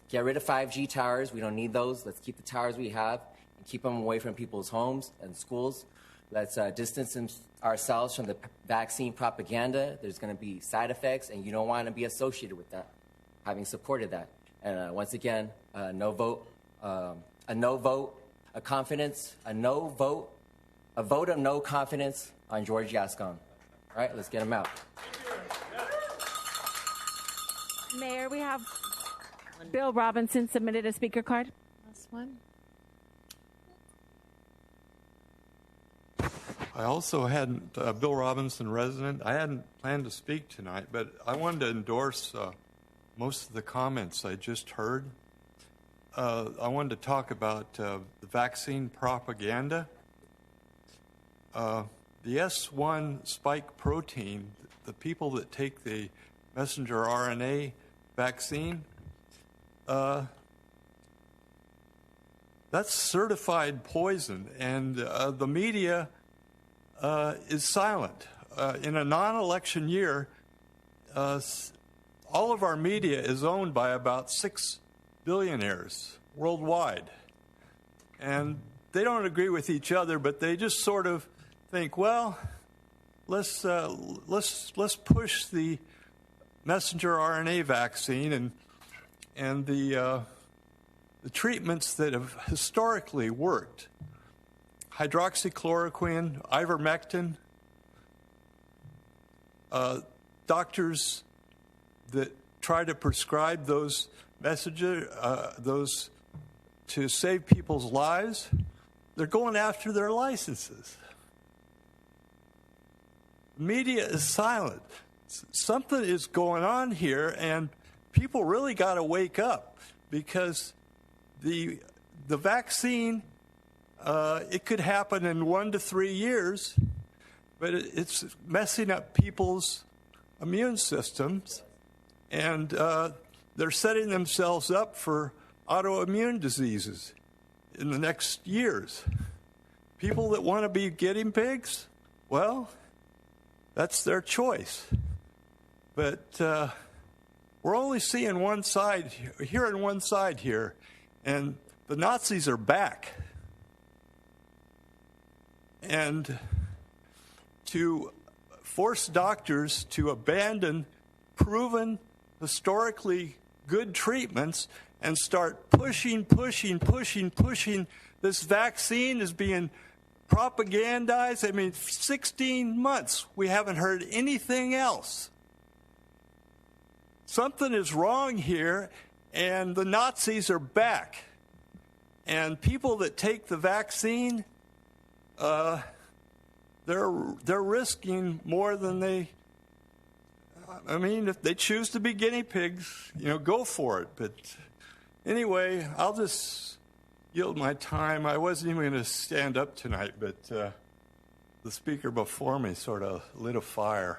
get rid of 5G towers. We don't need those. Let's keep the towers we have and keep them away from people's homes and schools. Let's distance ourselves from the vaccine propaganda. There's going to be side effects, and you don't want to be associated with that, having supported that. And once again, a vote of no confidence on George Gascon. All right, let's get him out. Mayor, we have Bill Robinson submitted a speaker card. Last one. I also hadn't, Bill Robinson, resident, I hadn't planned to speak tonight, but I wanted to endorse most of the comments I just heard. I wanted to talk about the vaccine propaganda. The S1 spike protein, the people that take the messenger RNA vaccine, that's certified poison, and the media is silent. In a non-election year, all of our media is owned by about 6 billionaires worldwide. And they don't agree with each other, but they just sort of think, well, let's push the messenger RNA vaccine and the treatments that have historically worked. Hydroxychloroquine, ivermectin, doctors that try to prescribe those those to save people's lives, they're going after their licenses. The media is silent. Something is going on here, and people really got to wake up because the vaccine, it could happen in 1 to 3 years, but it's messing up people's immune systems, and they're setting themselves up for autoimmune diseases in the next years. People that want to be guinea pigs, well, that's their choice. But we're only seeing one side, hearing one side here, and the Nazis are back. And to force doctors to abandon proven, historically good treatments and start pushing. This vaccine is being propagandized. I mean, 16 months, we haven't heard anything else. Something is wrong here, and the Nazis are back. And people that take the vaccine, they're risking more than they. I mean, if they choose to be guinea pigs, go for it. But Anyway, I'll just yield my time. I wasn't even going to stand up tonight, but the speaker before me sort of lit a fire.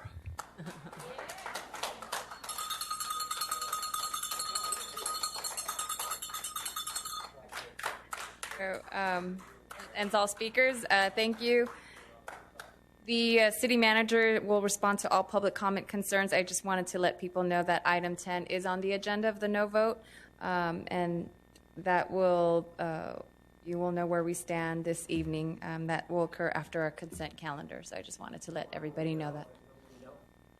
Ends all speakers. Thank you. The city manager will respond to all public comment concerns. I just wanted to let people know that item 10 is on the agenda of the no vote, and that will you will know where we stand this evening. That will occur after our consent calendar. So I just wanted to let everybody know that.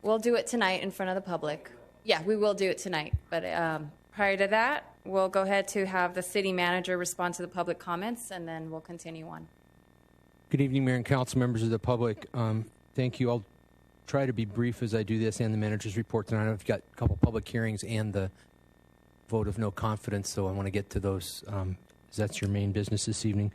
We'll do it tonight in front of the public. Yeah, we will do it tonight. But prior to that, we'll go ahead to have the city manager respond to the public comments, and then we'll continue on. Good evening, Mayor and Council, members of the public. Thank you. I'll try to be brief as I do this and the manager's report tonight. I've got a couple public hearings and the vote of no confidence, so I want to get to those, as that's your main business this evening.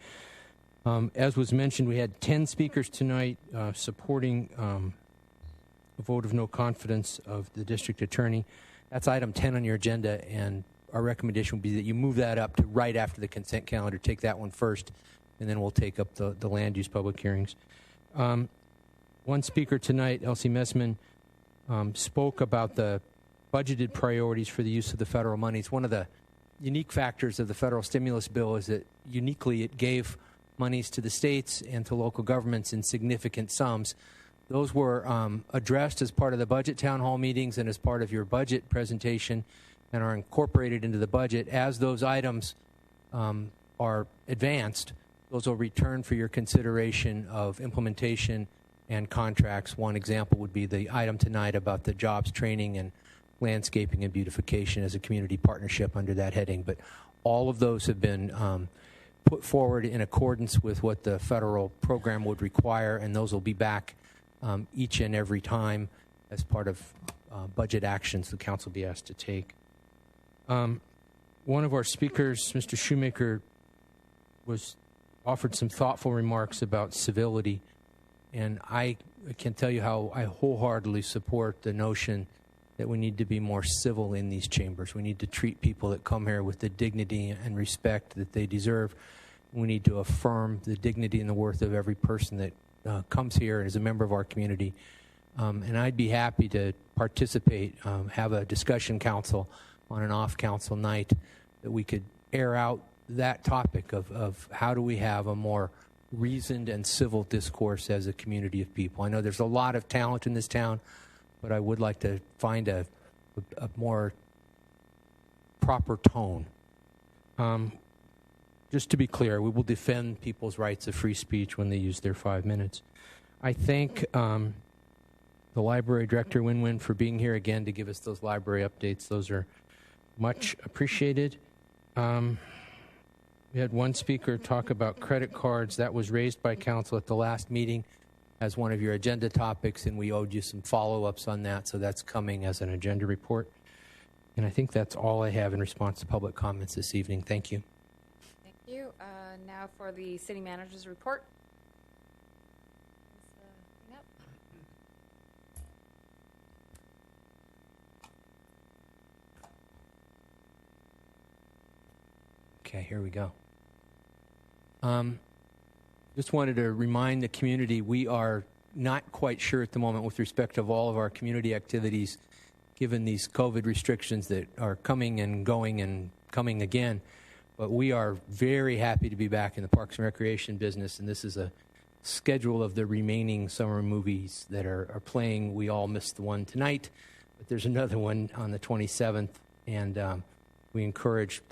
As was mentioned, we had 10 speakers tonight supporting a vote of no confidence of the district attorney. That's item 10 on your agenda, and our recommendation would be that you move that up to right after the consent calendar. Take that one first, and then we'll take up the land use public hearings. One speaker tonight, Elsie Messman, spoke about the budgeted priorities for the use of the federal monies. One of the unique factors of the federal stimulus bill is that uniquely it gave monies to the states and to local governments in significant sums. Those were addressed as part of the budget town hall meetings and as part of your budget presentation and are incorporated into the budget. As those items are advanced, those will return for your consideration of implementation and contracts. One example would be the item tonight about the jobs training and landscaping and beautification as a community partnership under that heading. But all of those have been put forward in accordance with what the federal program would require, and those will be back each and every time as part of budget actions the council will be asked to take. One of our speakers, Mr. Shoemaker, offered some thoughtful remarks about civility, and I can tell you how I wholeheartedly support the notion that we need to be more civil in these chambers. We need to treat people that come here with the dignity and respect that they deserve. We need to affirm the dignity and the worth of every person that comes here and is a member of our community. And I'd be happy to participate, have a discussion council on an off-council night that we could air out that topic of how do we have a more reasoned and civil discourse as a community of people. I know there's a lot of talent in this town, but I would like to find a more proper tone. Just to be clear, we will defend people's rights of free speech when they use their 5 minutes. I thank the library director, Win-Win, for being here again to give us those library updates. Those are much appreciated. We had one speaker talk about credit cards. That was raised by council at the last meeting as one of your agenda topics, and we owed you some follow-ups on that, so that's coming as an agenda report. And I think that's all I have in response to public comments this evening. Thank you. Thank you. Now for the city manager's report. Okay, here we go. Just wanted to remind the community we are not quite sure at the moment with respect to all of our community activities, given these COVID restrictions that are coming and going and coming again. But we are very happy to be back in the Parks and Recreation business, and this is a schedule of the remaining summer movies that are playing. We all missed the one tonight, but there's another one on the 27th, and we encourage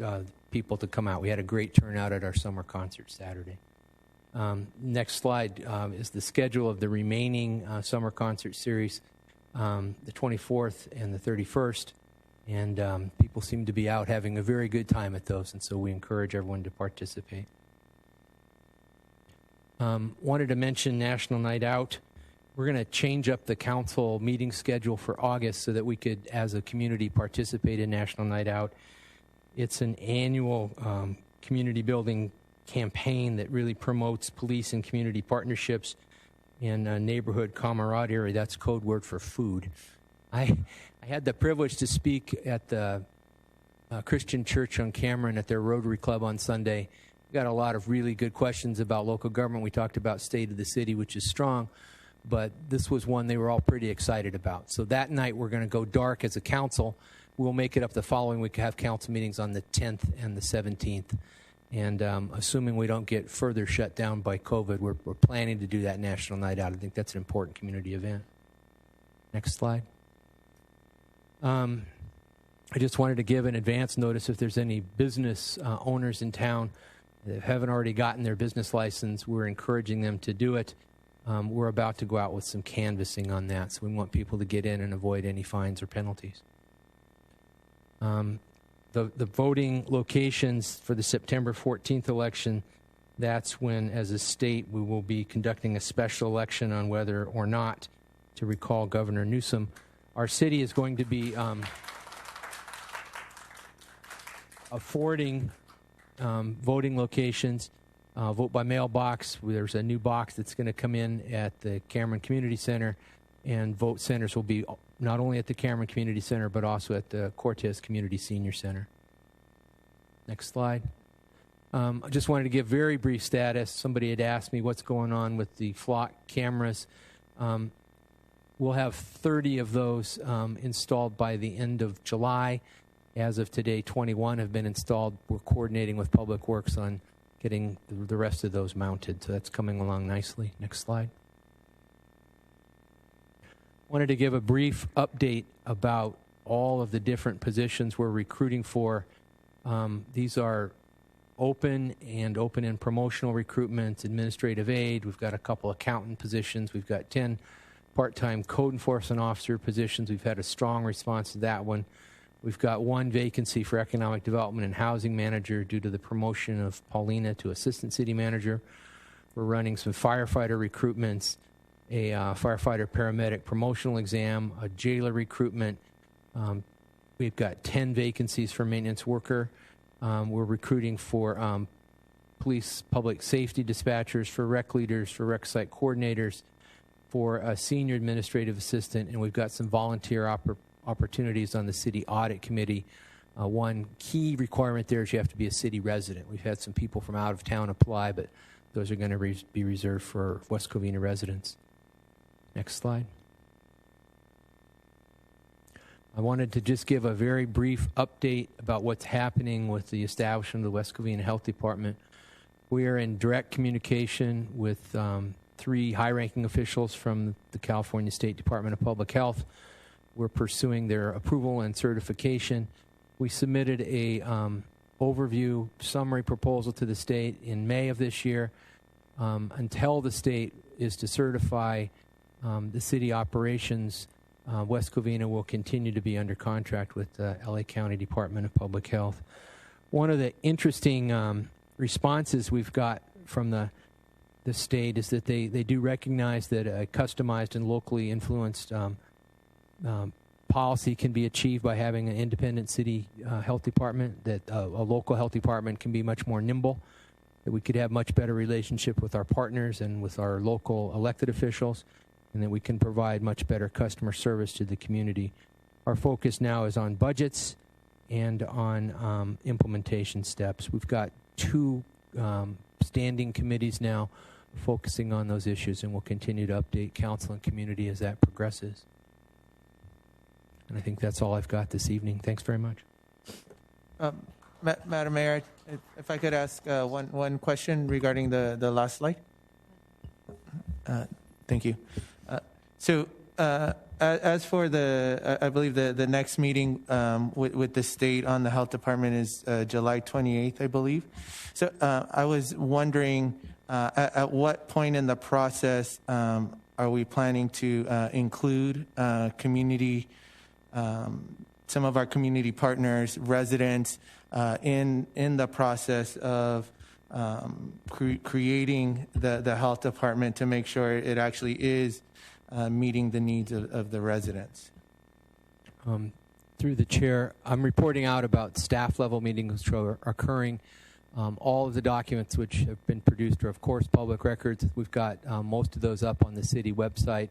people to come out. We had a great turnout at our summer concert Saturday. Next slide is the schedule of the remaining summer concert series, the 24th and the 31st. And people seem to be out having a very good time at those, and so we encourage everyone to participate. Wanted to mention National Night Out. We're going to change up the council meeting schedule for August so that we could, as a community, participate in National Night Out. It's an annual community building campaign that really promotes police and community partnerships and neighborhood camaraderie. That's code word for food. I had the privilege to speak at the Christian Church on Cameron at their Rotary Club on Sunday. We got a lot of really good questions about local government. We talked about state of the city, which is strong, but this was one they were all pretty excited about. So that night we're going to go dark as a council. We'll make it up the following week, have council meetings on the 10th and the 17th. And assuming we don't get further shut down by COVID, we're planning to do that National Night Out. I think that's an important community event. Next slide. I just wanted to give an advance notice if there's any business owners in town that haven't already gotten their business license. We're encouraging them to do it. We're about to go out with some canvassing on that, so we want people to get in and avoid any fines or penalties. The voting locations for the September 14th election, that's when, as a state, we will be conducting a special election on whether or not to recall Governor Newsom. Our city is going to be affording voting locations, vote by mail box. There's a new box that's going to come in at the Cameron Community Center, and vote centers will be not only at the Cameron Community Center, but also at the Cortez Community Senior Center. Next slide. I just wanted to give very brief status. Somebody had asked me what's going on with the flock cameras. We'll have 30 of those installed by the end of July. As of today, 21 have been installed. We're coordinating with Public Works on getting the rest of those mounted, so that's coming along nicely. Next slide. Wanted to give a brief update about all of the different positions we're recruiting for. These are open and promotional recruitments, administrative aid. We've got a couple accountant positions. We've got 10 part-time code enforcement officer positions. We've had a strong response to that one. We've got one vacancy for economic development and housing manager due to the promotion of Paulina to assistant city manager. We're running some firefighter recruitments, a firefighter paramedic promotional exam, a jailer recruitment. We've got 10 vacancies for maintenance worker. We're recruiting for police public safety dispatchers, for rec leaders, for rec site coordinators, for a senior administrative assistant, and we've got some volunteer opportunities on the city audit committee. One key requirement there is you have to be a city resident. We've had some people from out of town apply, but those are going to be reserved for West Covina residents. Next slide. I wanted to just give a very brief update about what's happening with the establishment of the West Covina Health Department. We are in direct communication with 3 high-ranking officials from the California State Department of Public Health. We're pursuing their approval and certification. We submitted a overview summary proposal to the state in May of this year. Until the state is to certify the city operations, West Covina will continue to be under contract with the LA County Department of Public Health. One of the interesting responses we've got from the state is that they do recognize that a customized and locally influenced policy can be achieved by having an independent city health department, that a local health department can be much more nimble, that we could have much better relationship with our partners and with our local elected officials, and that we can provide much better customer service to the community. Our focus now is on budgets and on implementation steps. We've got 2 standing committees now focusing on those issues, and we'll continue to update council and community as that progresses. And I think that's all I've got this evening. Thanks very much. Madam Mayor, if I could ask one question regarding the last slide. Thank you. As for I believe the next meeting with the state on the health department is July 28th, I believe. So I was wondering at what point in the process are we planning to include community, some of our community partners, residents, in the process of creating the health department to make sure it actually is meeting the needs of the residents? Through the chair, I'm reporting out about staff level meetings which are occurring. All of the documents which have been produced are, of course, public records. We've got most of those up on the city website,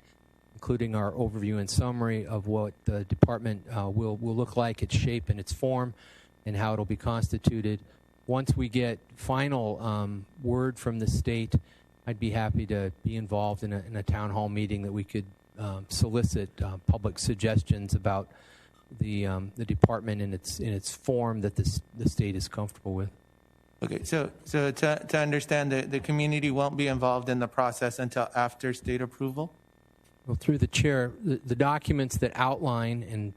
including our overview and summary of what the department will look like, its shape and its form. and how it'll be constituted. Once we get final word from the state, I'd be happy to be involved in a town hall meeting that we could solicit public suggestions about the department in its form that the state is comfortable with. Okay, so to understand, the community won't be involved in the process until after state approval? Well, through the chair, the documents that outline and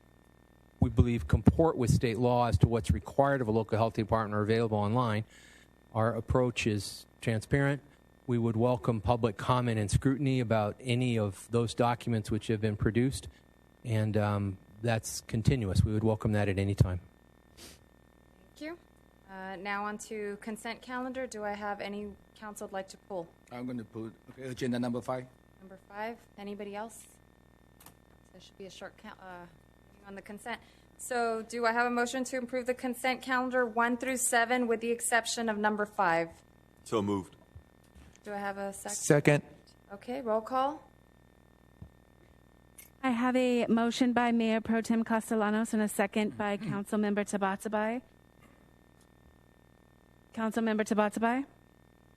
we believe comport with state law as to what's required of a local health department are available online. Our approach is transparent. We would welcome public comment and scrutiny about any of those documents which have been produced, and that's continuous. We would welcome that at any time. Thank you. Now on to consent calendar. Do I have any council would like to pull? I'm going to put agenda number 5. Number 5. Anybody else? There should be a short count on the consent. So do I have a motion to approve the consent calendar 1 through 7 with the exception of number 5? So moved. Do I have a second? Second. Okay, roll call. I have a motion by Mayor Pro Tem Castellanos and a second by Councilmember Tabatabai. Councilmember Tabatabai?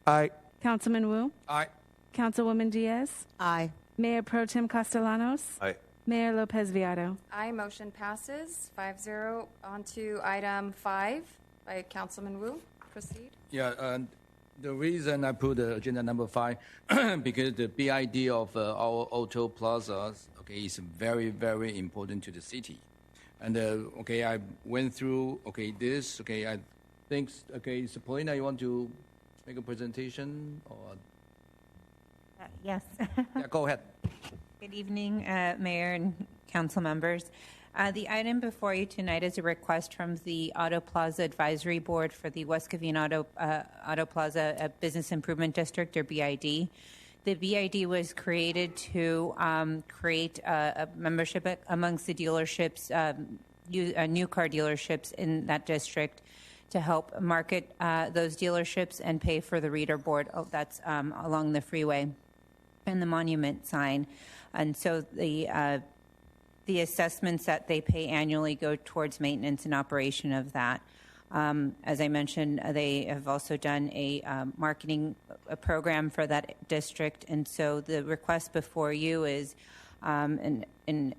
Aye. Councilman Wu? Aye. Councilwoman Diaz? Aye. Mayor Pro Tem Castellanos? Aye. Mayor Lopez Viado? Aye, motion passes 5-0. On to item 5 by Councilman Wu. Proceed. Yeah, the reason I put agenda number 5 because the BID of our auto plazas, okay, is very, very important to the city. And okay, I went through this. Okay, I think Sapolina, you want to make a presentation or? Yes. Yeah, go ahead. Good evening, Mayor and council members. The item before you tonight is a request from the Auto Plaza Advisory Board for the West Covina Auto Plaza Business Improvement District, or BID. The BID was created to create a membership amongst the dealerships, new car dealerships in that district, to help market those dealerships and pay for the reader board that's along the freeway and the monument sign. And so the assessments that they pay annually go towards maintenance and operation of that. As I mentioned, they have also done a marketing program for that district, and so the request before you is to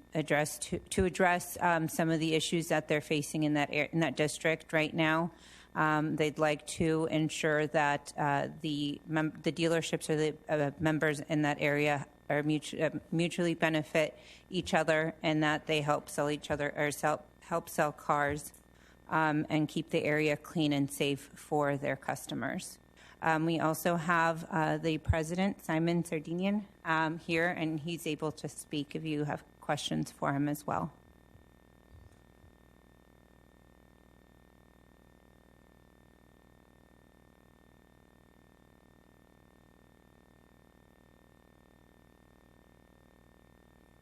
address some of the issues that they're facing in that district right now. They'd like to ensure that the dealerships or the members in that area are mutually benefit each other, and that they help sell each other or help sell cars and keep the area clean and safe for their customers. We also have the president, Simon Sardinian, here, and he's able to speak if you have questions for him as well.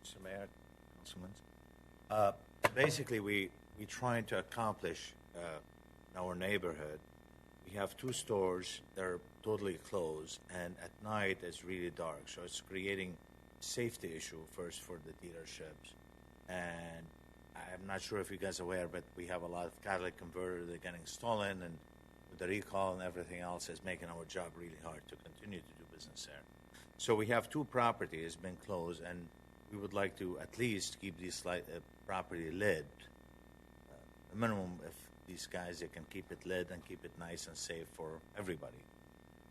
Mr. Mayor, Councilman. Basically, we're trying to accomplish in our neighborhood. We have 2 stores that are totally closed, and at night it's really dark, so it's creating a safety issue first for the dealerships. And I'm not sure if you guys are aware, but we have a lot of catalytic converters that are getting stolen, and with the recall and everything else, it's making our job really hard to continue to do business there. So we have 2 properties been closed, and we would like to at least keep this property lit. The minimum, if these guys, they can keep it lit and keep it nice and safe for everybody.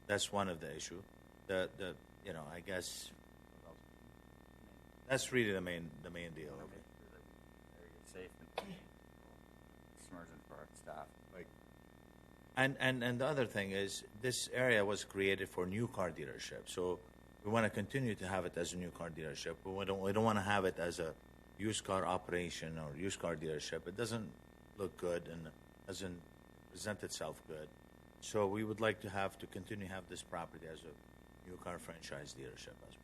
That's one of the issue. I guess that's really the main deal of it. Safe and customers and for our staff. And the other thing is, this area was created for new car dealerships, so we want to continue to have it as a new car dealership. But we don't want to have it as a used car operation or used car dealership. It doesn't look good and doesn't present itself good. So we would like to continue to have this property as a new car franchise dealership as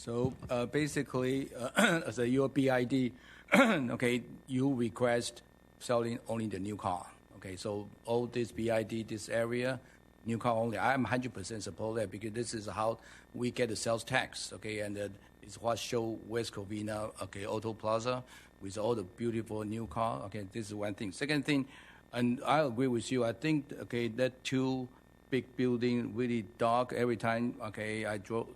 well. So basically, as a your BID, okay, you request selling only the new car. Okay, so all this BID, this area, new car only. I'm 100% support that, because this is how we get the sales tax. Okay, and it's what show West Covina, okay, Auto Plaza. with all the beautiful new car. Okay, this is one thing. Second thing, and I agree with you. I think that two big building really dark every time. Okay, I drove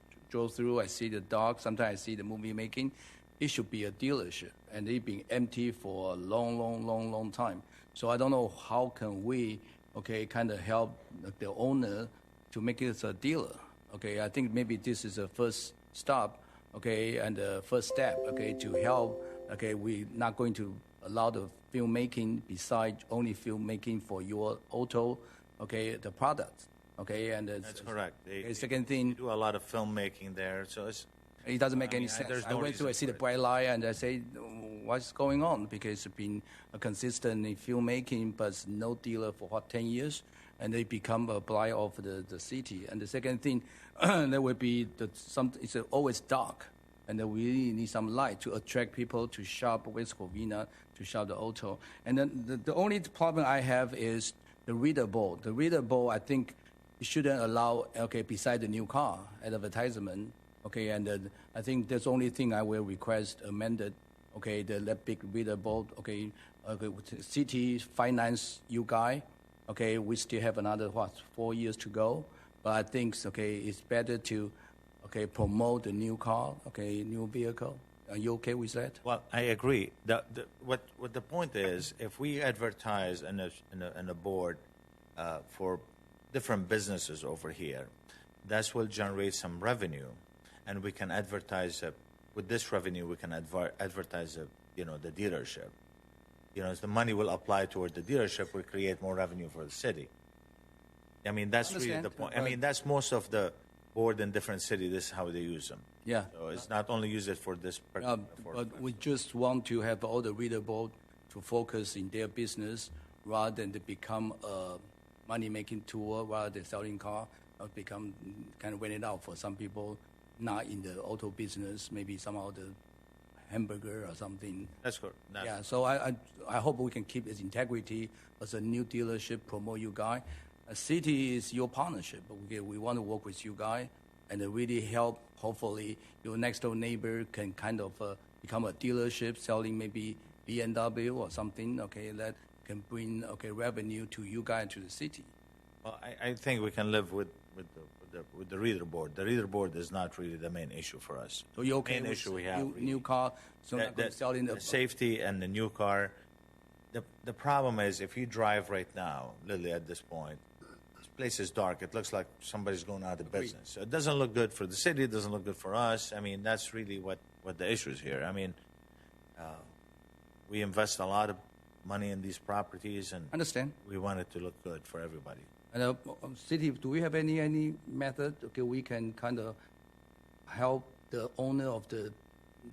through. I see the dark. Sometimes I see the movie making. It should be a dealership, and they've been empty for a long time. So I don't know how can we kind of help the owner to make it a dealer. Okay, I think maybe this is a first stop. Okay, and the first step. Okay, to help. Okay, we're not going to allow the filmmaking besides only filmmaking for your auto. Okay, the product. Okay, and that's correct. Second thing, they do a lot of filmmaking there, so it doesn't make any sense. I went to see the bright light and I say, what's going on? Because it's been a consistent in filmmaking, but no dealer for 10 years, and they become a blight of the city. And the second thing, there will be it's always dark, and we really need some light to attract people to shop West Covina, to shop the auto. And then the only problem I have is the reader board. The reader board, I think, shouldn't allow, beside the new car advertisement. Okay, and I think that's the only thing I will request amended. Okay, that big reader board. Okay, city finance you guy. Okay, we still have another 4 years to go. But I think it's better to promote the new car. Okay, new vehicle. Are you okay with that? Well, I agree. What the point is, if we advertise in a board for different businesses over here, that will generate some revenue, and we can advertise with this revenue. We can advertise the dealership. As the money will apply toward the dealership, we create more revenue for the city. I mean, that's really the point. I mean, that's most of the board in different cities. This is how they use them. Yeah. So it's not only use it for this particular. But we just want to have all the reader board to focus in their business rather than to become a money-making tool rather than selling car. Become kind of rented out for some people not in the auto business, maybe somehow the hamburger or something. That's correct. Yeah, so I hope we can keep its integrity as a new dealership, promote you guys. A city is your partnership. We want to work with you guys and really help. Hopefully, your next door neighbor can kind of become a dealership selling maybe BMW or something. Okay, that can bring revenue to you guys to the city. Well, I think we can live with the reader board. The reader board is not really the main issue for us. So you're okay main with issue we have new car, so not selling the safety and the new car. The problem is if you drive right now, literally at this point, this place is dark. It looks like somebody's going out of business. So it doesn't look good for the city. It doesn't look good for us. I mean, that's really what the issue is here. I mean, we invest a lot of money in these properties, and understand. We want it to look good for everybody. And city, do we have any method? Okay, we can kind of help the owner of the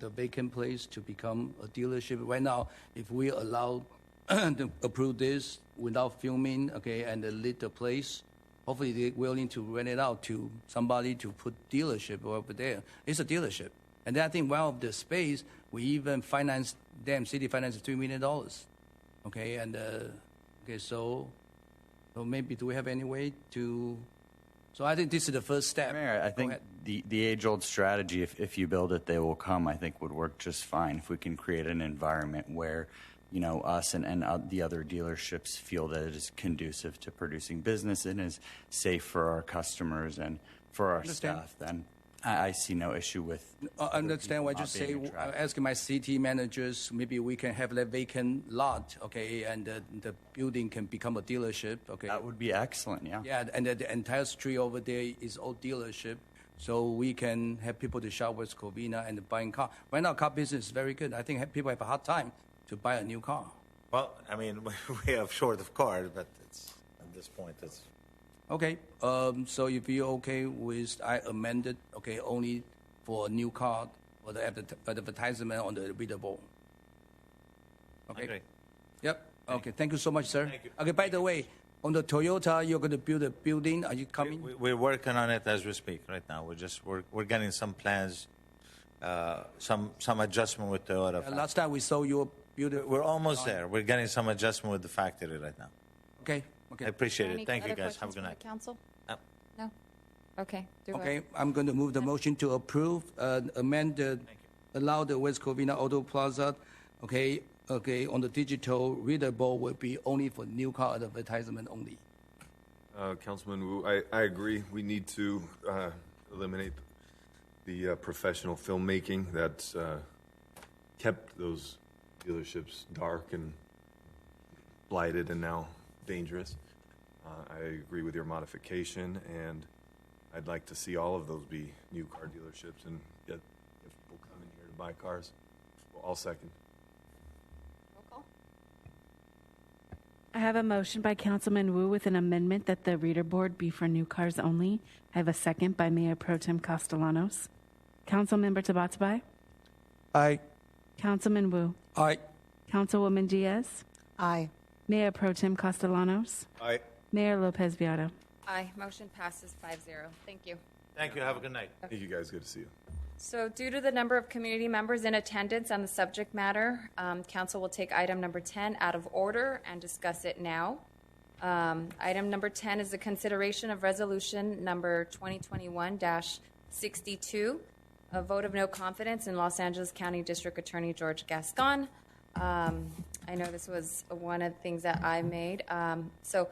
vacant place to become a dealership. Right now, if we allow to approve this without filming, and lead the place, hopefully they're willing to rent it out to somebody to put dealership over there. It's a dealership, and then I think one of the space we even financed them. City financed $3 million. Okay, and so maybe do we have any way to? So I think this is the first step. Mayor, I think the age-old strategy, if you build it, they will come, I think would work just fine if we can create an environment where, us and the other dealerships feel that it is conducive to producing business and is safe for our customers and for our staff. Then I see no issue with. I understand what you say. Asking my city managers, maybe we can have that vacant lot, and the building can become a dealership. Okay, that would be excellent. Yeah. Yeah, and the entire street over there is all dealership, so we can have people to shop with Covina and buying car. Right now, car business is very good. I think people have a hard time to buy a new car. Well, I mean, we have short of cars, but at this point, it's. Okay, so if you're okay with, I amended, only for a new car or the advertisement on the reader board. Okay. Okay. Yep. Okay. Thank you so much, sir. Thank you. Okay. By the way, on the Toyota, you're going to build a building. Are you coming? We're working on it as we speak right now. We're getting some plans, some adjustment with Toyota. Last time we saw you build it. We're almost there. We're getting some adjustment with the factory right now. Okay. Okay. I appreciate it. Thank you, guys. Have a good night. Council? No. Okay. I'm going to move the motion to approve, amend, allow the West Covina Auto Plaza okay, on the digital readable will be only for new car advertisement only. Councilman Wu, I agree. We need to eliminate the professional filmmaking that's kept those dealerships dark and blighted and now dangerous. I agree with your modification, and I'd like to see all of those be new car dealerships and get people coming here to buy cars. Well, I'll second. I have a motion by Councilman Wu with an amendment that the reader board be for new cars only. I have a second by Mayor Pro Tem Castellanos. Councilmember Tabatabai? Aye. Councilman Wu? Aye. Councilwoman Diaz? Aye. Mayor Pro Tem Castellanos? Aye. Mayor Lopez Viado? Aye. Motion passes 5-0. Thank you. Thank you. Have a good night. Thank you, guys. Good to see you. So due to the number of community members in attendance on the subject matter, council will take item number 10 out of order and discuss it now. Item number 10 is the consideration of resolution number 2021-62, a vote of no confidence in Los Angeles County District Attorney George Gascon. I know this was one of the things that I made. So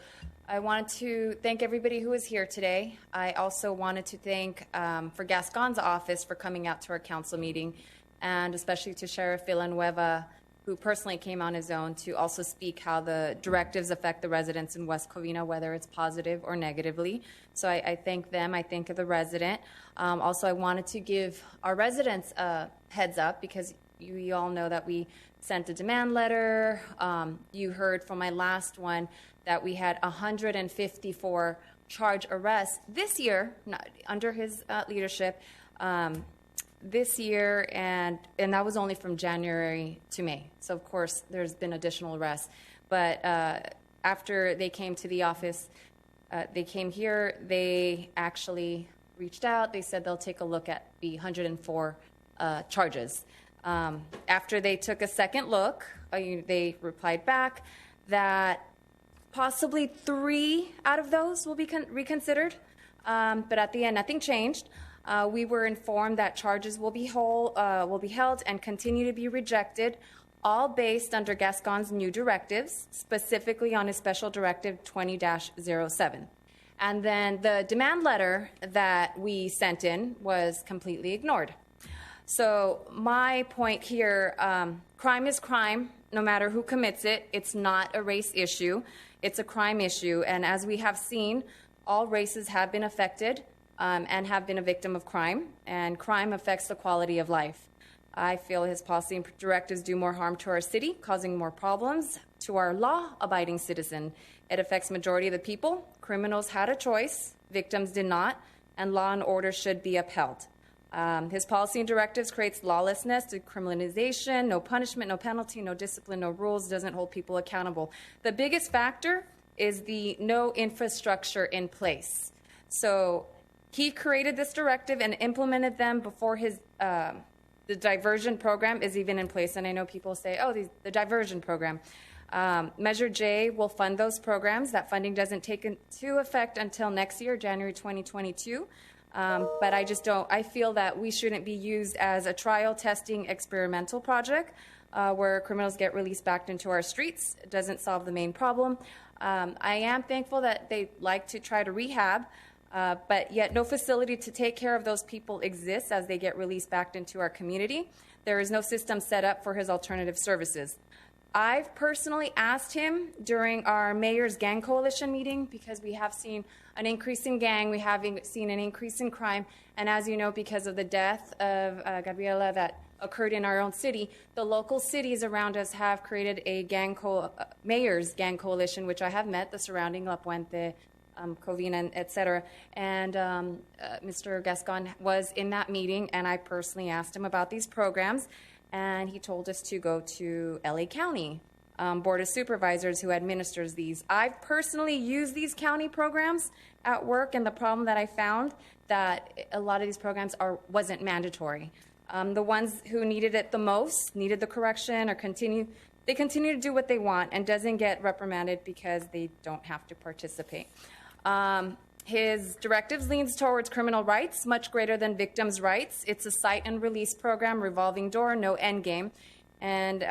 I wanted to thank everybody who is here today. I also wanted to thank for Gascon's office for coming out to our council meeting, and especially to Sheriff Villanueva, who personally came on his own to also speak how the directives affect the residents in West Covina, whether it's positive or negatively. So I thank them. I thank the resident. Also, I wanted to give our residents a heads up because you all know that we sent a demand letter. You heard from my last one that we had 154 charge arrests this year, under his leadership, this year, and that was only from January to May. So, of course, there's been additional arrests. But after they came to the office, they came here, they actually reached out. They said they'll take a look at the 104 charges. After they took a second look, they replied back that possibly 3 out of those will be reconsidered. But at the end, nothing changed. We were informed that charges will be held and continue to be rejected, all based under Gascon's new directives, specifically on his special directive 20-07. And then the demand letter that we sent in was completely ignored. So my point here, crime is crime, no matter who commits it. It's not a race issue. It's a crime issue. And as we have seen, all races have been affected and have been a victim of crime. And crime affects the quality of life. I feel his policy and directives do more harm to our city, causing more problems to our law-abiding citizen. It affects majority of the people. Criminals had a choice. Victims did not. And law and order should be upheld. His policy and directives creates lawlessness, decriminalization, no punishment, no penalty, no discipline, no rules, doesn't hold people accountable. The biggest factor is the no infrastructure in place. So he created this directive and implemented them before his the diversion program is even in place. And I know people say, oh, the diversion program. Measure J will fund those programs. That funding doesn't take into effect until next year, January 2022. But I feel that we shouldn't be used as a trial testing experimental project where criminals get released back into our streets. It doesn't solve the main problem. I am thankful that they like to try to rehab, but yet no facility to take care of those people exists as they get released back into our community. There is no system set up for his alternative services. I've personally asked him during our Mayor's Gang Coalition meeting, because we have seen an increase in gang, we have seen an increase in crime, and as you know, because of the death of Gabriela that occurred in our own city, the local cities around us have created a Mayor's Gang Coalition, which I have met, the surrounding La Puente, Covina, et cetera. And Mr. Gascon was in that meeting, and I personally asked him about these programs. And he told us to go to LA County Board of Supervisors who administers these. I've personally used these county programs at work, and the problem that I found that a lot of these programs wasn't mandatory. The ones who needed it the most, needed the correction or continue to do what they want and doesn't get reprimanded because they don't have to participate. His directives leans towards criminal rights, much greater than victims' rights. It's a cite and release program, revolving door, no end game. And,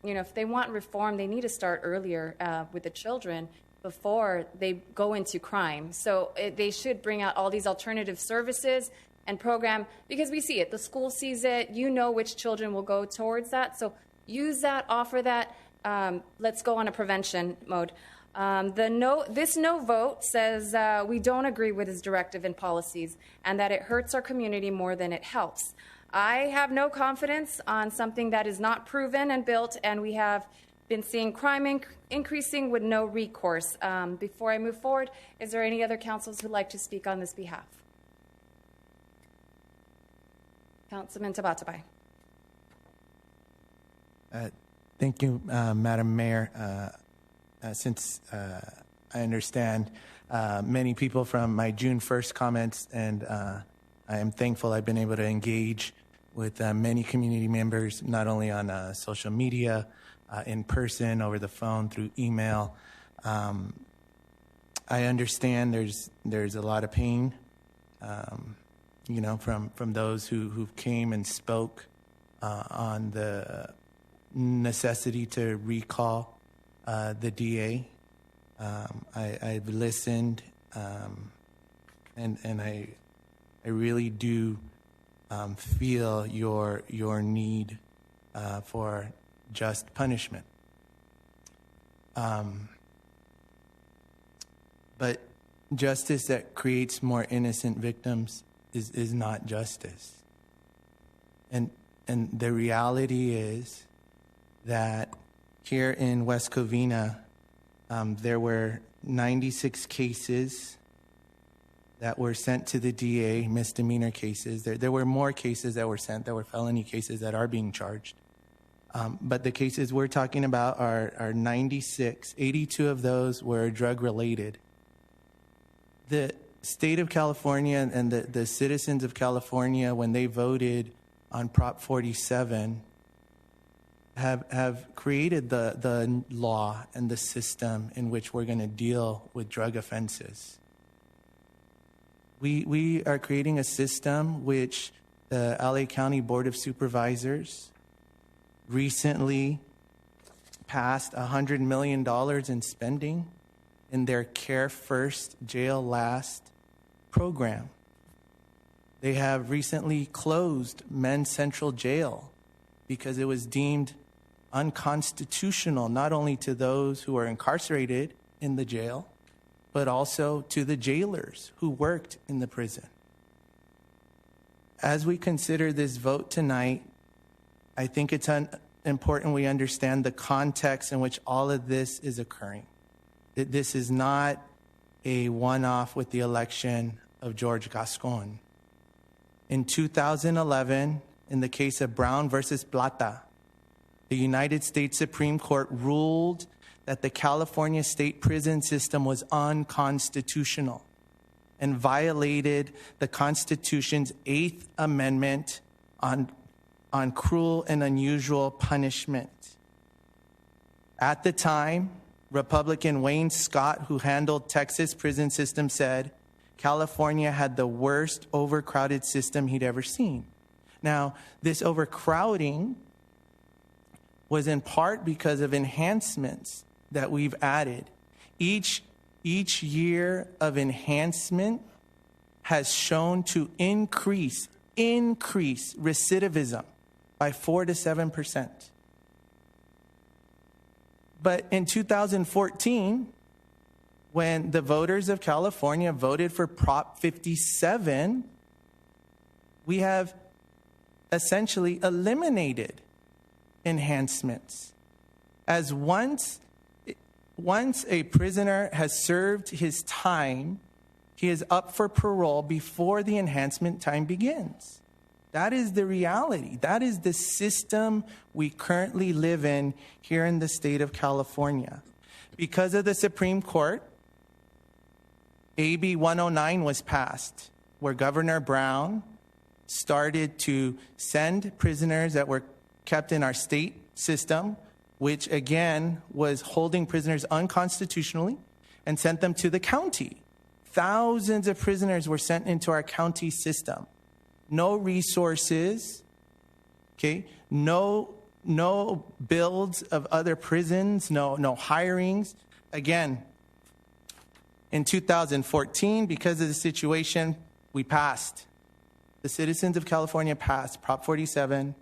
if they want reform, they need to start earlier with the children before they go into crime. So they should bring out all these alternative services and program, because we see it. The school sees it. You know which children will go towards that. So use that, offer that. Let's go on a prevention mode. This no vote says we don't agree with his directive and policies and that it hurts our community more than it helps. I have no confidence on something that is not proven and built, and we have been seeing crime increasing with no recourse. Before I move forward, is there any other councils who'd like to speak on this behalf? Councilman Tabatabai. Thank you, Madam Mayor. Since I understand many people from my June 1st comments, and I am thankful I've been able to engage with many community members, not only on social media, in person, over the phone, through email. I understand there's a lot of pain, from those who came and spoke on the necessity to recall the DA. I've listened, and I really do feel your need for just punishment. But justice that creates more innocent victims is not justice. And the reality is that here in West Covina, there were 96 cases that were sent to the DA, misdemeanor cases. There were more cases that were sent that were felony cases that are being charged. But the cases we're talking about are 96. 82 of those were drug-related. The state of California and the citizens of California, when they voted on Prop 47, have created the law and the system in which we're going to deal with drug offenses. We are creating a system which the LA County Board of Supervisors recently passed $100 million in spending in their Care First, Jail Last program. They have recently closed Men's Central Jail because it was deemed unconstitutional, not only to those who are incarcerated in the jail, but also to the jailers who worked in the prison. As we consider this vote tonight, I think it's important we understand the context in which all of this is occurring. This is not a one-off with the election of George Gascon. In 2011, in the case of Brown versus Plata, the United States Supreme Court ruled that the California state prison system was unconstitutional and violated the Constitution's 8th Amendment on cruel and unusual punishment. At the time, Republican Wayne Scott, who handled Texas prison system, said California had the worst overcrowded system he'd ever seen. Now, this overcrowding was in part because of enhancements that we've added. Each year of enhancement has shown to increase recidivism by 4 to 7%. But in 2014, when the voters of California voted for Prop 57, we have essentially eliminated enhancements. As once a prisoner has served his time, he is up for parole before the enhancement time begins. That is the reality. That is the system we currently live in here in the state of California. Because of the Supreme Court, AB 109 was passed, where Governor Brown started to send prisoners that were kept in our state system, which again was holding prisoners unconstitutionally, and sent them to the county. Thousands of prisoners were sent into our county system. No resources, okay? No no builds of other prisons, no hirings. Again, in 2014, because of the situation, we passed. The citizens of California passed Prop 47.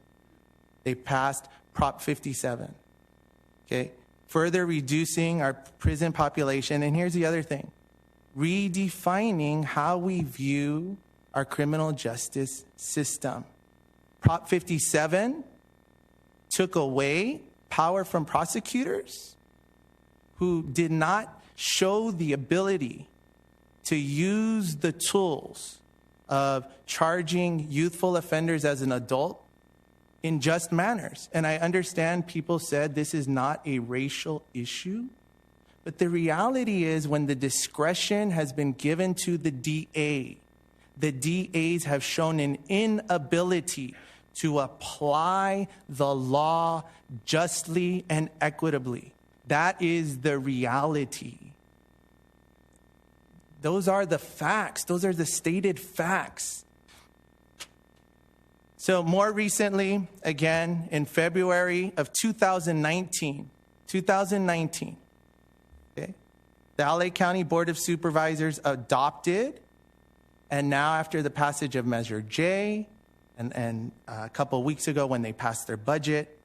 They passed Prop 57. Okay? Further reducing our prison population. And here's the other thing. Redefining how we view our criminal justice system. Prop 57 took away power from prosecutors who did not show the ability to use the tools of charging youthful offenders as an adult in just manners. And I understand people said this is not a racial issue, but the reality is when the discretion has been given to the DA, the DAs have shown an inability to apply the law justly and equitably. That is the reality. Those are the facts. Those are the stated facts. So more recently, again, in February of 2019, okay, the LA County Board of Supervisors adopted, and now after the passage of Measure J, and a couple of weeks ago when they passed their budget,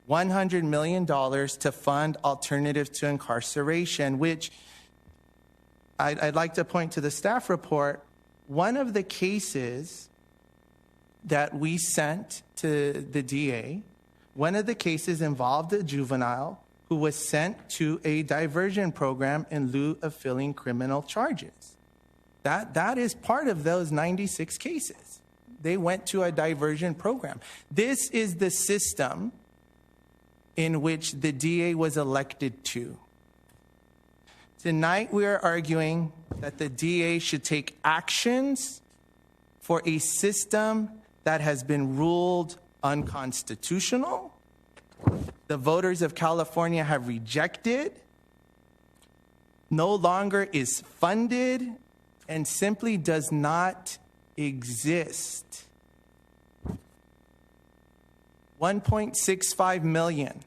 $100 million to fund alternatives to incarceration, which I'd like to point to the staff report. One of the cases that we sent to the DA, one of the cases involved a juvenile who was sent to a diversion program in lieu of filling criminal charges. That is part of those 96 cases. They went to a diversion program. This is the system in which the DA was elected to. Tonight, we are arguing that the DA should take actions for a system that has been ruled unconstitutional. The voters of California have rejected, no longer is funded, and simply does not exist. 1.65 million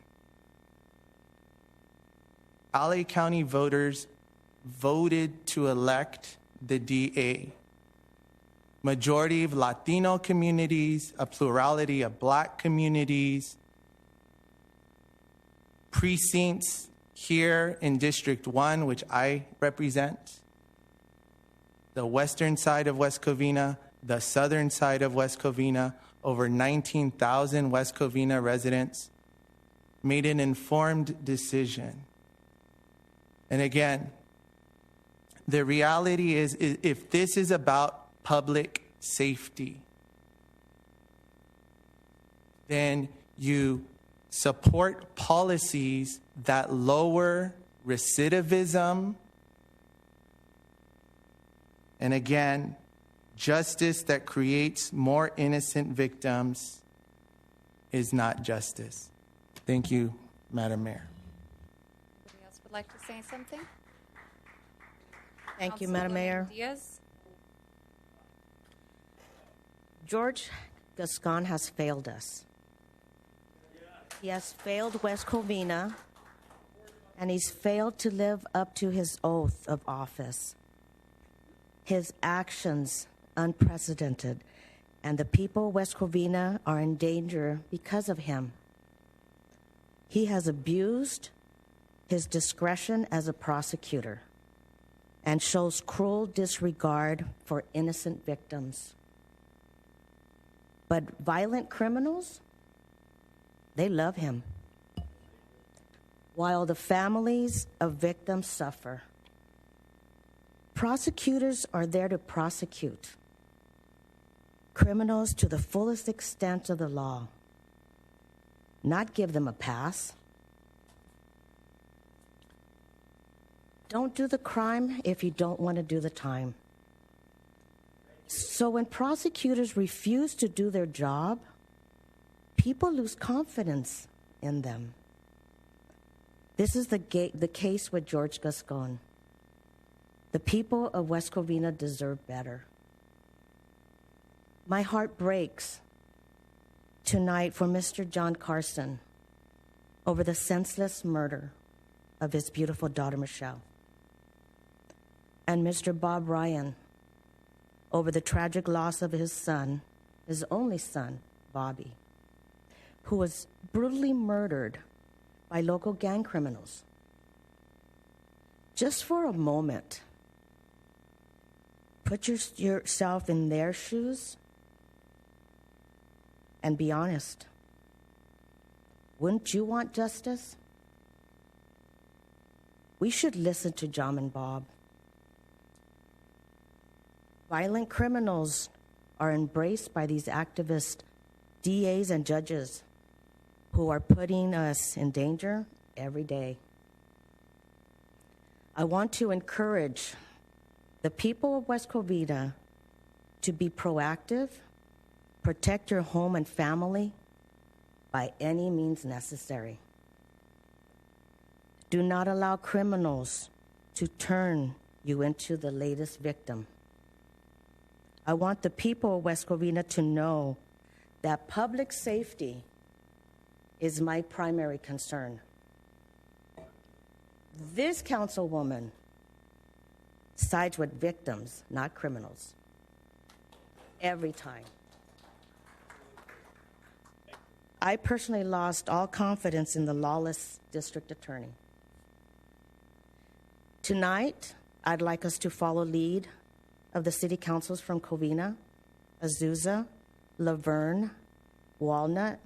LA County voters voted to elect the DA. Majority of Latino communities, a plurality of Black communities, precincts here in District 1, which I represent, the western side of West Covina, the southern side of West Covina, over 19,000 West Covina residents made an informed decision. And again, the reality is if this is about public safety, then you support policies that lower recidivism. And again, justice that creates more innocent victims is not justice. Thank you, Madam Mayor. Anybody else would like to say something? Thank you, Madam Mayor. Diaz? George Gascon has failed us. He has failed West Covina, and he's failed to live up to his oath of office. His actions unprecedented, and the people of West Covina are in danger because of him. He has abused his discretion as a prosecutor and shows cruel disregard for innocent victims. But violent criminals, they love him, while the families of victims suffer. Prosecutors are there to prosecute criminals to the fullest extent of the law, not give them a pass. Don't do the crime if you don't want to do the time. So when prosecutors refuse to do their job, people lose confidence in them. This is the case with George Gascon. The people of West Covina deserve better. My heart breaks tonight for Mr. John Carson over the senseless murder of his beautiful daughter, Michelle, and Mr. Bob Ryan over the tragic loss of his son, his only son, Bobby, who was brutally murdered by local gang criminals. Just for a moment, put yourself in their shoes and be honest. Wouldn't you want justice? We should listen to John and Bob. Violent criminals are embraced by these activist DAs and judges who are putting us in danger every day. I want to encourage the people of West Covina to be proactive, protect your home and family by any means necessary. Do not allow criminals to turn you into the latest victim. I want the people of West Covina to know that public safety is my primary concern. This councilwoman sides with victims, not criminals. Every time. I personally lost all confidence in the lawless district attorney. Tonight, I'd like us to follow lead of the city councils from Covina, Azusa, Laverne, Walnut,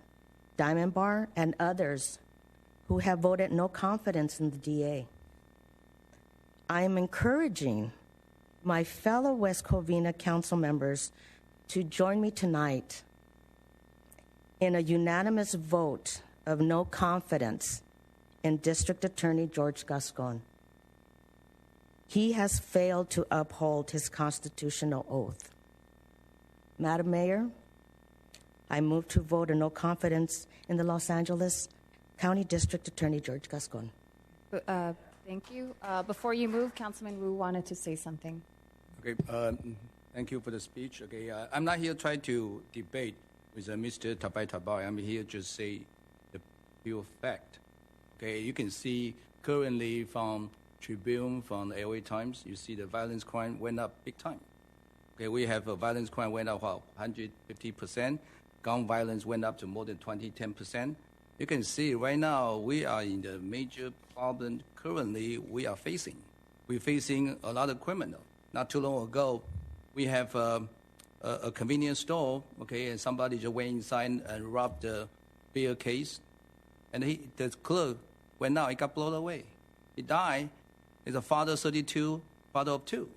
Diamond Bar, and others who have voted no confidence in the DA. I am encouraging my fellow West Covina council members to join me tonight in a unanimous vote of no confidence in District Attorney George Gascon. He has failed to uphold his constitutional oath. Madam Mayor, I move to vote a no confidence in the Los Angeles County District Attorney George Gascon. Thank you. Before you move, Councilman Wu wanted to say something. Okay, thank you for the speech. Okay, I'm not here trying to debate with Mr. Tabai. I'm here to say the pure fact. Okay, you can see currently from Tribune, from the LA Times, you see the violence crime went up big time. Okay, we have a violence crime went up 150%. Gun violence went up to more than 10%. You can see right now we are in the major problem currently we are facing. We're facing a lot of criminal. Not too long ago, we have a convenience store, okay, and somebody just went inside and robbed the beer case, and the clerk went out, he got blown away. He died. He's a father, 32, father of 2.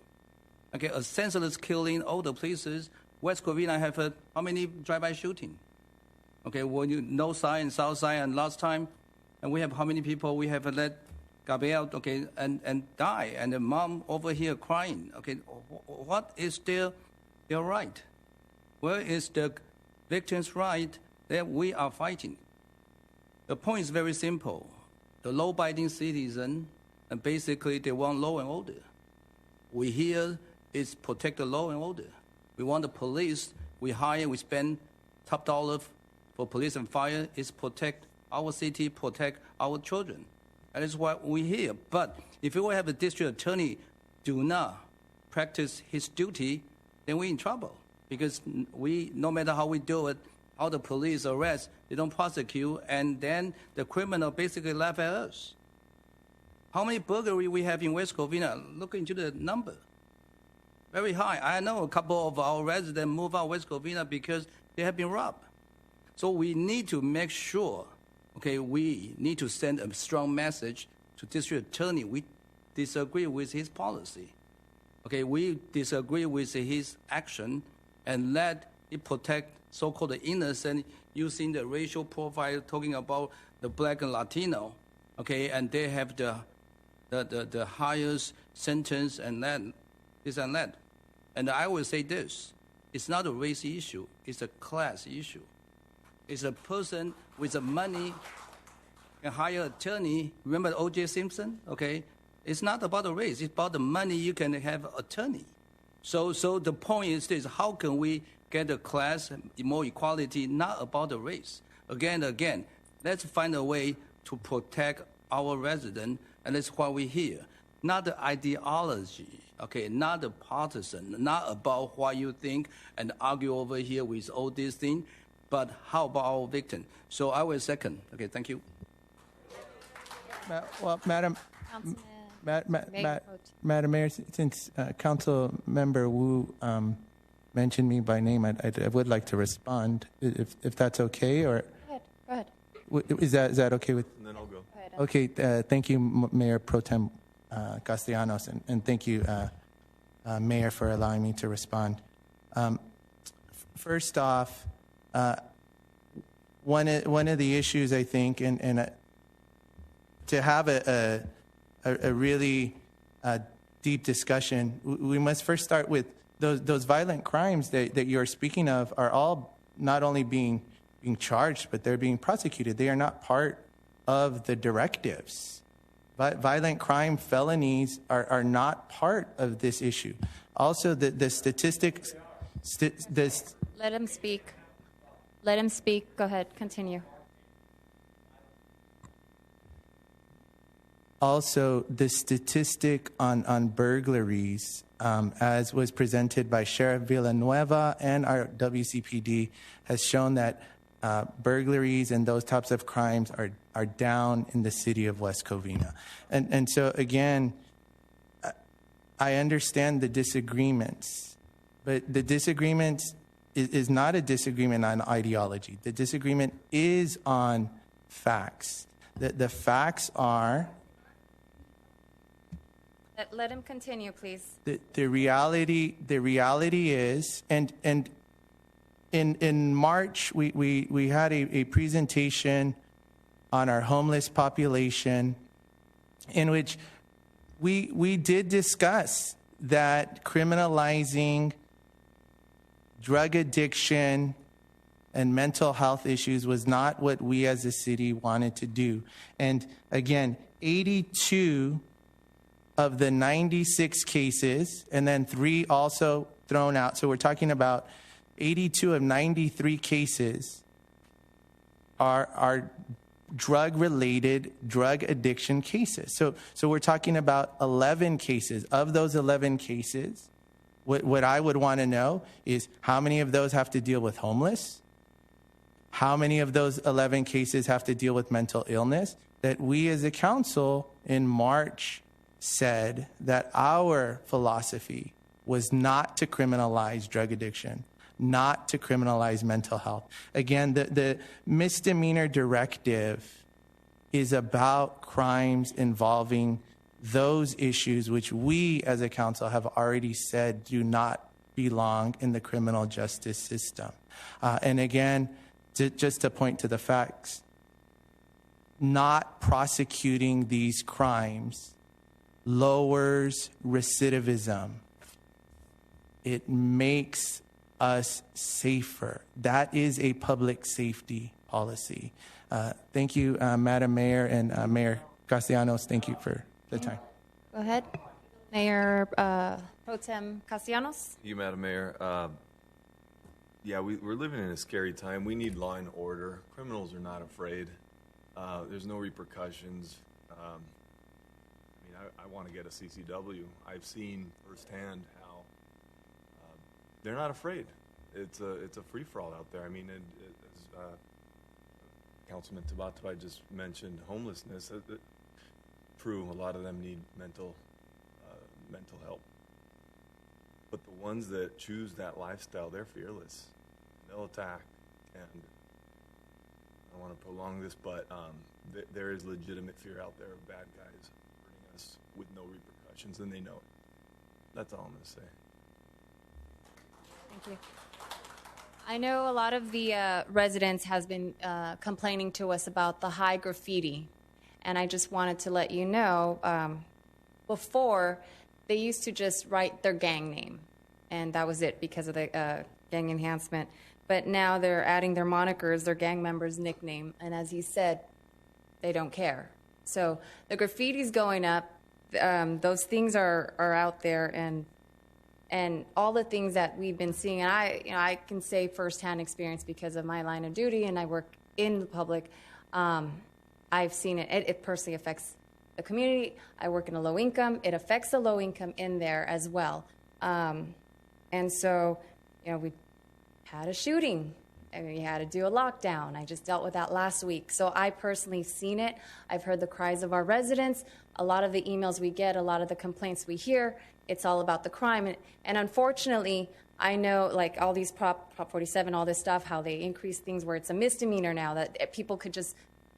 Okay, a senseless killing, all the places. West Covina have how many drive-by shooting? Okay, when you north side and south side, and last time, and we have how many people we have let Gabriel, okay, and die, and the mom over here crying. Okay, what is their right? Where is the victim's right that we are fighting? The point is very simple. The law-abiding citizen, and basically they want law and order. We here is protect the law and order. We want the police, we hire, we spend top dollar for police and fire, is protect our city, protect our children. That is why we're here. But if we have a district attorney do not practice his duty, then we're in trouble. Because we, no matter how we do it, how the police arrest, they don't prosecute, and then the criminal basically laugh at us. How many burglary we have in West Covina? Look into the number. Very high. I know a couple of our residents move out West Covina because they have been robbed. So we need to make sure, okay, we need to send a strong message to district attorney. We disagree with his policy. Okay, we disagree with his action, and let it protect so-called innocent using the racial profile, talking about the black and Latino, okay, and they have the highest sentence and that, this and that. And I will say this, it's not a race issue, it's a class issue. It's a person with the money can hire attorney. Remember O.J. Simpson? Okay, it's not about the race, it's about the money you can have attorney. So the point is this, how can we get a class, more equality, not about the race. Again, let's find a way to protect our residents, and that's why we're here. Not the ideology, okay, not the partisan, not about what you think and argue over here with all these things, but how about our victim? So I will second. Okay, thank you. Well, Madam Mayor, since Council Member Wu mentioned me by name, I would like to respond, if that's okay, or Go ahead. Is that okay with? And then I'll go. Okay, thank you, Mayor Pro Tem Castellanos, and thank you, Mayor, for allowing me to respond. First off, one of the issues, I think, and to have a really deep discussion, we must first start with those violent crimes that you're speaking of are all not only being charged, but they're being prosecuted. They are not part of the directives. Violent crime felonies are not part of this issue. Also, the statistics. Let him speak. Let him speak. Go ahead. Continue. Also, the statistic on burglaries, as was presented by Sheriff Villanueva and our WCPD, has shown that burglaries and those types of crimes are down in the city of West Covina. And so, again, I understand the disagreements, but the disagreement is not a disagreement on ideology. The disagreement is on facts. The facts are... Let him continue, please. The reality is, and in March we had a presentation on our homeless population, in which we did discuss that criminalizing drug addiction and mental health issues was not what we as a city wanted to do. And again, 82 of the 96 cases, and then 3 also thrown out. So we're talking about 82 of 93 cases are drug-related drug addiction cases. So we're talking about 11 cases. Of those 11 cases, what I would want to know is how many of those have to deal with homeless? How many of those 11 cases have to deal with mental illness? That we as a council in March said that our philosophy was not to criminalize drug addiction, not to criminalize mental health. Again, the misdemeanor directive is about crimes involving those issues which we as a council have already said do not belong in the criminal justice system. And again, just to point to the facts, not prosecuting these crimes lowers recidivism. It makes us safer. That is a public safety policy. Thank you, Madam Mayor, and Mayor Castellanos. Thank you for the time. Go ahead. Mayor Pro Tem Castellanos. Thank you, Madam Mayor. We're living in a scary time. We need law and order. Criminals are not afraid. There's no repercussions. I want to get a CCW. I've seen firsthand how they're not afraid. It's a free-for-all out there. I mean, as Councilman Tabatabai just mentioned, homelessness. True, a lot of them need mental help. But the ones that choose that lifestyle, they're fearless. They'll attack. And I don't want to prolong this, but there is legitimate fear out there of bad guys hurting us with no repercussions, and they know it. That's all I'm going to say. Thank you. I know a lot of the residents has been complaining to us about the high graffiti, and I just wanted to let you know, before they used to just write their gang name, and that was it because of the gang enhancement. But now they're adding their monikers, their gang members' nickname, and as he said, they don't care. So the graffiti's going up. Those things are out there, and all the things that we've been seeing. And I can say firsthand experience because of my line of duty, and I work in the public. I've seen it. It personally affects the community. I work in a low income. It affects the low income in there as well. And so, we had a shooting. And we had to do a lockdown. I just dealt with that last week. So I personally seen it. I've heard the cries of our residents. A lot of the emails we get, a lot of the complaints we hear, it's all about the crime. And unfortunately, I know like all these Prop 47, all this stuff, how they increase things where it's a misdemeanor now, that people could just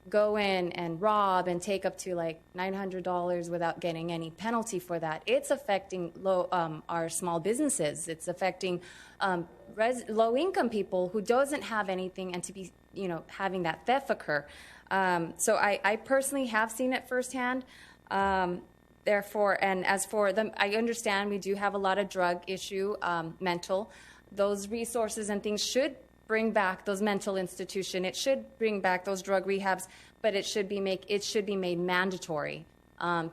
go in and rob and take up to like $900 without getting any penalty for that. It's affecting our small businesses. It's affecting low-income people who doesn't have anything, and to be, having that theft occur. So I personally have seen it firsthand. Therefore, and as for them, I understand we do have a lot of drug issue, mental. Those resources and things should bring back those mental institutions. It should bring back those drug rehabs, but it should be made mandatory,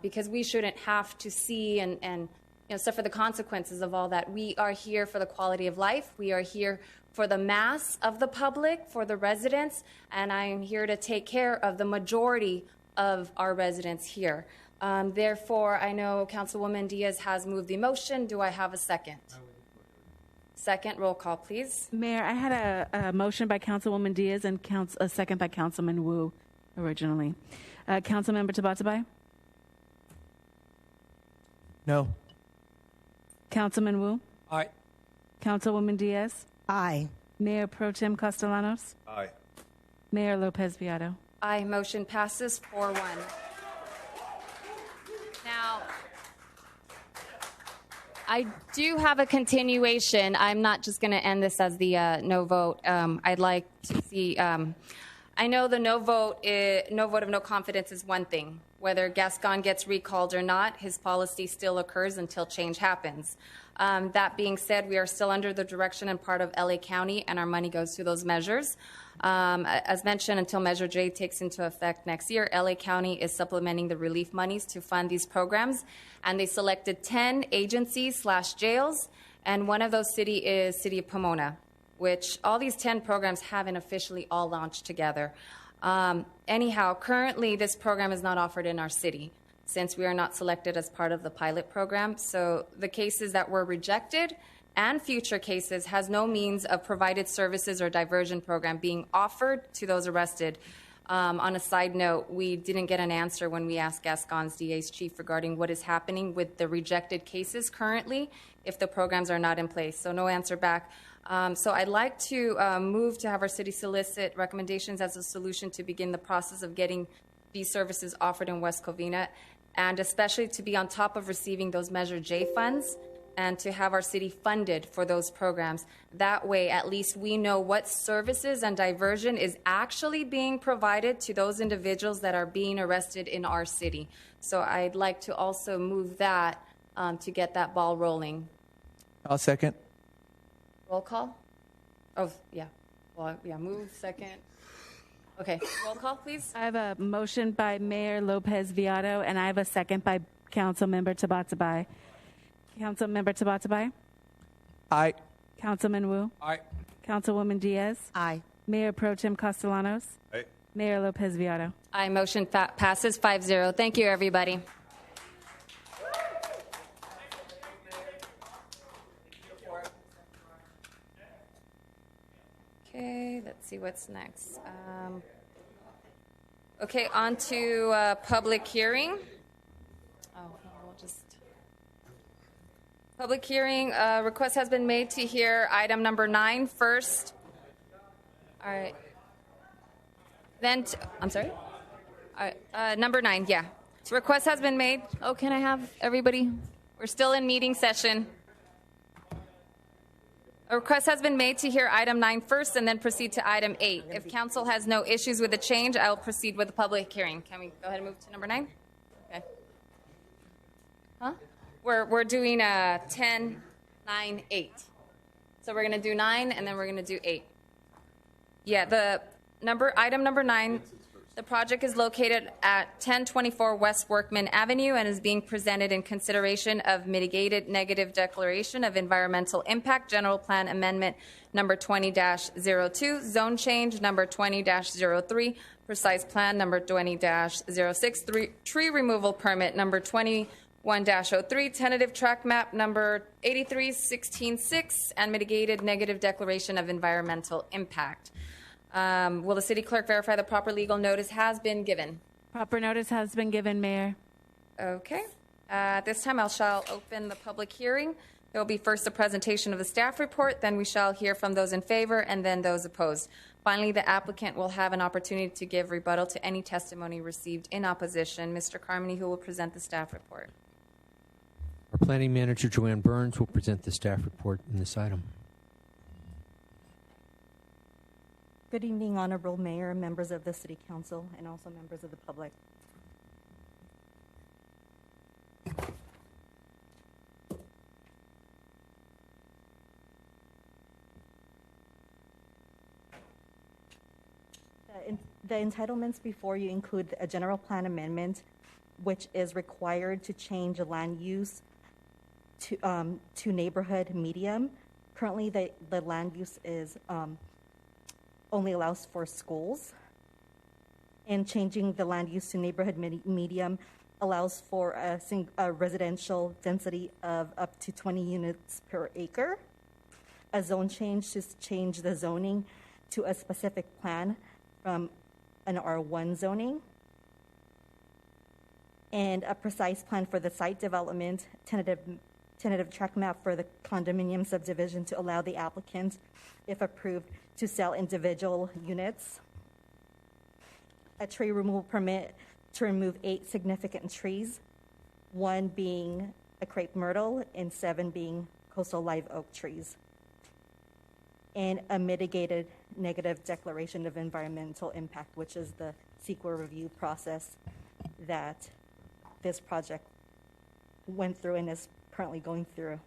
because we shouldn't have to see and suffer the consequences of all that. We are here for the quality of life. We are here for the mass of the public, for the residents, and I am here to take care of the majority of our residents here. Therefore, I know Councilwoman Diaz has moved the motion. Do I have a second? Second, roll call, please. Mayor, I had a motion by Councilwoman Diaz and a second by Councilman Wu originally. Councilmember Tabatabai? No. Councilman Wu? Aye. Councilwoman Diaz? Aye. Mayor Pro Tem Castellanos? Aye. Mayor Lopez Viado? Aye, motion passes 4-1. Now, I do have a continuation. I'm not just going to end this as the no vote. I'd like to see, I know the no vote of no confidence is one thing. Whether Gascon gets recalled or not, his policy still occurs until change happens. That being said, we are still under the direction and part of LA County, and our money goes to those measures. As mentioned, until Measure J takes into effect next year, LA County is supplementing the relief monies to fund these programs, and they selected 10 agencies/jails, and one of those cities is City of Pomona, which all these 10 programs haven't officially all launched together. Anyhow, currently this program is not offered in our city since we are not selected as part of the pilot program. So the cases that were rejected and future cases has no means of provided services or diversion program being offered to those arrested. On a side note, we didn't get an answer when we asked Gascon's DA's chief regarding what is happening with the rejected cases currently if the programs are not in place. So no answer back. So I'd like to move to have our city solicit recommendations as a solution to begin the process of getting these services offered in West Covina, and especially to be on top of receiving those Measure J funds and to have our city funded for those programs. That way, at least we know what services and diversion is actually being provided to those individuals that are being arrested in our city. So I'd like to also move that to get that ball rolling. I'll second. Roll call? Oh, yeah. Well, yeah, move, second. Okay, roll call, please. I have a motion by Mayor Lopez Viado, and I have a second by Councilmember Tabatabai. Councilmember Tabatabai? Aye. Councilman Wu? Aye. Councilwoman Diaz? Aye. Mayor Pro Tem Castellanos? Aye. Mayor Lopez Viado? Aye, motion passes 5-0. Thank you, everybody. Okay, let's see what's next. Okay, on to public hearing. Oh, we'll just... Public hearing, request has been made to hear item number 9 first. All right. Then, I'm sorry? All right, number 9, yeah. So request has been made. Oh, can I have everybody? We're still in meeting session. A request has been made to hear item 9 first and then proceed to item 8. If council has no issues with the change, I will proceed with the public hearing. Can we go ahead and move to number 9? Okay. Huh? We're doing 10, 9, 8. So we're going to do 9 and then we're going to do 8. Yeah, item number 9. The project is located at 1024 West Workman Avenue and is being presented in consideration of mitigated negative declaration of environmental impact, general plan amendment number 20-02, zone change number 20-03, precise plan number 20-06, tree removal permit number 21-03, tentative track map number 83166, and mitigated negative declaration of environmental impact. Will the city clerk verify the proper legal notice has been given? Proper notice has been given, Mayor. Okay. At this time, I shall open the public hearing. There will be first a presentation of the staff report, then we shall hear from those in favor, and then those opposed. Finally, the applicant will have an opportunity to give rebuttal to any testimony received in opposition. Mr. Carmody, who will present the staff report. Our planning manager, Joanne Burns, will present the staff report in this item. Good evening, Honorable Mayor, members of the City Council, and also members of the public. The entitlements before you include a general plan amendment, which is required to change a land use to neighborhood medium. Currently, the land use is only allows for schools, and changing the land use to neighborhood medium allows for a residential density of up to 20 units per acre. A zone change to change the zoning to a specific plan from an R1 zoning, and a precise plan for the site development, tentative track map for the condominium subdivision to allow the applicant, if approved, to sell individual units. A tree removal permit to remove 8 significant trees, 1 being a crepe myrtle and 7 being coastal live oak trees. And a mitigated negative declaration of environmental impact, which is the CEQA review process that this project went through and is currently going through.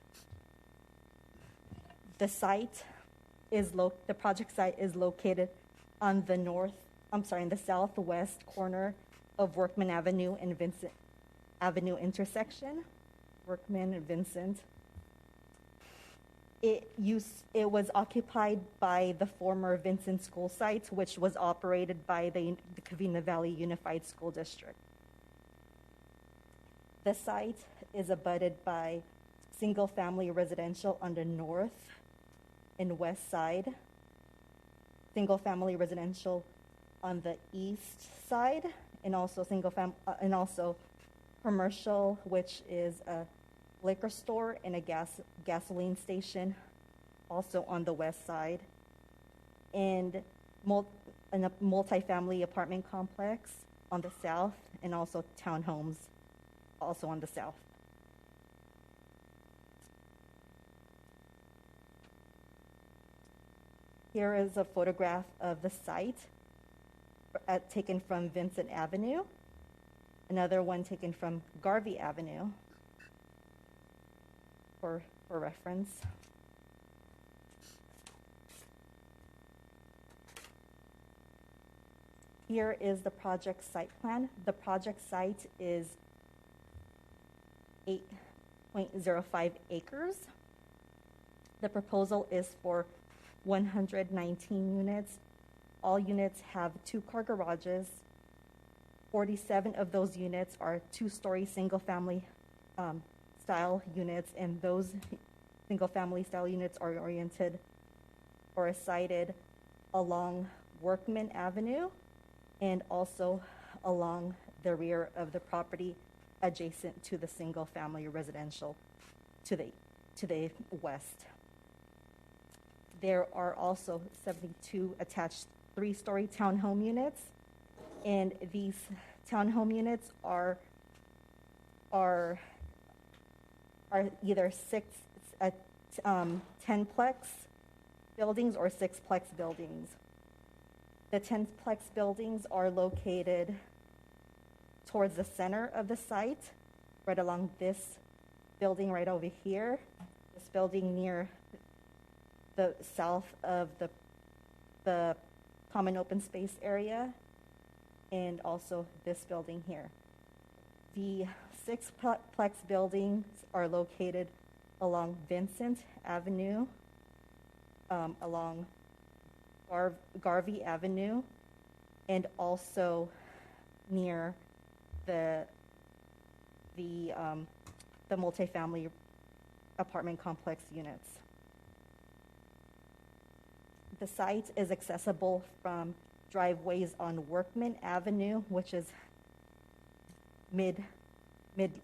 The project site is located on the southwest corner of Workman Avenue and Vincent Avenue intersection, Workman and Vincent. It was occupied by the former Vincent School site, which was operated by the Covina Valley Unified School District. The site is abutted by single-family residential on the north and west side, single-family residential on the east side, and also commercial, which is a liquor store and a gasoline station, also on the west side, and a multifamily apartment complex on the south, and also townhomes also on the south. Here is a photograph of the site taken from Vincent Avenue, another one taken from Garvey Avenue for reference. Here is the project site plan. The project site is 8.05 acres. The proposal is for 119 units. All units have 2-car garages. 47 of those units are 2-story single-family style units, and those single-family style units are oriented or sited along Workman Avenue and also along the rear of the property adjacent to the single-family residential to the west. There are also 72 attached 3-story townhome units, and these townhome units are either 10-plex buildings or 6-plex buildings. The 10-plex buildings are located towards the center of the site, right along this building right over here, this building near the south of the common open space area, and also this building here. The six-plex buildings are located along Vincent Avenue, along Garvey Avenue, and also near the multifamily apartment complex units. The site is accessible from driveways on Workman Avenue, which is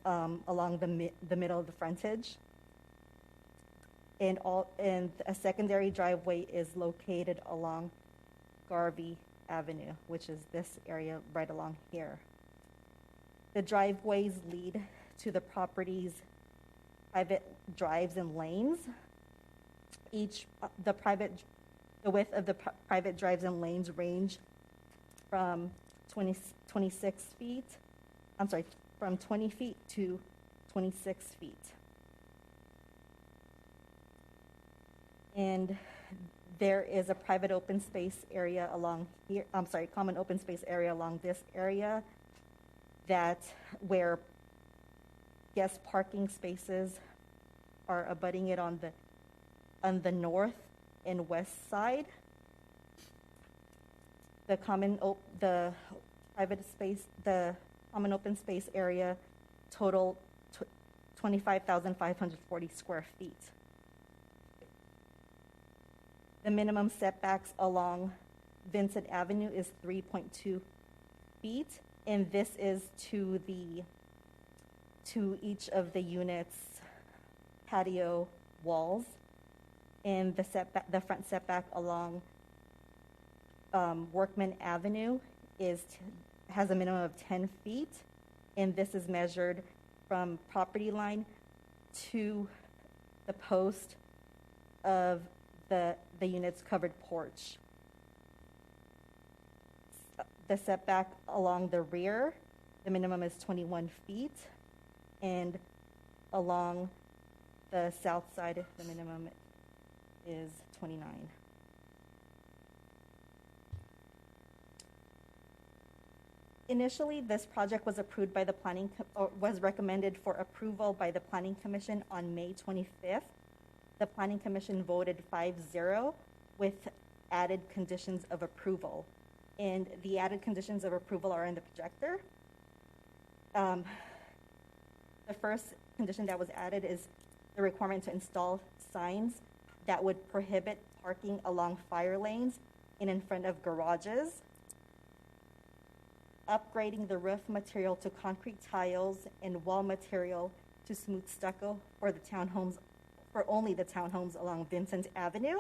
along the middle of the frontage, and a secondary driveway is located along Garvey Avenue, which is this area right along here. The driveways lead to the property's private drives and lanes. The width of the private drives and lanes range from 20 feet to 26 feet. And there is a private open space area along here, common open space area along this area where guest parking spaces are abutting it on the north and west side. The common open space area total 25,540 square feet. The minimum setbacks along Vincent Avenue is 3.2 feet, and this is to each of the units' patio walls. And the front setback along Workman Avenue has a minimum of 10 feet, and this is measured from property line to the post of the unit's covered porch. The setback along the rear, the minimum is 21 feet, and along the south side, the minimum is 29. Initially, this project was approved by the was recommended for approval by the Planning Commission on May 25th. The Planning Commission voted 5-0 with added conditions of approval. And the added conditions of approval are in the projector. The first condition that was added is the requirement to install signs that would prohibit parking along fire lanes and in front of garages. Upgrading the roof material to concrete tiles and wall material to smooth stucco for only the townhomes along Vincent Avenue.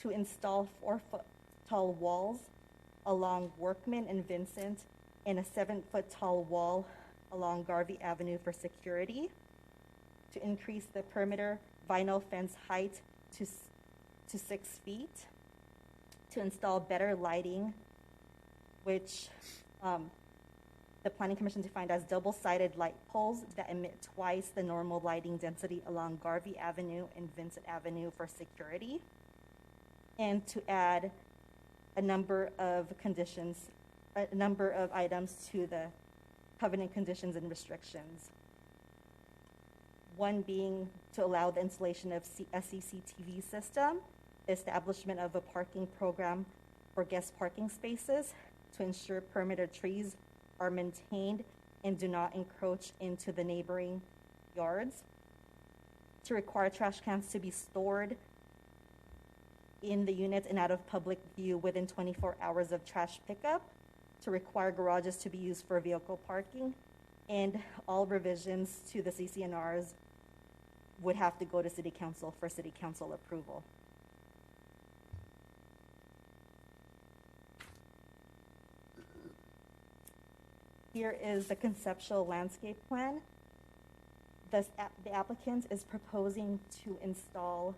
To install 4-foot tall walls along Workman and Vincent and a 7-foot tall wall along Garvey Avenue for security. To increase the perimeter vinyl fence height to 6 feet. To install better lighting, which the Planning Commission defined as double-sided light poles that emit twice the normal lighting density along Garvey Avenue and Vincent Avenue for security. And to add a number of items to the covenant conditions and restrictions. One being to allow the installation of a CCTV system, establishment of a parking program for guest parking spaces to ensure perimeter trees are maintained and do not encroach into the neighboring yards, to require trash cans to be stored in the units and out of public view within 24 hours of trash pickup, to require garages to be used for vehicle parking, and all revisions to the CCNRs would have to go to City Council for City Council approval. Here is the conceptual landscape plan. The applicant is proposing to install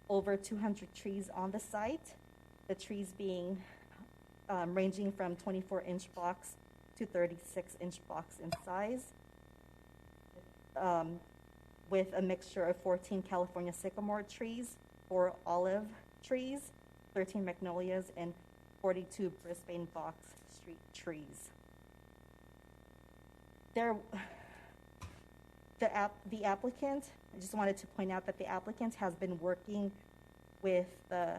over 200 trees on the site, the trees being ranging from 24-inch blocks to 36-inch blocks in size, with a mixture of 14 California sycamore trees, 4 olive trees, 13 magnolias, and 42 Brisbane Box Street trees. The applicant, I just wanted to point out that the applicant has been working with the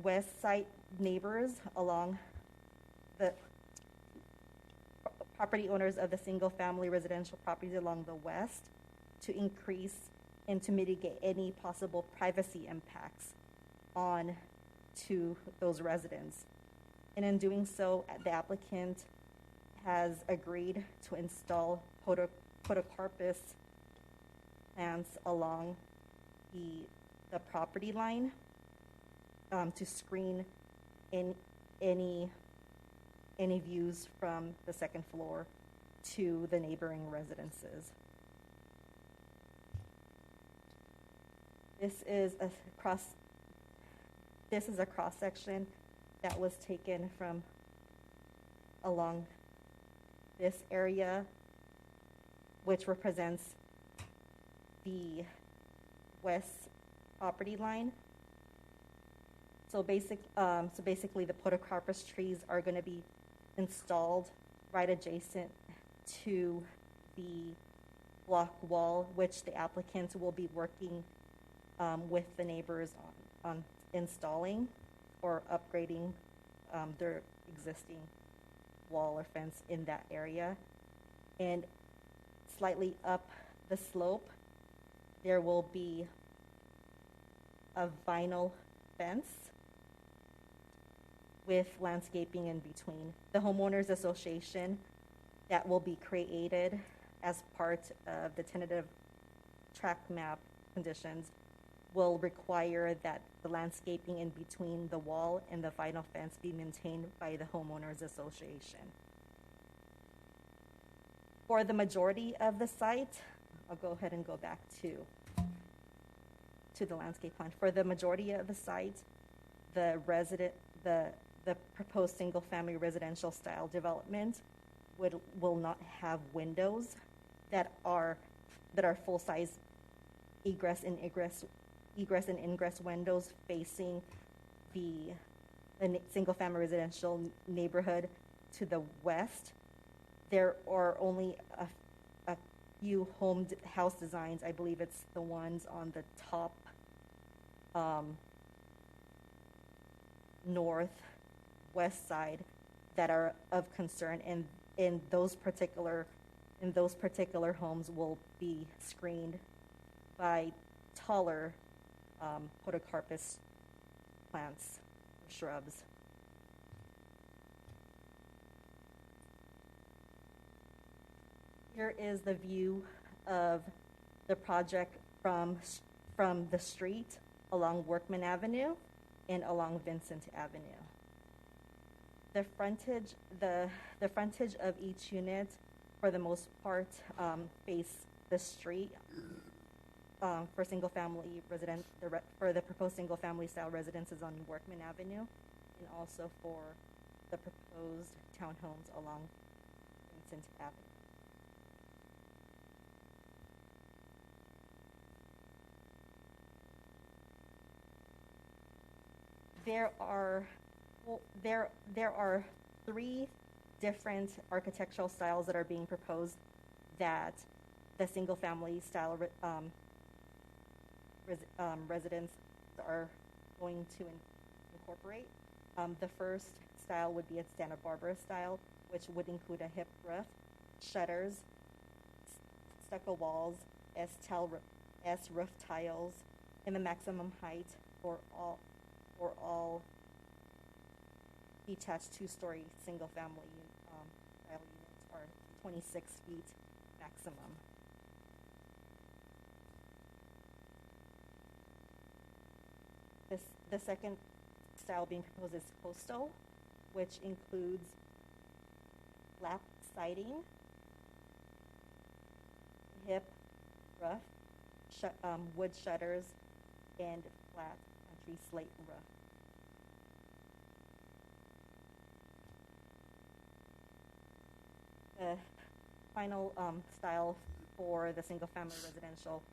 west side neighbors along the property owners of the single-family residential properties along the west to increase and to mitigate any possible privacy impacts on to those residents. And in doing so, the applicant has agreed to install podocarpus plants along the property line to screen any views from the second floor to the neighboring residences. This is a cross section that was taken from along this area, which represents the west property line. So basically the podocarpus trees are going to be installed right adjacent to the block wall, which the applicants will be working with the neighbors on installing or upgrading their existing wall or fence in that area. And slightly up the slope, there will be a vinyl fence with landscaping in between. The homeowners association that will be created as part of the tentative track map conditions will require that the landscaping in between the wall and the vinyl fence be maintained by the homeowners association. For the majority of the site, I'll go ahead and go back to the landscape plan. For the majority of the site, the proposed single-family residential style development will not have windows that are full-size egress and ingress windows facing the single-family residential neighborhood to the west. There are only a few house designs. I believe it's the ones on the top northwest side that are of concern, and in those particular homes will be screened by taller podocarpus plants, shrubs. Here is the view of the project from the street along Workman Avenue and along Vincent Avenue. The frontage of each unit, for the most part, face the street. For single-family residence, for the proposed single-family style residences on Workman Avenue, and also for the proposed townhomes along Vincent Avenue. There are three different architectural styles that are being proposed that the single-family style residents are going to incorporate. The first style would be a Santa Barbara style, which would include a hip roof, shutters, stucco walls, S roof tiles, and the maximum height for all detached two-story single-family style units are 26 feet maximum. The second style being proposed is coastal, which includes lap siding, hip roof, wood shutters, and flat country slate roof. The final style for the single-family residential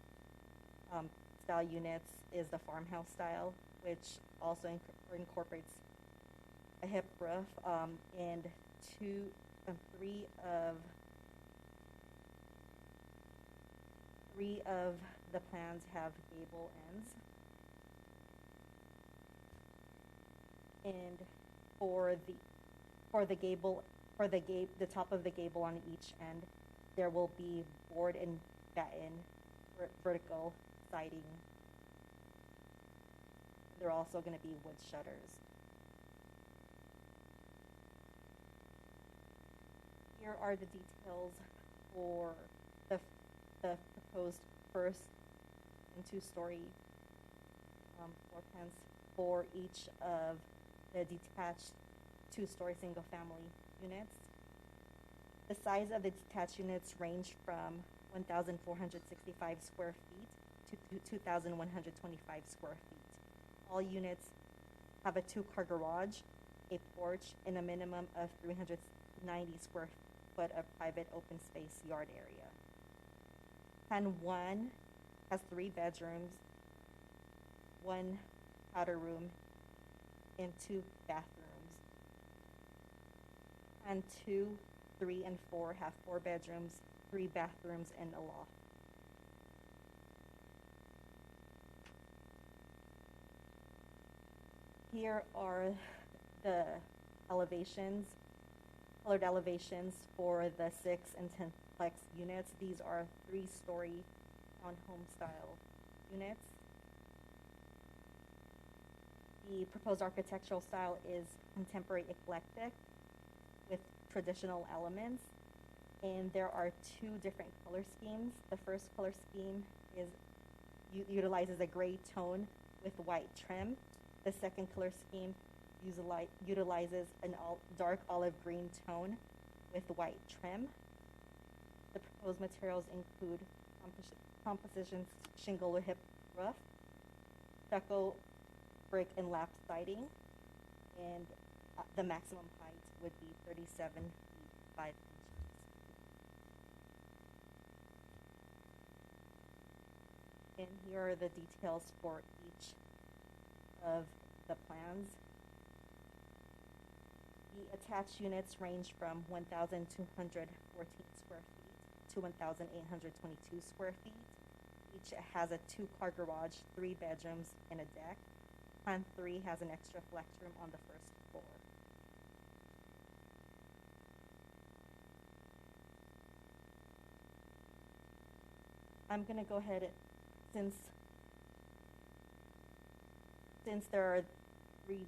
style units is the farmhouse style, which also incorporates a hip roof, and three of the plans have gable ends. And the top of the gable on each end, there will be board and batten vertical siding. There are also going to be wood shutters. Here are the details for the proposed first and two-story floor plans for each of the detached two-story single-family units. The size of the detached units range from 1,465 square feet to 2,125 square feet. All units have a two-car garage, a porch, and a minimum of 390 square foot of private open space yard area. Plan 1 has 3 bedrooms, 1 powder room, and 2 bathrooms. Plan 2, 3, and 4 have 4 bedrooms, 3 bathrooms, and a loft. Here are the elevations, colored elevations for the 6 and 10 plex units. These are 3-story townhome style units. The proposed architectural style is contemporary eclectic with traditional elements, and there are 2 different color schemes. The first color scheme utilizes a gray tone with white trim. The second color scheme utilizes a dark olive green tone with white trim. The proposed materials include composition shingle hip roof, stucco brick and lap siding, and the maximum height would be 37 feet 5 inches. And here are the details for each of the plans. The attached units range from 1,214 square feet to 1,822 square feet. Each has a 2-car garage, 3 bedrooms, and a deck. Plan 3 has an extra flex room on the first floor. I'm going to go ahead, since there are 3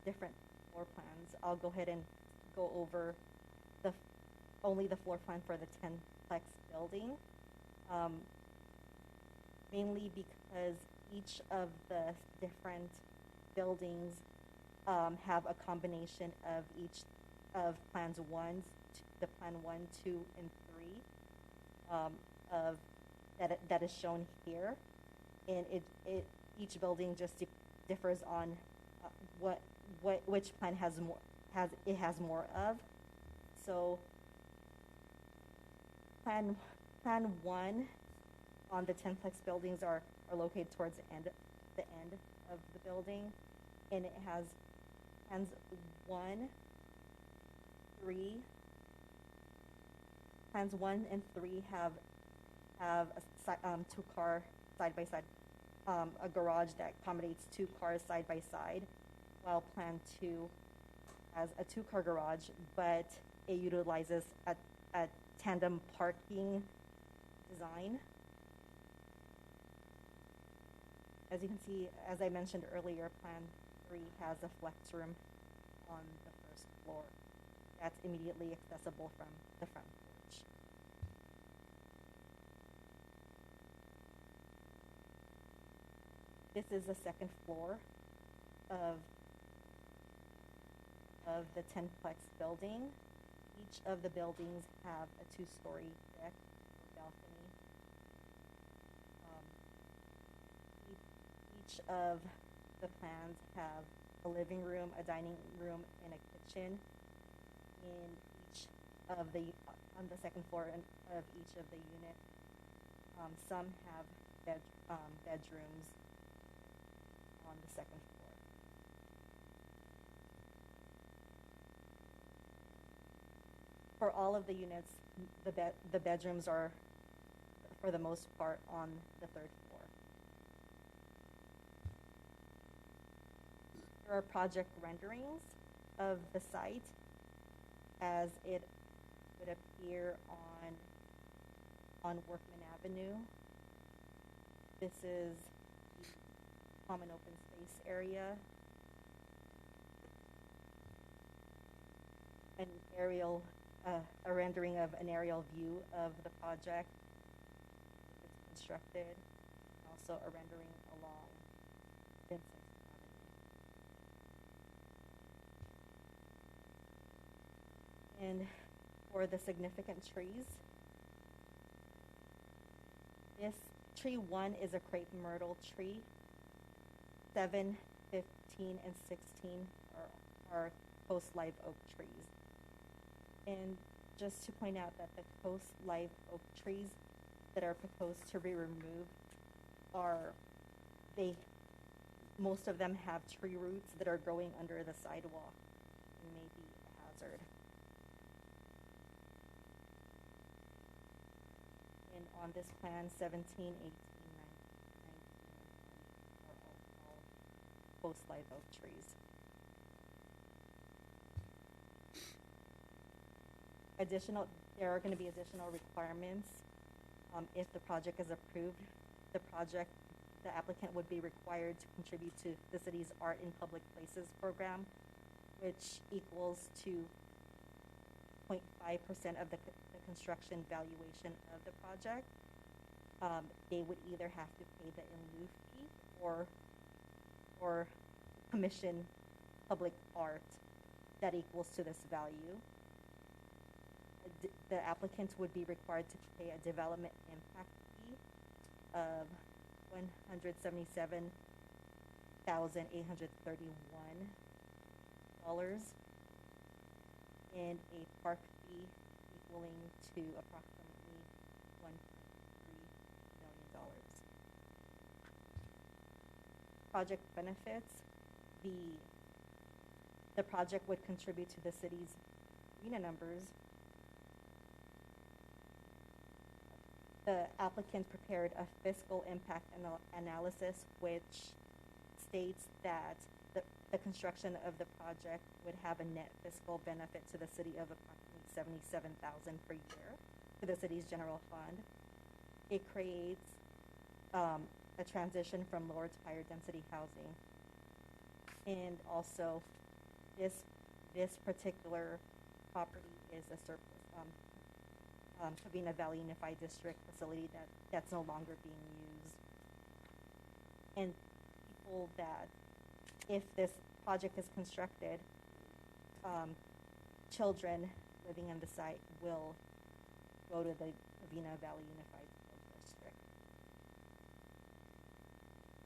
different floor plans, I'll go ahead and go over only the floor plan for the 10-plex building, mainly because each of the different buildings have a combination of each of plans the plan 1, 2, and 3 that is shown here, and each building just differs on which plan has more of. So plan 1 on the 10-plex buildings are located towards the end of the building, and it has plans 1, 3. Plans 1 and 3 have a 2-car side by side, a garage that accommodates 2 cars side by side, while Plan 2 has a 2-car garage, but it utilizes a tandem parking design. As you can see, as I mentioned earlier, Plan 3 has a flex room on the first floor that's immediately accessible from the front porch. This is the second floor of the 10-plex building. Each of the buildings have a 2-story deck or balcony. Each of the plans have a living room, a dining room, and a kitchen. In each of on the second floor of each of the units, some have bedrooms on the second floor. For all of the units, the bedrooms are, for the most part, on the third floor. There are project renderings of the site as it would appear on Workman Avenue. This is the common open space area. An aerial, a rendering of an aerial view of the project. It's constructed. Also a rendering along Vincent Avenue. And for the significant trees, this tree 1 is a crepe myrtle tree. 7, 15, and 16 are coast live oak trees. And just to point out that the coast live oak trees that are proposed to be removed most of them have tree roots that are growing under the sidewalk and may be a hazard. And on this plan, 17, 18, 19, are all coast live oak trees. There are going to be additional requirements. If the project is approved, the applicant would be required to contribute to the city's Art in Public Places program, which equals to 0.5% of the construction valuation of the project. They would either have to pay the in lieu fee or commission public art that equals to this value. The applicant would be required to pay a development impact fee of $177,831 and a park fee equaling to approximately $1.3 million. Project benefits: the project would contribute to the city's arena numbers. The applicant prepared a fiscal impact analysis which states that the construction of the project would have a net fiscal benefit to the city of approximately $77,000 per year to the city's general fund. It creates a transition from lower to higher density housing. And also, this particular property is a surplus Covina Valley Unified District facility that's no longer being used. And people that, if this project is constructed, children living in the site will go to the Covina Valley Unified School District.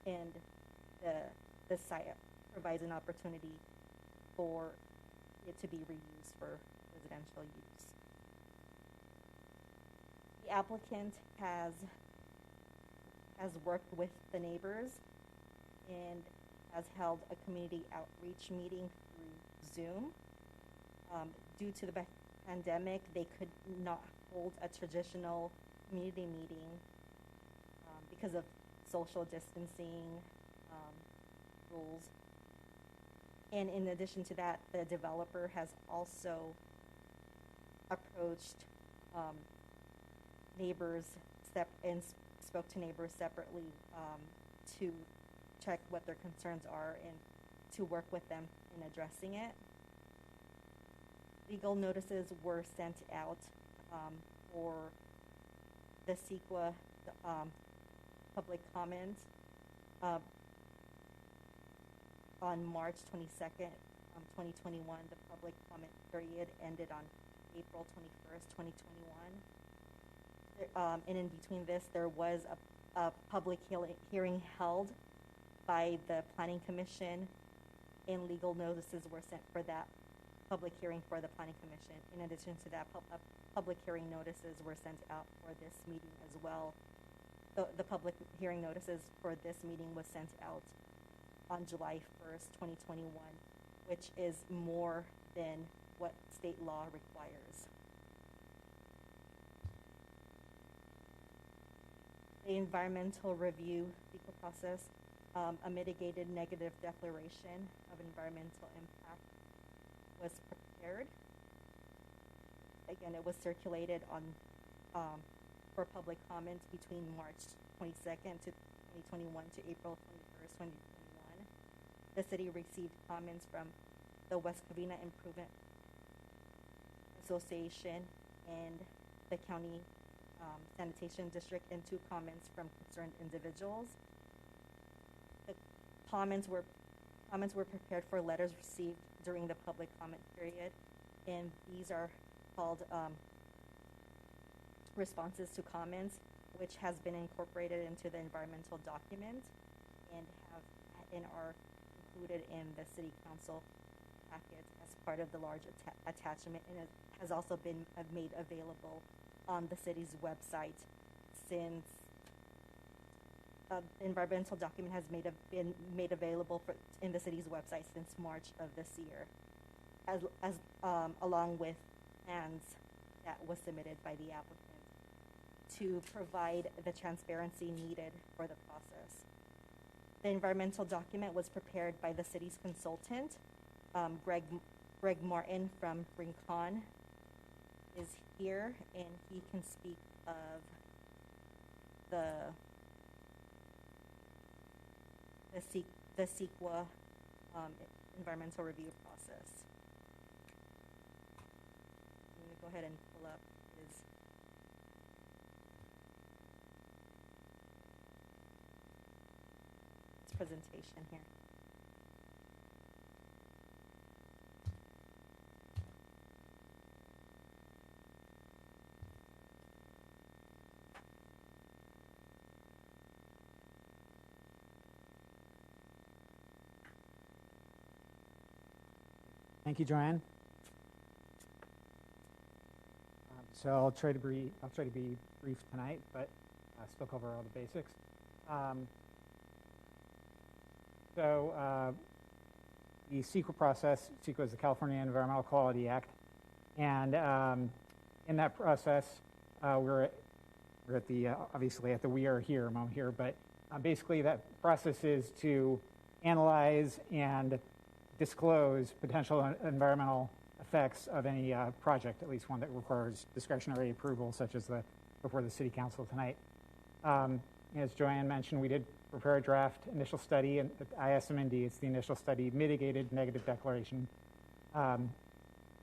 And the site provides an opportunity for it to be reused for residential use. The applicant has worked with the neighbors and has held a community outreach meeting through Zoom. Due to the pandemic, they could not hold a traditional community meeting because of social distancing rules. And in addition to that, the developer has also approached neighbors and spoke to neighbors separately to check what their concerns are and to work with them in addressing it. Legal notices were sent out for the CEQA public comment on March 22nd, 2021. The public comment period ended on April 21st, 2021. And in between this, there was a public hearing held by the Planning Commission, and legal notices were sent for that public hearing for the Planning Commission. In addition to that, public hearing notices were sent out for this meeting as well. The public hearing notices for this meeting was sent out on July 1st, 2021, which is more than what state law requires. the environmental review legal process, a mitigated negative declaration of environmental impact was prepared. Again, it was circulated on for public comment between March 22nd to 2021 to April 21st, 2021. The city received comments from the West Covina Improvement Association and the County Sanitation District, and 2 comments from concerned individuals. The comments were prepared for letters received during the public comment period, and these are called responses to comments, which has been incorporated into the environmental document and are included in the City Council packet as part of the large attachment, and it has also been made available on the city's website since the environmental document has been made available in the city's website since March of this year, along with plans that was submitted by the applicant to provide the transparency needed for the process. The environmental document was prepared by the city's consultant, Greg Martin from Rincon is here, and he can speak of the CEQA environmental review process. I'm going to go ahead and pull up his presentation here. Thank you, Joanne. So I'll try to be brief tonight, but still cover all the basics. The CEQA process, CEQA is the California Environmental Quality Act, and in that process, we're at the obviously at the we are here moment here, but basically that process is to analyze and disclose potential environmental effects of any project, at least one that requires discretionary approval, such as before the City Council tonight. As Joanne mentioned, we did prepare a draft initial study, and ISMND, it's the initial study mitigated negative declaration.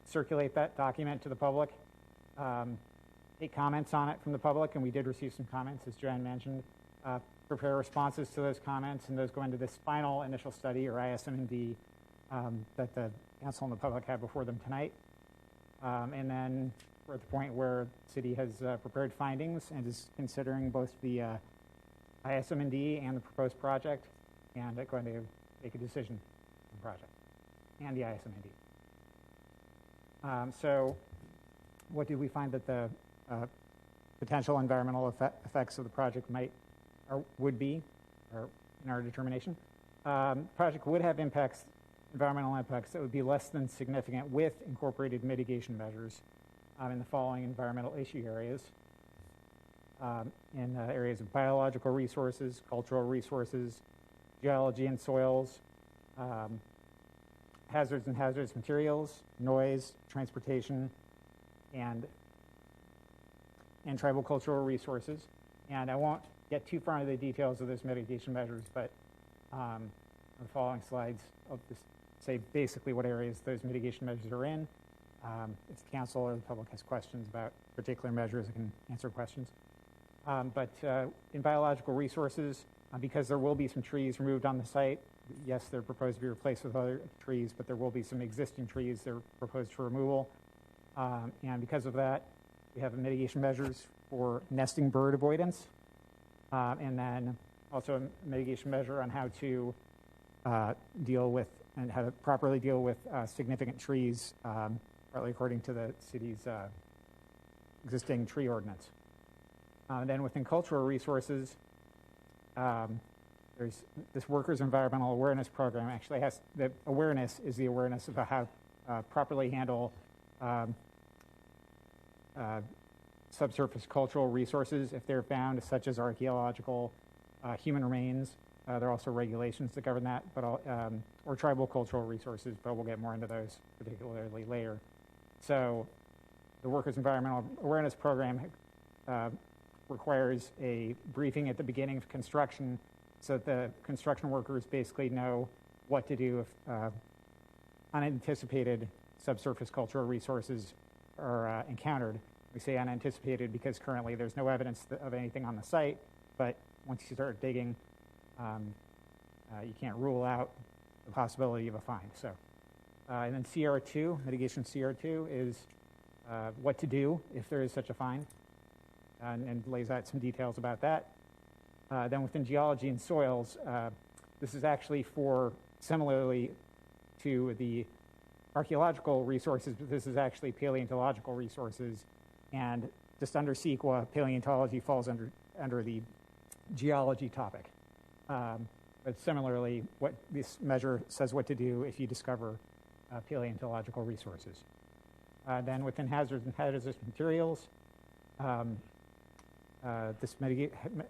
Circulate that document to the public, take comments on it from the public, and we did receive some comments, as Joanne mentioned. Prepare responses to those comments, and those go into this final initial study, or ISMND, that the council and the public have before them tonight. And then we're at the point where the city has prepared findings and is considering both the ISMND and the proposed project, and it's going to make a decision on the project and the ISMND. So what did we find that the potential environmental effects of the project would be, or in our determination? Project would have environmental impacts that would be less than significant with incorporated mitigation measures in the following environmental issue areas. In areas of biological resources, cultural resources, geology and soils, hazards and hazardous materials, noise, transportation, and tribal cultural resources. And I won't get too far into the details of those mitigation measures, but on the following slides, I'll just say basically what areas those mitigation measures are in. If the council or the public has questions about particular measures, I can answer questions. But in biological resources, because there will be some trees removed on the site, yes, they're proposed to be replaced with other trees, but there will be some existing trees that are proposed for removal. And because of that, we have mitigation measures for nesting bird avoidance, and then also a mitigation measure on how to deal with and how to properly deal with significant trees, partly according to the city's existing tree ordinance. Then within cultural resources, there's this Workers' Environmental Awareness Program. Actually, the awareness is the awareness about how properly handle subsurface cultural resources if they're found, such as archaeological, human remains. There are also regulations that govern that, but or tribal cultural resources, but we'll get more into those particularly later. So the Workers' Environmental Awareness Program requires a briefing at the beginning of construction so that the construction workers basically know what to do if unanticipated subsurface cultural resources are encountered. We say unanticipated because currently there's no evidence of anything on the site, but once you start digging, you can't rule out the possibility of a find. So, and then CR2, mitigation CR2 is what to do if there is such a find, and lays out some details about that. Then within geology and soils, this is actually for, similarly to the archaeological resources, but this is actually paleontological resources, and just under CEQA, paleontology falls under the geology topic. But similarly, what this measure says what to do if you discover paleontological resources. Then within hazards and hazardous materials, this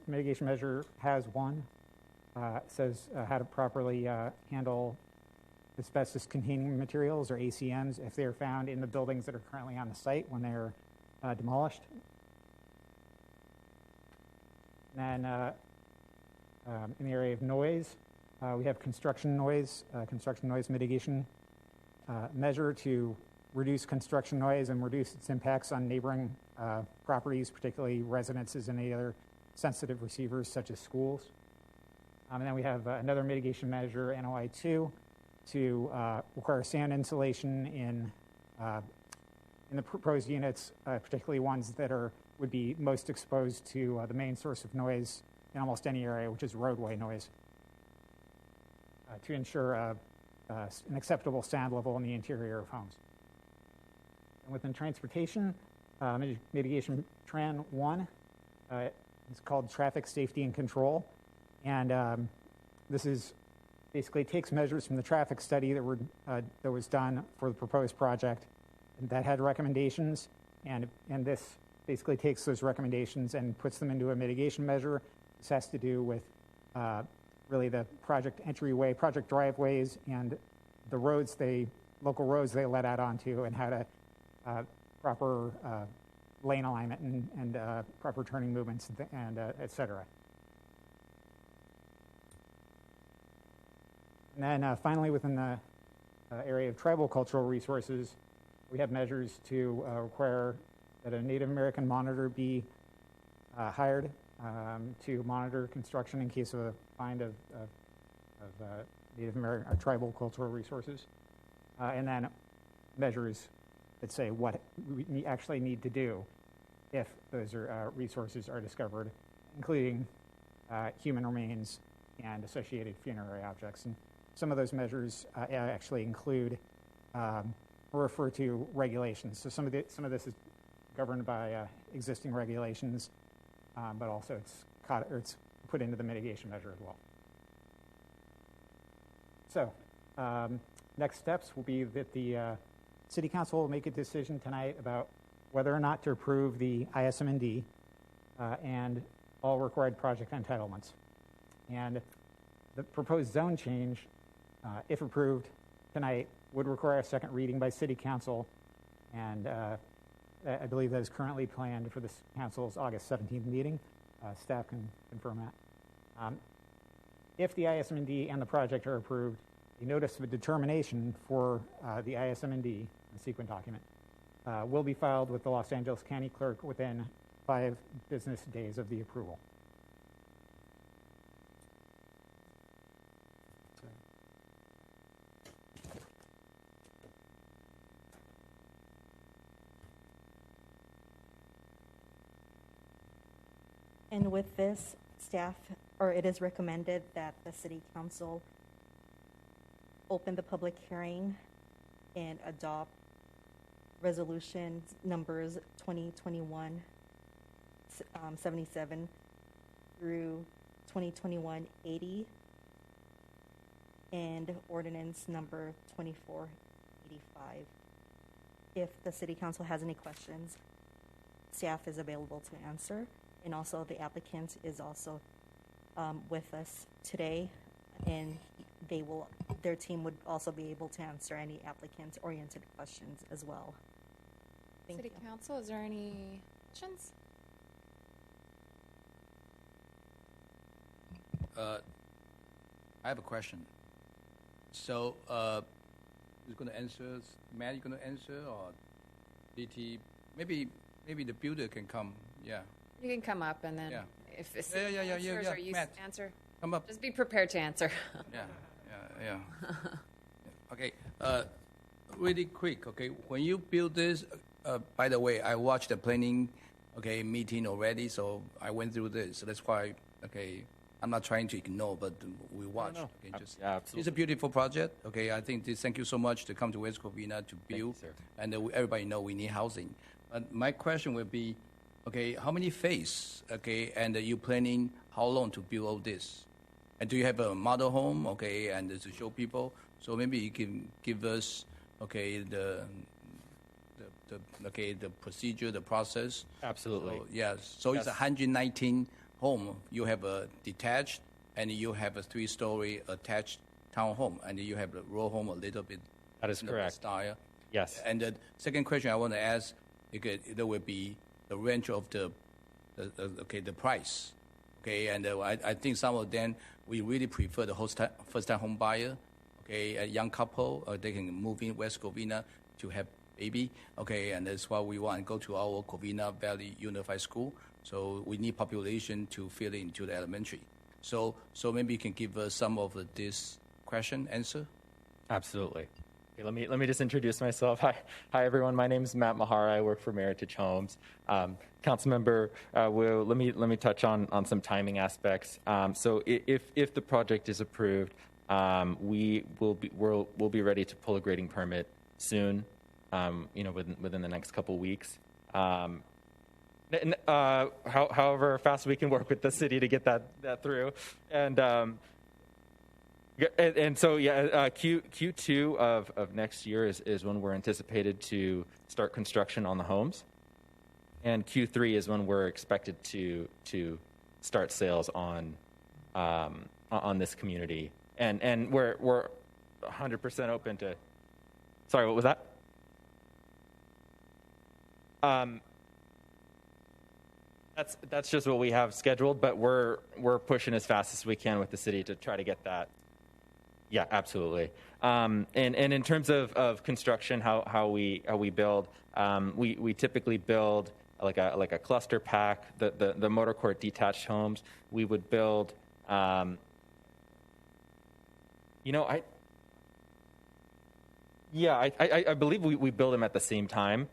mitigation measure has one. Says how to properly handle asbestos-containing materials, or ACMs, if they are found in the buildings that are currently on the site when they're demolished. And then in the area of noise, we have construction noise mitigation measure to reduce construction noise and reduce its impacts on neighboring properties, particularly residences and any other sensitive receivers such as schools. And then we have another mitigation measure, NOI2, to require sound insulation in the proposed units, particularly ones that would be most exposed to the main source of noise in almost any area, which is roadway noise, to ensure an acceptable sound level in the interior of homes. And within transportation, mitigation Tran 1 is called traffic safety and control. And this is basically takes measures from the traffic study that was done for the proposed project that had recommendations, and this basically takes those recommendations and puts them into a mitigation measure. This has to do with really the project entryway, project driveways, and the local roads they let out onto, and how to proper lane alignment and proper turning movements and et cetera. And then finally, within the area of tribal cultural resources, we have measures to require that a Native American monitor be hired to monitor construction in case of a find of Native American or tribal cultural resources, and then measures that say what we actually need to do if those resources are discovered, including human remains and associated funerary objects. And some of those measures actually include refer to regulations. So some of this is governed by existing regulations, but also it's put into the mitigation measure as well. So next steps will be that the City Council will make a decision tonight about whether or not to approve the ISM&D and all required project entitlements. And the proposed zone change, if approved tonight, would require a second reading by City Council, and I believe that is currently planned for the Council's August 17th meeting. Staff can confirm that. If the ISM&D and the project are approved, a notice of a determination for the ISM&D, the sequent document, will be filed with the Los Angeles County Clerk within 5 business days of the approval. And with this, it is recommended that the City Council open the public hearing and adopt resolution numbers 2021-77 through 2021-80 and ordinance number 2485. If the City Council has any questions, staff is available to answer. And also the applicant is also with us today, and their team would also be able to answer any applicant-oriented questions as well. Thank City you. Council, is there any questions? I have a question. So, who's going to answer? Matt, you going to answer, or DT? Maybe the builder can come. Yeah. You can come up, and then Yeah. if it's Yeah. or you Matt, answer, come up. just be prepared to answer. Yeah. Okay. Really quick. Okay. When you build this, by the way, I watched the planning, meeting already, so I went through this. So that's why, I'm not trying to ignore, but we watched. No. Okay, Absolutely. It's a beautiful project. Okay, I think thank you so much to come to West Covina to build, and everybody know we need housing. But my question would be, how many phases? And you planning how long to build all this? And do you have a model home? And to show people. So maybe you can give us, the procedure, the process. Absolutely. So, yes. So it's 119 home. You have a detached, and you have a 3-story attached townhome, and you have a row home a little bit. That is correct. Style. Yes. And the second question I want to ask, there will be the range of the price. And I think some of them we really prefer the first-time home buyer. A young couple, they can move in West Covina to have baby. And that's why we want to go to our Covina Valley Unified School. So we need population to fill into the elementary. So maybe you can give us some of this question answer. Absolutely. Okay, let me just introduce myself. Hi everyone. My name is Matt Mahara. I work for Meritage Homes. Councilmember Wu, let me touch on some timing aspects. So if the project is approved, we'll be ready to pull a grading permit soon. Within the next couple weeks. However fast we can work with the city to get that through, and so Q2 of next year is when we're anticipated to start construction on the homes, and Q3 is when we're expected to start sales on this community, and we're 100% open to. Sorry, what was that? That's just what we have scheduled, but we're pushing as fast as we can with the city to try to get that. Yeah, absolutely. And in terms of construction, how we build, we typically build like a cluster pack. The motor court detached homes we would build. I believe we build them at the same time.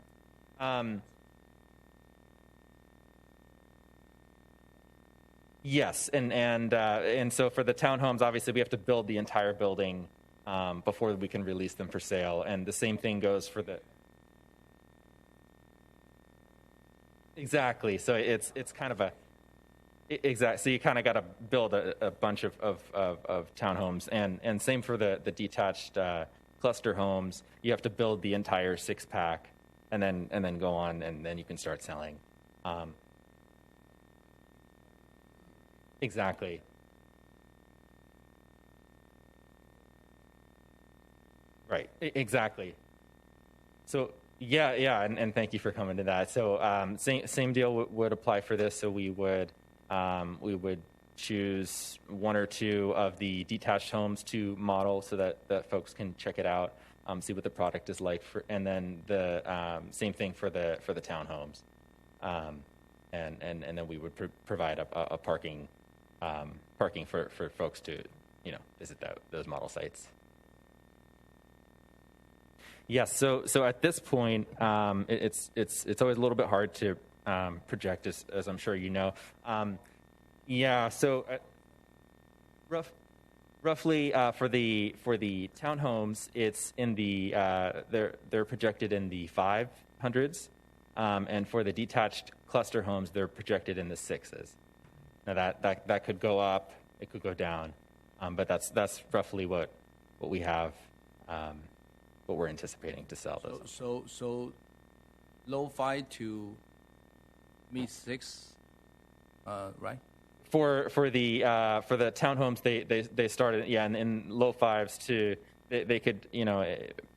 Yes, and so for the townhomes, obviously we have to build the entire building before we can release them for sale, and the same thing goes for the. Exactly. So it's kind of so you kind of got to build a bunch of townhomes, and same for the detached cluster homes. You have to build the entire 6-pack, and then go on, and then you can start selling. Exactly. Right. Exactly. So and thank you for coming to that. So same deal would apply for this. So we would choose 1 or 2 of the detached homes to model so that folks can check it out, see what the product is like, and then the same thing for the townhomes, and then we would provide a parking for folks to visit those model sites. Yes, so at this point, it's always a little bit hard to project, as I'm sure you know. So roughly for the townhomes, it's in the they're projected in the 500s, and for the detached cluster homes, they're projected in the 6s. Now that could go up, it could go down, but that's roughly what we have. What we're anticipating to sell those. So low 5 to mid-6, right? For the townhomes, they started in low 5s to they could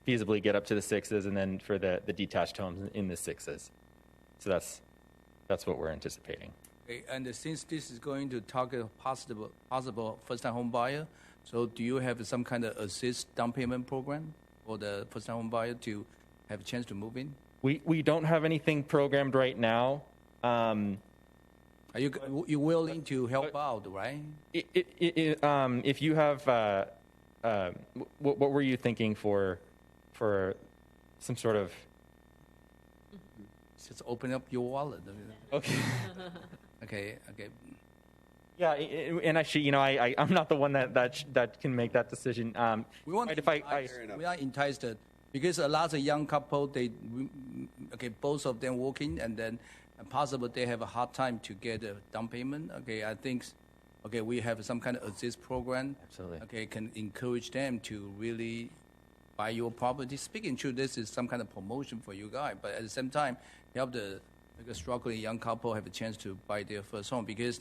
feasibly get up to the 6s, and then for the detached homes in the 6s. So that's what we're anticipating. Okay, and since this is going to target possible first-time home buyer, so do you have some kind of assist down payment program for the first-time home buyer to have a chance to move in? We don't have anything programmed right now. Are you willing to help out, right? If you have, what were you thinking for some sort of? Just open up your wallet. Okay. Okay. Yeah, and actually, I'm not the one that can make that decision. We want we are enticed because a lot of young couple both of them working, and then possible they have a hard time to get a down payment. Okay, I think we have some kind of assist program. Absolutely. Okay, can encourage them to really buy your property. Speaking true, this is some kind of promotion for you guys, but at the same time, help the struggling young couple have a chance to buy their first home. Because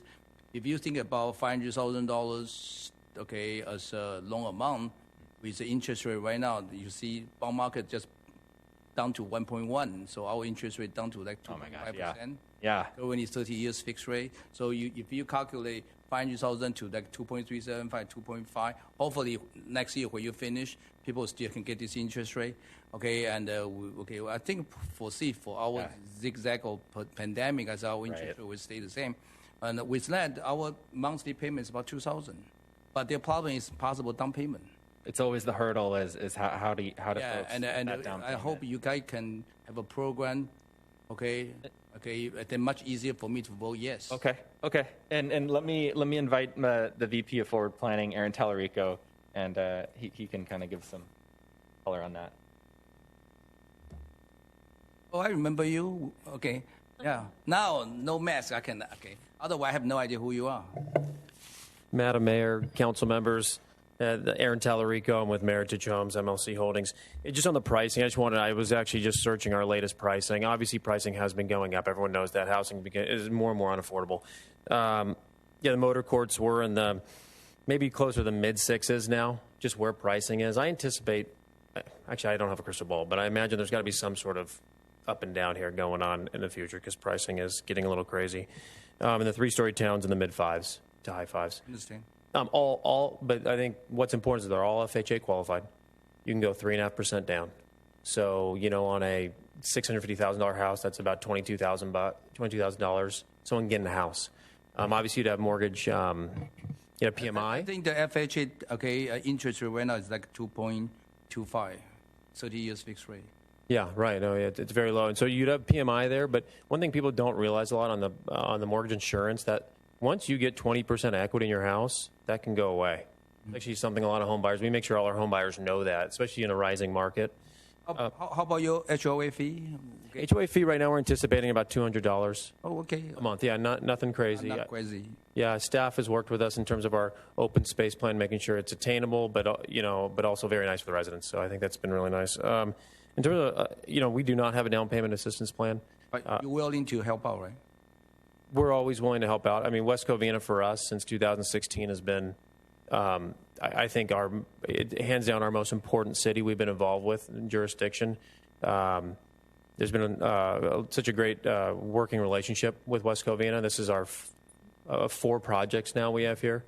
if you think about $500,000, okay, as a loan amount, with the interest rate right now, you see bond market just down to 1.1, so our interest rate down to like 2.5%. Yeah. When it's 30 years fixed rate. So if you calculate 500,000 to like 2.375, 2.5, hopefully next year when you finish, people still can get this interest rate. Okay, and I think foresee for our zigzag of pandemic as our interest rate will stay the same. And with that, our monthly payment is about $2,000. But their problem is possible down payment. It's always the hurdle is how to folks and that down I hope you guys can have a program, okay, then much easier for me to vote yes. Okay, and let me invite the VP of Forward Planning, Aaron Tallarico, and he can kind of give some color on that. Oh, I remember you. Okay, yeah. Now no mask. I can. Okay. Otherwise, I have no idea who you are. Madam Mayor, council members. Aaron Tallarico, I'm with Meritage Homes, MLC Holdings. Just on the pricing, I was actually just searching our latest pricing. Obviously, pricing has been going up. Everyone knows that housing is more and more unaffordable. The motor courts were in the maybe closer to the mid-6s now, just where pricing is. I anticipate, actually, I don't have a crystal ball, but I imagine there's got to be some sort of up and down here going on in the future because pricing is getting a little crazy. In the three-story towns in the mid-5s to high 5s. Understand. But I think what's important is they're all FHA qualified. You can go 3.5% down. So, on a $650,000 house, that's about $22,000. Someone getting a house. Obviously, you'd have mortgage, PMI. I think the FHA, interest rate right now is like 2.25, 30 years fixed rate. Yeah, right. No, it's very low. And so you'd have PMI there. But one thing people don't realize a lot on the mortgage insurance that once you get 20% equity in your house, that can go away. Actually, something a lot of home buyers, we make sure all our home buyers know that, especially in a rising market. How about your HOA fee? Okay. HOA fee right now we're anticipating about $200. Oh, okay. A month. Yeah, nothing crazy. Not crazy. Yeah, staff has worked with us in terms of our open space plan, making sure it's attainable, but also very nice for the residents. So I think that's been really nice. In terms of we do not have a down payment assistance plan. But you're willing to help out, right? We're always willing to help out. I mean, West Covina for us since 2016 has been, I think, hands down our most important city we've been involved with in jurisdiction. There's been such a great working relationship with West Covina. This is our 4 projects now we have here.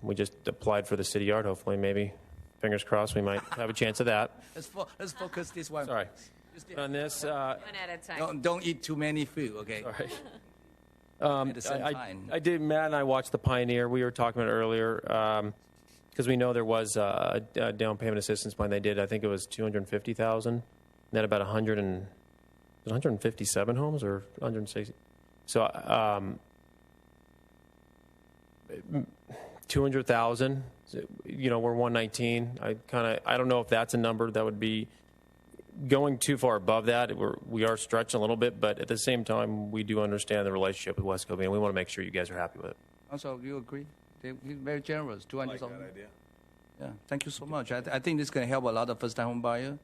We just applied for the city yard. Hopefully, maybe, fingers crossed, we might have a chance of that. Let's focus this one. Sorry. On this, one at a time. Don't eat too many food, okay? All right. At the same time. I did. Matt and I watched the Pioneer. We were talking about it earlier because we know there was a down payment assistance plan. They did. I think it was $250,000. And then about 157 homes or 160. So 200,000. We're 119. I don't know if that's a number that would be going too far above that. We are stretching a little bit, but at the same time, we do understand the relationship with West Covina. We want to make sure you guys are happy with it. Also, you agree? They're very generous. 200,000. Like that idea. Yeah, thank you so much. I think this is going to help a lot of first-time home buyers.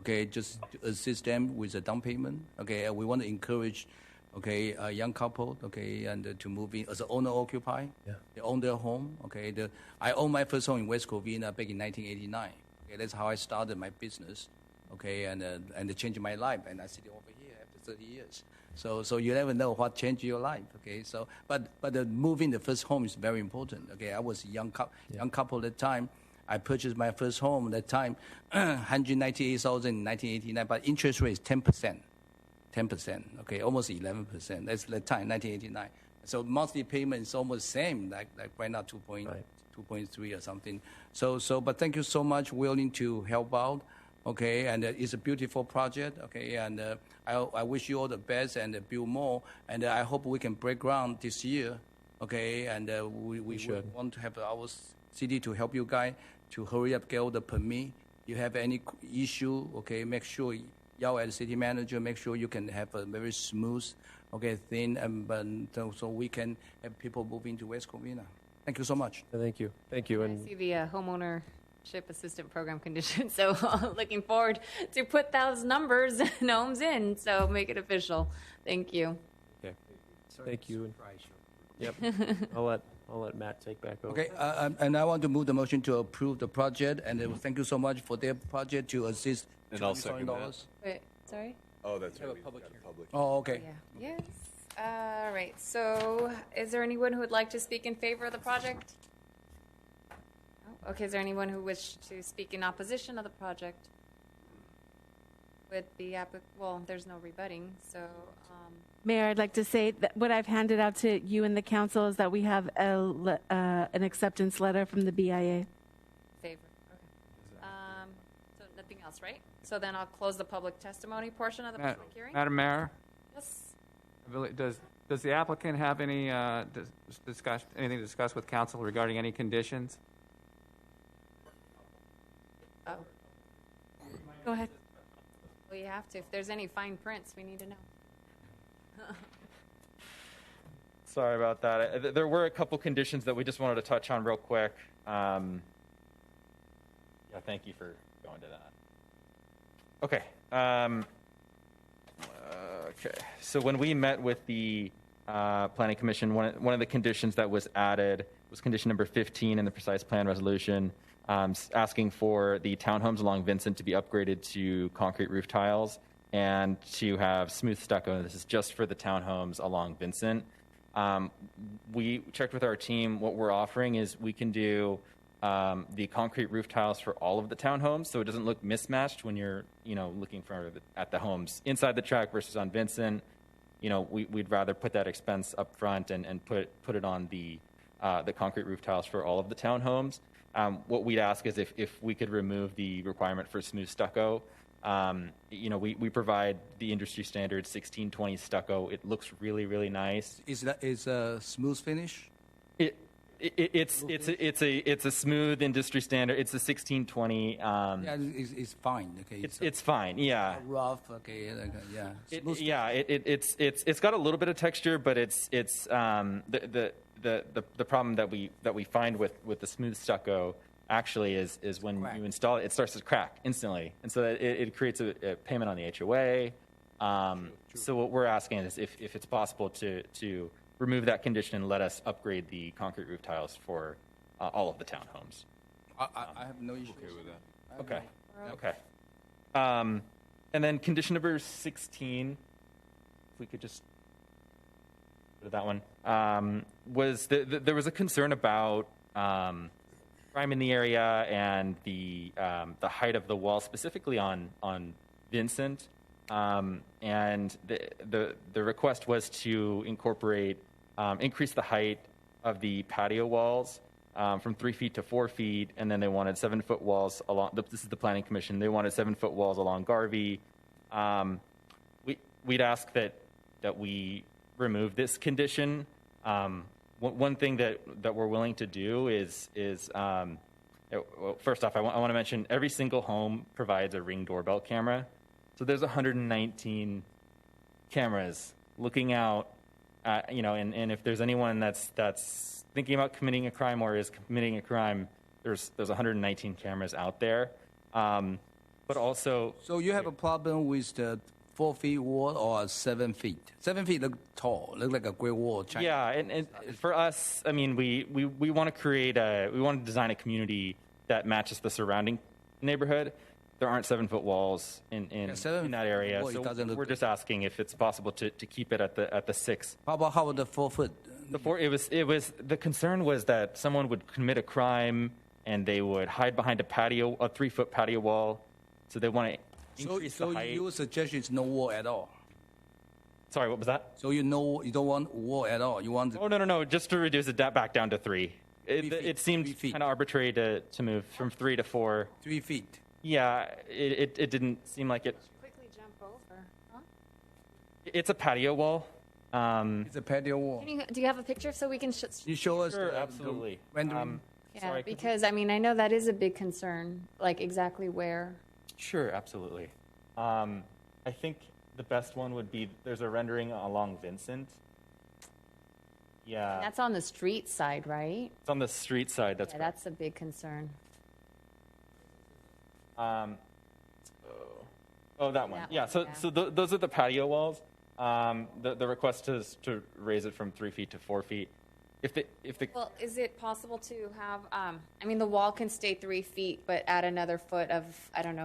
Okay, just to assist them with a down payment. Okay, we want to encourage okay, a young couple, okay, and to move in as an owner-occupied. Yeah. They own their home, okay. I owned my first home in West Covina back in 1989. Okay, that's how I started my business, okay, and changed my life. And I sit over here after 30 years. So you never know what changed your life, okay. So, but moving the first home is very important, okay. I was a young couple at the time. I purchased my first home at that time, 198,000 in 1989, but interest rate is 10%. 10%, okay, almost 11%. That's the time, 1989. So monthly payment is almost the same, like right now, 2.3 or something. So, but thank you so much, willing to help out, okay, and it's a beautiful project, okay, and I wish you all the best and build more, and I hope we can break ground this year, okay, and we want to have our city to help you guys to hurry up, get all the permit. You have any issue, okay, make sure y'all as city manager, make sure you can have a very smooth, okay, thing, so we can have people move into West Covina. Thank you so much. Thank you. Thank you. I see the homeownership assistant program conditions, so looking forward to put those numbers and homes in, so make it official. Thank you. Okay. Thank you. Yep. I'll let Matt take back over. Okay, and I want to move the motion to approve the project, and thank you so much for their project to assist. And I'll second that. Wait, sorry? Oh, that's right. Oh, okay. Yeah. Yes. All right. So, is there anyone who would like to speak in favor of the project? Oh, okay. Is there anyone who wishes to speak in opposition of the project? With the well, there's no rebutting, so. Mayor, I'd like to say that what I've handed out to you and the council is that we have an acceptance letter from the BIA. Favor. Okay. So nothing else, right? So then I'll close the public testimony portion of the public hearing. Madam Mayor? Yes. Does the applicant have any anything to discuss with council regarding any conditions? Oh. Go ahead. Well, you have to. If there's any fine prints, we need to know. Sorry about that. There were a couple conditions that we just wanted to touch on real quick. Yeah, thank you for going to that. Okay. Okay. So when we met with the Planning Commission, one of the conditions that was added was condition number 15 in the precise plan resolution, asking for the townhomes along Vincent to be upgraded to concrete roof tiles and to have smooth stucco. This is just for the townhomes along Vincent. We checked with our team. What we're offering is we can do the concrete roof tiles for all of the townhomes, so it doesn't look mismatched when you're, looking at the homes inside the track versus on Vincent. We'd rather put that expense up front and put it on the concrete roof tiles for all of the townhomes. What we'd ask is if we could remove the requirement for smooth stucco. We provide the industry standard 1620 stucco. It looks really, really nice. Is a smooth finish? It's a smooth industry standard. It's a 1620. Yeah, it's fine. Okay, it's fine. Yeah. Rough. Okay. Yeah. It's got a little bit of texture, but it's the problem that we find with the smooth stucco actually is when you install it, it starts to crack instantly, and so it creates a payment on the HOA. So what we're asking is if it's possible to remove that condition and let us upgrade the concrete roof tiles for all of the townhomes. I have no issue with that. Okay. And then condition number 16, if we could just go to that one, was there was a concern about crime in the area and the height of the wall, specifically on Vincent, and the request was to increase the height of the patio walls from 3 feet to 4 feet, and then they wanted 7-foot walls along. This is the Planning Commission. They wanted 7-foot walls along Garvey. We'd ask that we remove this condition. One thing that we're willing to do is first off, I want to mention every single home provides a Ring doorbell camera. So there's 119 cameras looking out, and if there's anyone that's thinking about committing a crime or is committing a crime, there's 119 cameras out there. But also, so you have a problem with the 4 feet wall or 7 feet? 7 feet look tall, look like a great wall. China. Yeah, and for us, I mean, we want to design a community that matches the surrounding neighborhood. There aren't 7-foot walls in that area, wall, it doesn't so look we're just asking if it's possible to keep it at the 6. How about the 4 foot? The concern was that someone would commit a crime and they would hide behind a 3-foot patio wall. So they want to increase the height. So your suggestion is no wall at all? Sorry, what was that? So you don't want wall at all? You want? Oh, no, just to reduce it back down to 3. It seemed kind of arbitrary to move from 3 to 4. 3 feet. Yeah, it didn't seem like it. Quickly jump over. Huh? It's a patio wall. It's a patio wall. Do you have a picture so we can you show us? Sure, absolutely. Yeah, Sorry, because I mean I know that is a big concern. Like exactly where. Sure, absolutely. I think the best one would be there's a rendering along Vincent. Yeah. And that's on the street side, right? It's on the street side. That's correct. That's a big concern. That one. Yeah. So those are the patio walls. The request is to raise it from 3 feet to 4 feet. Well, is it possible to have? I mean, the wall can stay 3 feet, but add another foot of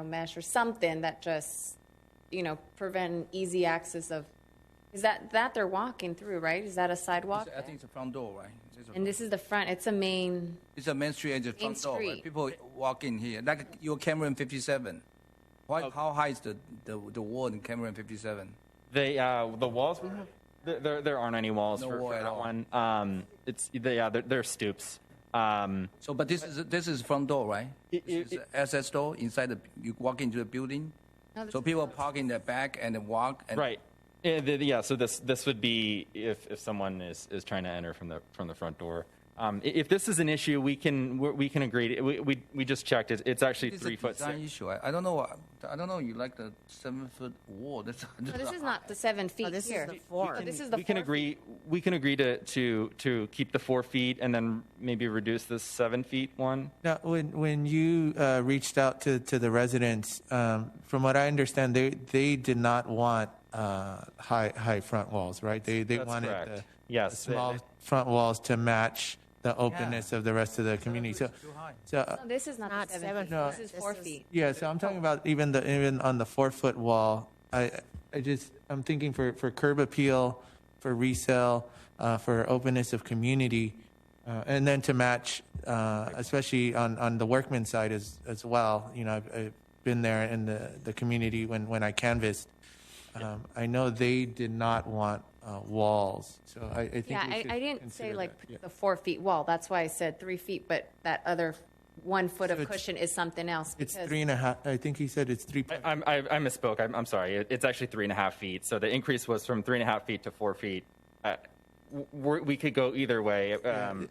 mesh or something that just prevent easy access of. Is that they're walking through, right? Is that a sidewalk? I think it's a front door, right? And this is the front. It's a main. It's a main street and the front door. Right? People walk in here, like your Cameron 57. How high is the wall in Cameron 57? The walls we have. There aren't any walls no for wall that at all. one. They're stoops. But this is front door, right? This is access door inside you walk into the building. No, so people park in the back and then walk. And right. So this would be if someone is trying to enter from the front door. If this is an issue, we can agree. We just checked. It's actually 3 foot. It's a design issue. I don't know. You like the 7-foot wall? No, this is not the 7 feet. This here. is the 4. This is the. We can agree. We can agree to keep the 4 feet and then maybe reduce the 7 feet one. Now, when you reached out to the residents, from what I understand, they did not want high front walls, right? They That's wanted correct. the small front walls to match the openness of the rest of the community. So No, this is not 7 feet. No. This is 4 feet. yeah, so I'm talking about even on the 4-foot wall. I'm thinking for curb appeal, for resale, for openness of community, and then to match, especially on the workman side as well. I've been there in the community when I canvassed. I know they did not want walls, so I think. Yeah, we should I didn't consider say like that. Yeah. the 4 feet wall. That's why I said 3 feet. But that other 1 foot of cushion is something else. It's because 3.5. I think he said it's 3. I misspoke. I'm sorry. It's actually 3.5 feet. So the increase was from 3.5 feet to 4 feet. We could go either way.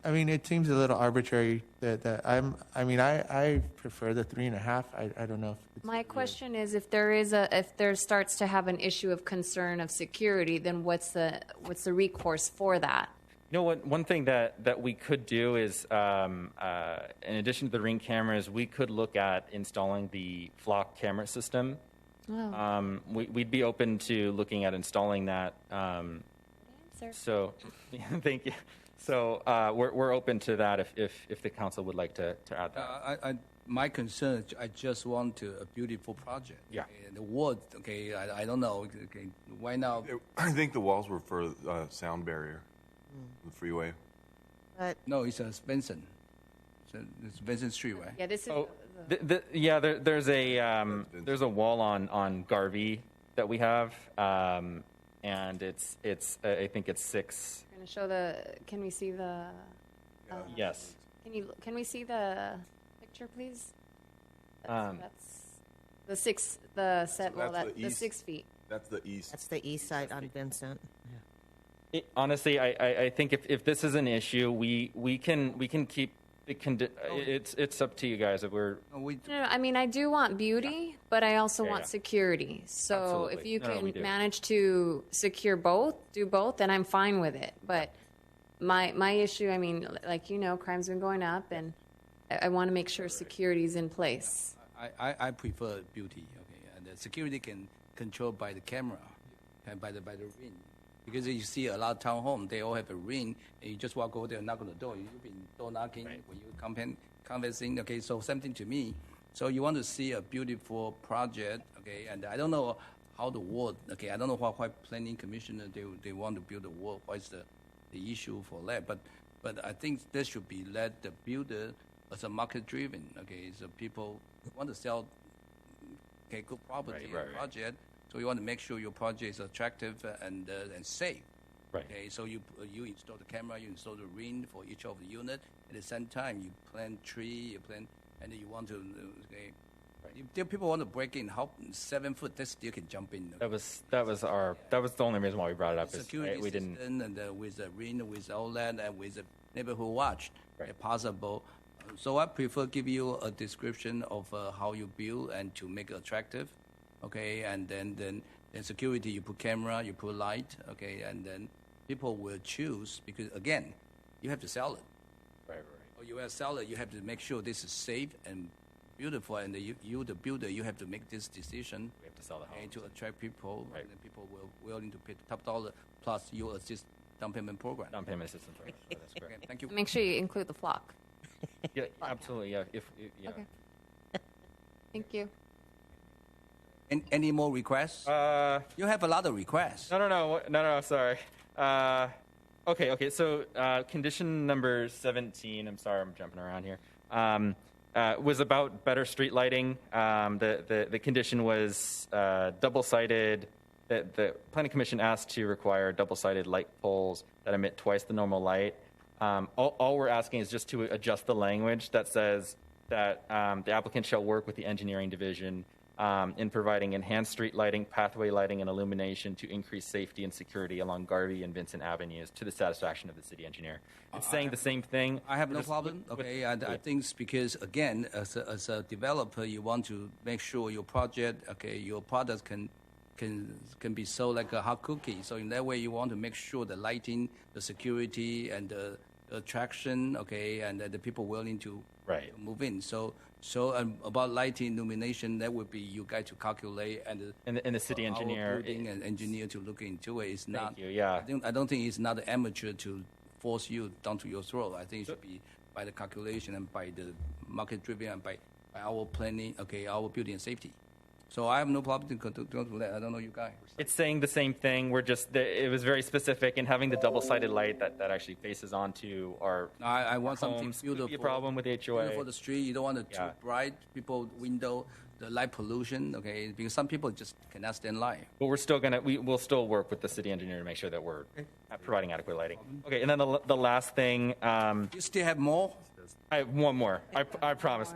I mean, it seems a little arbitrary that I prefer the 3.5. I don't know if it's, My question is, if there starts to have an issue of concern of security, then what's the recourse for that? You know what? One thing that we could do is, in addition to the Ring cameras, we could look at installing the flock camera system. Oh. We'd be open to looking at installing that. So, thank you. So we're open to that if the council would like to add that. My concern, I just want a beautiful project. Yeah. Okay, the wood, okay, I don't know. Okay, why now? I think the walls were for sound barrier, the freeway. But no, it's Benson. It's Benson Street, right? Yeah, this is. There's a wall on Garvey that we have, and it's I think it's 6. Going to show Can we see the? Yes. Can we see the picture, please? That's the 6. The set. So that's the 6 feet. That's the east. that's the east side on Vincent. Honestly, I think if this is an issue, we can keep. It's up to you guys if we're. No, I mean, I do want beauty, but I also want yeah. security. So Absolutely. if you No, we can do. manage to secure both, do both, then I'm fine with it. But my issue, I mean, like crime's been going up, and I want to make sure security's in place. I prefer beauty. Okay, and the security can controlled by the camera and by the ring. Because you see a lot of townhome, they all have a ring, and you just walk over there and knock on the door. You've been door knocking when you conversing. Okay, so something to me. So you want to see a beautiful project, okay? And I don't know how the ward, okay? I don't know why planning commissioner they want to build a ward. What's the issue for that? But I think there should be let the builder as a market driven. Okay, so people want to sell good property project. So you want to make sure your project is attractive and safe. Right. Okay, so you install the camera, you install the ring for each of the unit. At the same time, you plant tree, you plant, and then you want to. Okay, if people want to break in, how 7 foot they still can jump in. That was the only reason why we brought it up. Security we didn't. And with a ring, with all that, and with a neighborhood watch, if possible. So I prefer give you a description of how you build and to make it attractive. Okay, and then security, you put camera, you put light, okay, and then people will choose because, again, you have to sell it. Right. Or you have to sell it, you have to make sure this is safe and beautiful, and you the builder, you have to make this decision. We have to sell the home to attract people, and then people will willing to pay top dollar, plus you assist down payment program. Down payment assistance program. That's correct. Okay, thank you. Make sure you include the flock. Yeah, absolutely. Yeah. Yeah. Okay. Thank you. Any more requests? You have a lot of requests. No. Sorry. Okay. So condition number 17. I'm sorry, I'm jumping around here. Was about better street lighting. The condition was double-sided. The Planning Commission asked to require double-sided light poles that emit twice the normal light. All we're asking is just to adjust the language that says that the applicant shall work with the engineering division in providing enhanced street lighting, pathway lighting, and illumination to increase safety and security along Garvey and Vincent Avenues to the satisfaction of the city engineer. It's saying the same thing. I have no problem. Okay, I think it's because, again, as a developer, you want to make sure your project, okay, your products can be sold like a hot cookie. So in that way, you want to make sure the lighting, the security, and the attraction, okay, and the people willing to move in. So about lighting, illumination, that would be you guys to calculate, and the city engineer, and engineer to look into it. It's not. Thank you. Yeah. I don't think it's not an amateur to force you down to your throat. I think it should be by the calculation and by the market driven and by our planning. Okay, our building and safety. So I have no problem to go to that. I don't know you guys. It's saying the same thing. It was very specific, and having the double-sided light that actually faces onto our I want something beautiful. Be a problem with HOA. For the street, you don't want it too bright. People window, the light pollution. Okay, because some people just cannot stand light. But we'll still work with the city engineer to make sure that we're providing adequate lighting. Okay, and then the last thing. You still have more? I have one more. I promise.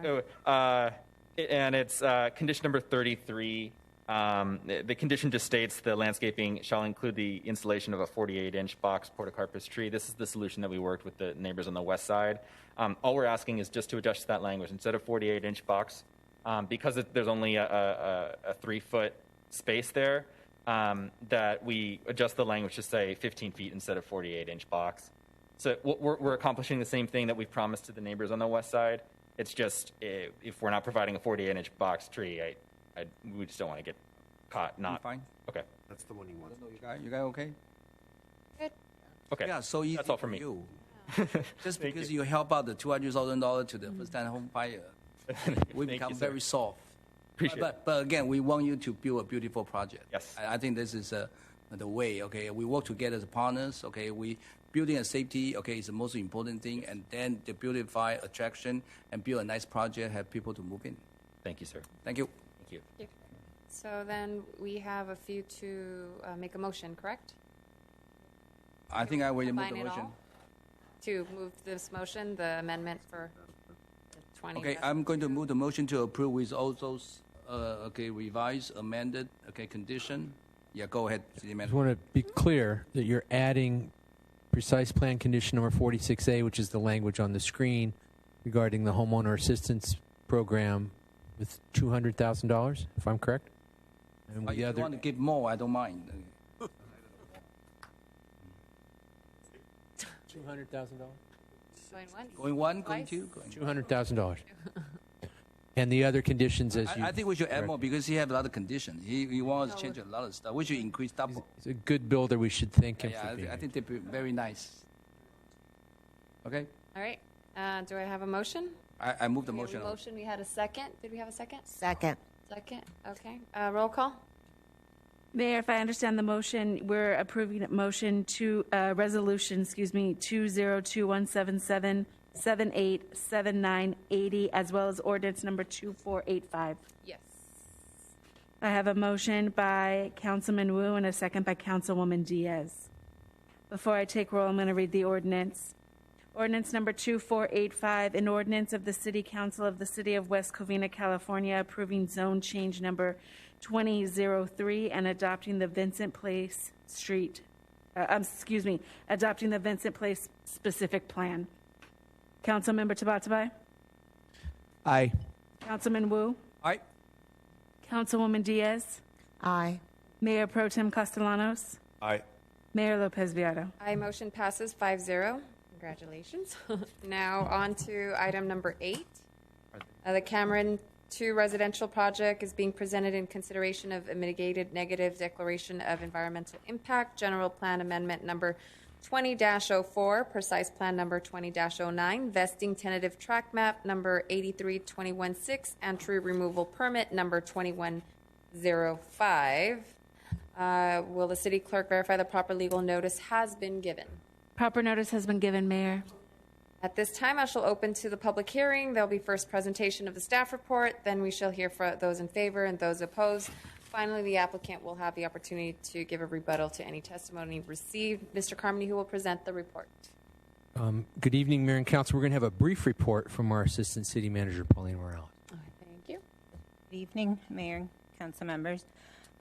And it's condition number 33. The condition just states the landscaping shall include the installation of a 48-inch box portocarpus tree. This is the solution that we worked with the neighbors on the west side. All we're asking is just to adjust that language. Instead of 48-inch box, because there's only a 3-foot space there, that we adjust the language to say 15 feet instead of 48-inch box. So we're accomplishing the same thing that we've promised to the neighbors on the west side. It's just if we're not providing a 48-inch box tree, we just don't want to get caught not. Fine. Okay. That's the one you want. You guys okay? Good. Okay. Yeah, so easy. That's all for me. You. Just because you help out the $200,000 to the first-time home buyer, we become very soft. Appreciate it. But again, we want you to build a beautiful project. Yes. I think this is the way. Okay, we work together as partners. Okay, building and safety, okay, is the most important thing, and then the beautify attraction and build a nice project, have people to move in. Thank you, sir. Thank you. Thank you. So then we have a few to make a motion, correct? I think I will move the Combine it motion. all? To move this motion, the amendment for the 20. Okay, I'm going to move the motion to approve with all those, revised, amended, condition. Yeah, go ahead, City I just Manager. want to be clear that you're adding precise plan condition number 46A, which is the language on the screen regarding the homeowner assistance program with $200,000, if I'm correct? And If you want to give more, I don't mind. $200,000? Going once? Going one, going Twice? two, going $200,000. And the other conditions, as you... I think we should add more because he has a lot of conditions. He wants to change a lot of stuff. We should increase double. He's a good builder. We should thank him for being I think they're very nice. Okay? All right. Do I have a motion? I moved the We have motion. a motion. We had a second. Did we have a second? Second. Second. Okay. Roll call. Mayor, if I understand the motion, we're approving motion to resolution, 202177, 78, 79, 80, as well as ordinance number 2485. Yes. I have a motion by Councilman Wu and a second by Councilwoman Diaz. Before I take roll, I'm going to read the ordinance. Ordinance number 2485, an ordinance of the City Council of the City of West Covina, California, approving zone change number 2003 and adopting the Vincent Place adopting the Vincent Place specific plan. Councilmember Tabatabai? Aye. Councilman Wu? Aye. Councilwoman Diaz? Aye. Mayor Pro Tem Castellanos? Aye. Mayor Lopez Viado? Aye. Motion passes 5-0. Congratulations. Now on to item number 8. The Cameron 2 residential project is being presented in consideration of a mitigated negative declaration of environmental impact, general plan amendment number 20-04, precise plan number 20-09, vesting tentative track map number 83216, and tree removal permit number 2105. Will the city clerk verify the proper legal notice has been given? Proper notice has been given, Mayor. At this time, I shall open to the public hearing. There'll be first presentation of the staff report, then we shall hear for those in favor and those opposed. Finally, the applicant will have the opportunity to give a rebuttal to any testimony received. Mr. Carmody, who will present the report. Good evening, Mayor and Council. We're going to have a brief report from our Assistant City Manager, Pauline Morales. Thank you. Good evening, Mayor and Council members.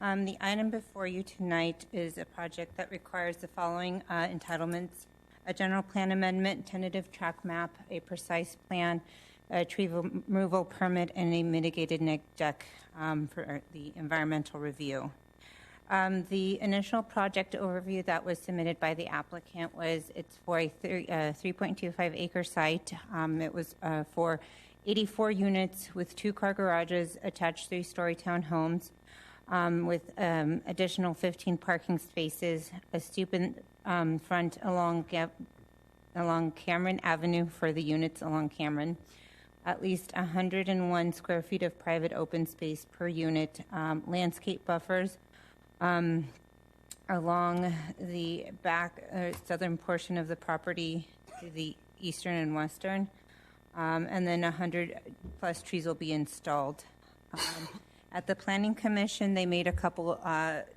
The item before you tonight is a project that requires the following entitlements: a general plan amendment, tentative track map, a precise plan, a tree removal permit, and a mitigated neg deck for the environmental review. The initial project overview that was submitted by the applicant was it's for a 3.25 acre site. It was for 84 units with 2-car garages, attached 3-story townhomes, with additional 15 parking spaces, a stoop in front along Cameron Avenue for the units along Cameron, at least 101 square feet of private open space per unit, landscape buffers along the back southern portion of the property to the eastern and western, and then 100 plus trees will be installed. At the Planning Commission, they made a couple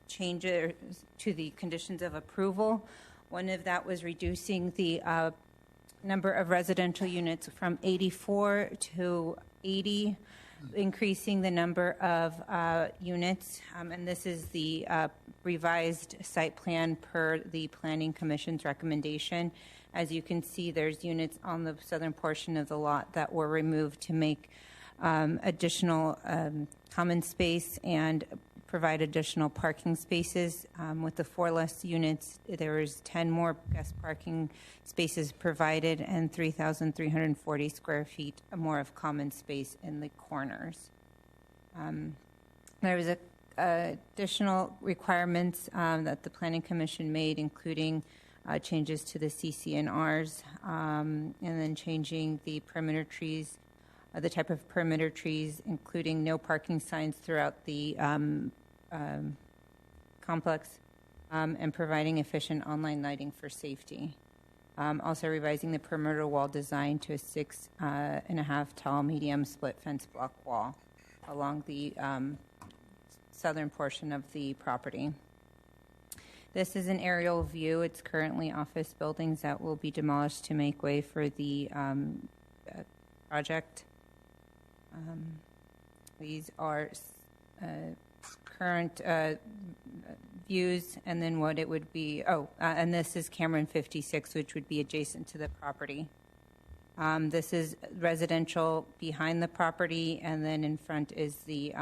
changes to the conditions of approval. One of that was reducing the number of residential units from 84 to 80, increasing the number of units. And this is the revised site plan per the Planning Commission's recommendation. As you can see, there's units on the southern portion of the lot that were removed to make additional common space and provide additional parking spaces. With the 4 less units, there is 10 more guest parking spaces provided and 3,340 square feet more of common space in the corners. There was additional requirements that the Planning Commission made, including changes to the CCNRs, and then changing the perimeter trees, the type of perimeter trees, including no parking signs throughout the complex, and providing efficient online lighting for safety. Also revising the perimeter wall design to a 6.5 tall medium split fence block wall along the southern portion of the property. This is an aerial view. It's currently office buildings that will be demolished to make way for the project. These are current views, and then what it would be. And this is Cameron 56, which would be adjacent to the property. This is residential behind the property, and then in front is the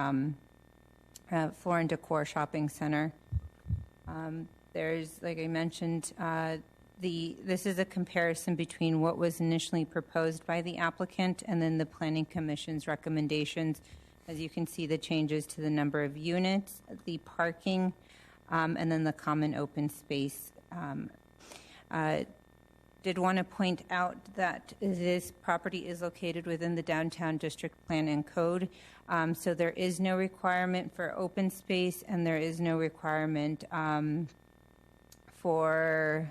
Floor and Decor Shopping Center. There's, like I mentioned, this is a comparison between what was initially proposed by the applicant and then the Planning Commission's recommendations. As you can see, the changes to the number of units, the parking, and then the common open space. Did want to point out that this property is located within the Downtown District Plan and Code, so there is no requirement for open space, and there is no requirement for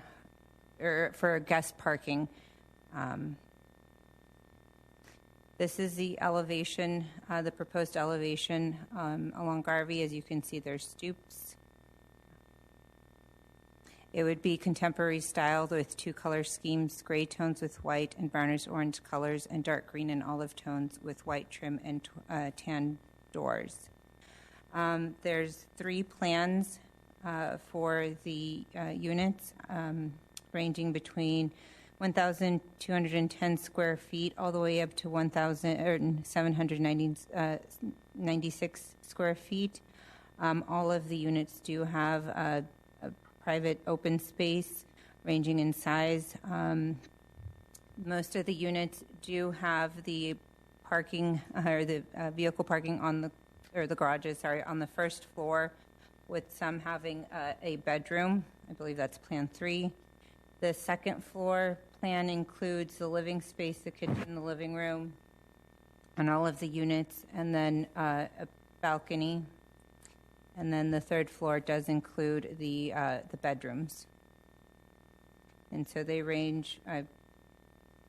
guest parking. This is the elevation, the proposed elevation along Garvey. As you can see, there's stoops. It would be contemporary styled with two color schemes, gray tones with white and brownish orange colors, and dark green and olive tones with white trim and tan doors. There's 3 plans for the units, ranging between 1,210 square feet all the way up to 1,796 square feet. All of the units do have a private open space ranging in size. Most of the units do have the parking or the vehicle parking on the, or the garages, sorry, on the first floor, with some having a bedroom. I believe that's Plan 3. The second floor plan includes the living space, the kitchen, the living room, and all of the units, and then a balcony. And then the third floor does include the bedrooms. And so they range, I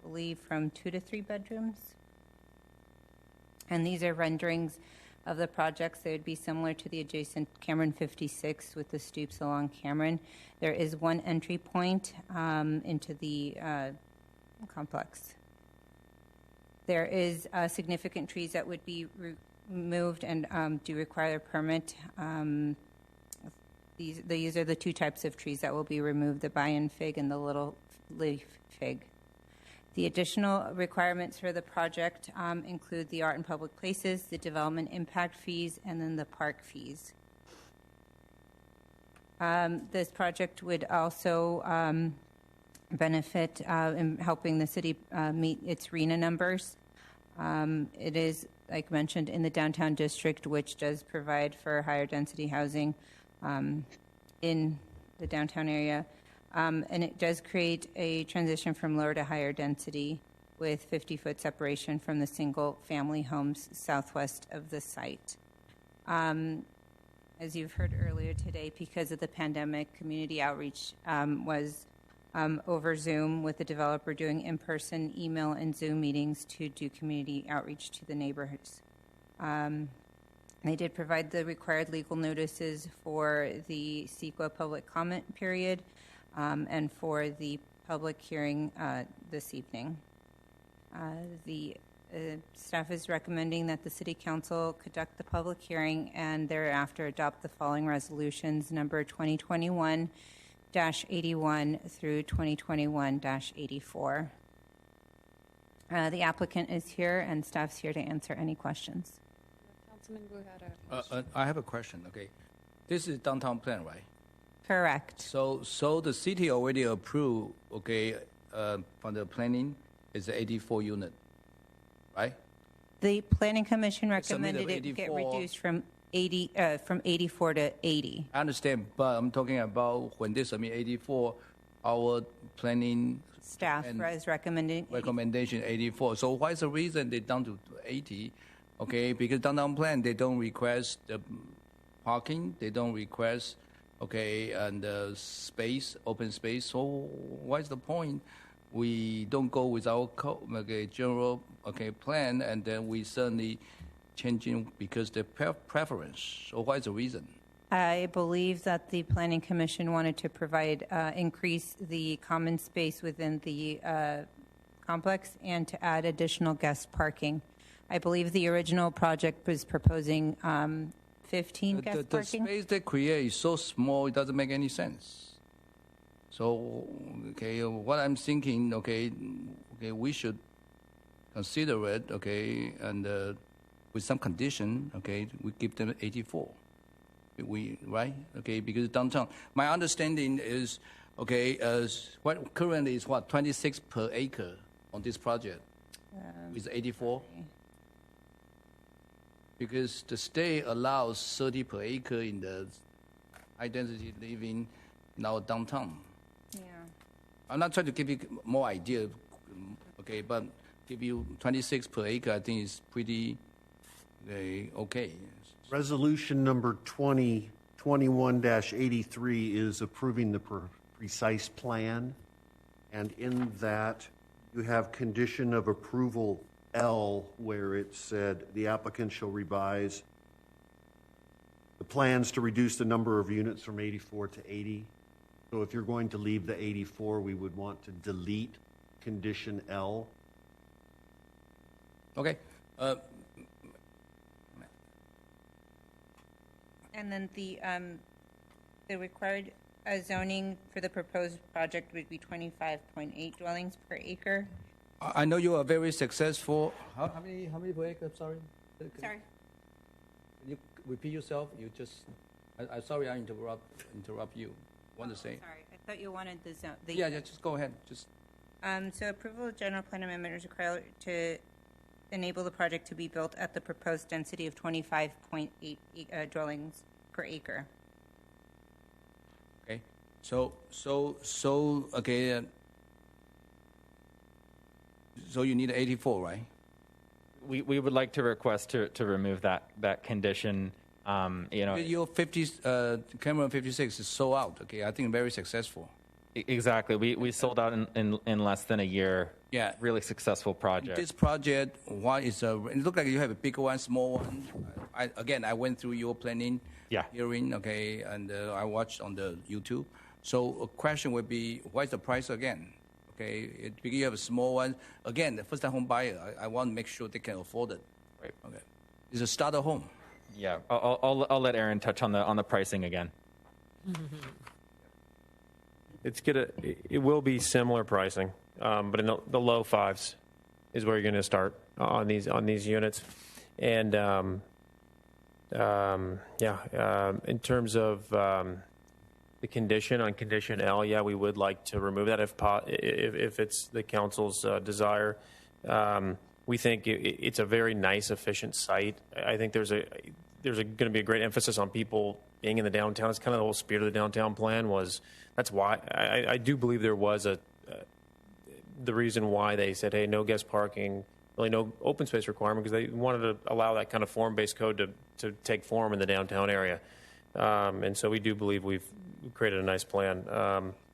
believe, from 2 to 3 bedrooms. And these are renderings of the projects. They would be similar to the adjacent Cameron 56 with the stoops along Cameron. There is one entry point into the complex. There is significant trees that would be removed and do require a permit. These are the 2 types of trees that will be removed, the Bayan fig and the little leaf fig. The additional requirements for the project include the art and public places, the development impact fees, and then the park fees. This project would also benefit in helping the city meet its RENA numbers. It is, like mentioned, in the downtown district, which does provide for higher density housing in the downtown area. And it does create a transition from lower to higher density with 50-foot separation from the single-family homes southwest of the site. As you've heard earlier today, because of the pandemic, community outreach was over Zoom, with the developer doing in-person, email, and Zoom meetings to do community outreach to the neighborhoods. They did provide the required legal notices for the CEQA public comment period and for the public hearing this evening. The staff is recommending that the City Council conduct the public hearing and thereafter adopt the following resolutions, number 2021-81 through 2021-84. The applicant is here and staff's here to answer any questions. Councilman Wu had a question. I have a question. Okay, this is downtown plan, right? Correct. So the city already approved. Okay, from the planning is 84 unit, right? The Planning Commission recommended it get reduced from 84 to 80. I understand, but I'm talking about when they submit 84, our planning staff is recommending recommendation 84. So why is the reason they down to 80? Okay, because downtown plan they don't request the parking, they don't request and the space, open space. So what's the point? We don't go with our general plan, and then we suddenly changing because the preference. So what is the reason? I believe that the Planning Commission wanted to provide increase the common space within the complex and to add additional guest parking. I believe the original project was proposing 15 guest parking. The space they create is so small, it doesn't make any sense. So, what I'm thinking, we should consider it, and with some condition, we give them 84. Right? Because downtown, my understanding is, Okay, what currently is what 26 per acre on this project with 84. Because the state allows 30 per acre in the high density living in our downtown. Yeah. I'm not trying to give you more idea, okay, but give you 26 per acre, I think is pretty okay. Resolution number 2021-83 is approving the precise plan, and in that you have condition of approval L, where it said the applicant shall revise the plans to reduce the number of units from 84 to 80. So if you're going to leave the 84, we would want to delete condition L. Okay. And then the required zoning for the proposed project would be 25.8 dwellings per acre. I know you are very successful. How many per acre? Sorry. Sorry. Can you repeat yourself? You just. I'm sorry. I interrupt you. Want to say? Sorry, I thought you wanted the zone. Yeah. Just go ahead. Just. So approval of general plan amendment is required to enable the project to be built at the proposed density of 25.8 dwellings per acre. Okay. So okay. So you need 84, right? We would like to request to remove that condition. Your 50 Cameron 56 is sold out. Okay, I think very successful. Exactly. We sold out in less than a year. Yeah. Really successful project. This project, why is it looks like you have a big one, small one. I went through your planning hearing. Okay, and I watched on the YouTube. So a question would be, why is the price again? Okay, because you have a small one. Again, the first-time home buyer, I want to make sure they can afford it. Right. Okay. It's a starter home. Yeah. I'll let Aaron touch on the pricing again. It will be similar pricing, but in the low fives is where you're going to start on these units, and in terms of the condition on condition L, we would like to remove that if it's the council's desire. We think it's a very nice, efficient site. I think there's going to be a great emphasis on people being in the downtown. It's kind of the whole spirit of the downtown plan was. That's why I do believe there was the reason why they said, hey, no guest parking, really no open space requirement, because they wanted to allow that kind of form-based code to take form in the downtown area. And so we do believe we've created a nice plan.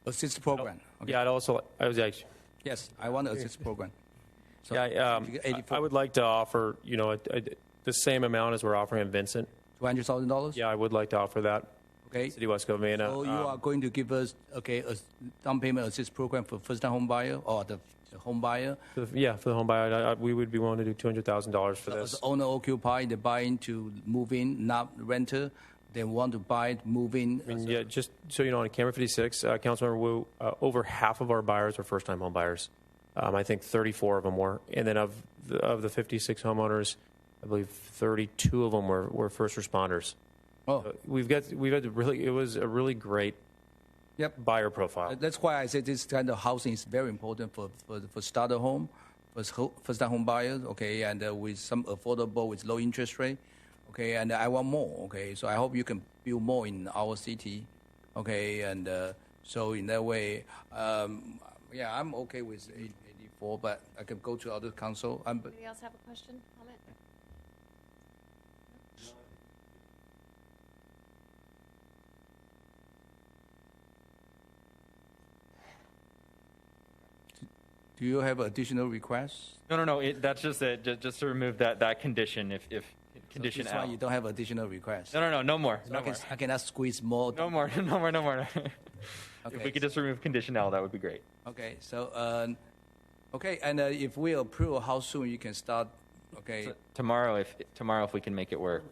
Assist program. Okay. Yeah, I was actually. Yes, I want an assist program. So I would like to offer, the same amount as we're offering in Vincent. $200,000? Yeah, I would like to offer that. Okay. City West Covina. So you are going to give us, a down payment assist program for first-time home buyer or the home buyer? For the home buyer, we would be willing to do $200,000 for this. As owner-occupier, they buy in to move in, not renter. They want to buy, move in. Just so you know, on Camera 56, Councilmember Wu, over half of our buyers are first-time home buyers. I think 34 of them were. And then of the 56 homeowners, I believe 32 of them were first responders. Oh, we've had it was a really great buyer profile. That's why I said this kind of housing is very important for starter home, for first-time home buyers. Okay, and with some affordable with low interest rate. Okay, and I want more. Okay, so I hope you can build more in our city. Okay, and so in that way, I'm okay with 84, but I can go to other council. Anybody else have a question, comment? Do you have additional requests? No. That's just it. Just to remove that condition. If condition so this L. one you don't have additional requests. No more. So I cannot squeeze more. No more. Okay. If we could just remove condition L, that would be great. Okay. So and if we approve, how soon you can start? Okay. So tomorrow, if we can make it work.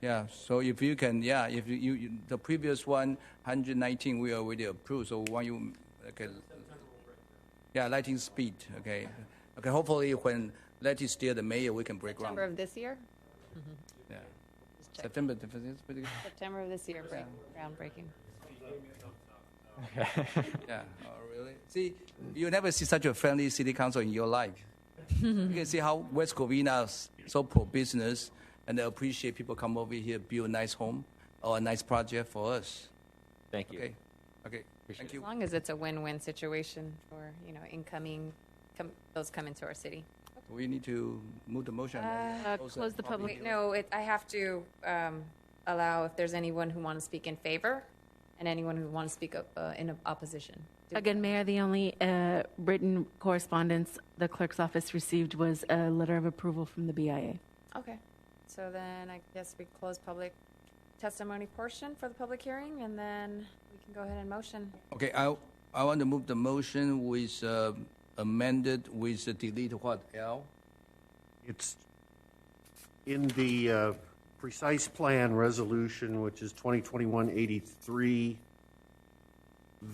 Yeah. So if you can, if you the previous one, 119, we already approved. So when you, lighting speed. Okay. Hopefully when Letty still the mayor, we can break ground. September of this year. Yeah. check. September the 5th is pretty good. September of this year, groundbreaking. Yeah, oh, really? See, you never see such a friendly city council in your life. You can see how West Covina is so pro-business, and they appreciate people come over here, build a nice home or a nice project for us. Thank you. Okay, thank you. As long as it's a win-win situation for, incoming, those come into our city. We need to move the motion. Close the public. Wait, no, I have to allow if there's anyone who want to speak in favor and anyone who want to speak in opposition. Again, Mayor, the only written correspondence the clerk's office received was a letter of approval from the BIA. Okay. So then I guess we close public testimony portion for the public hearing, and then we can go ahead and motion. Okay, I want to move the motion with amended with delete what, L? It's in the precise plan resolution, which is 2021-83,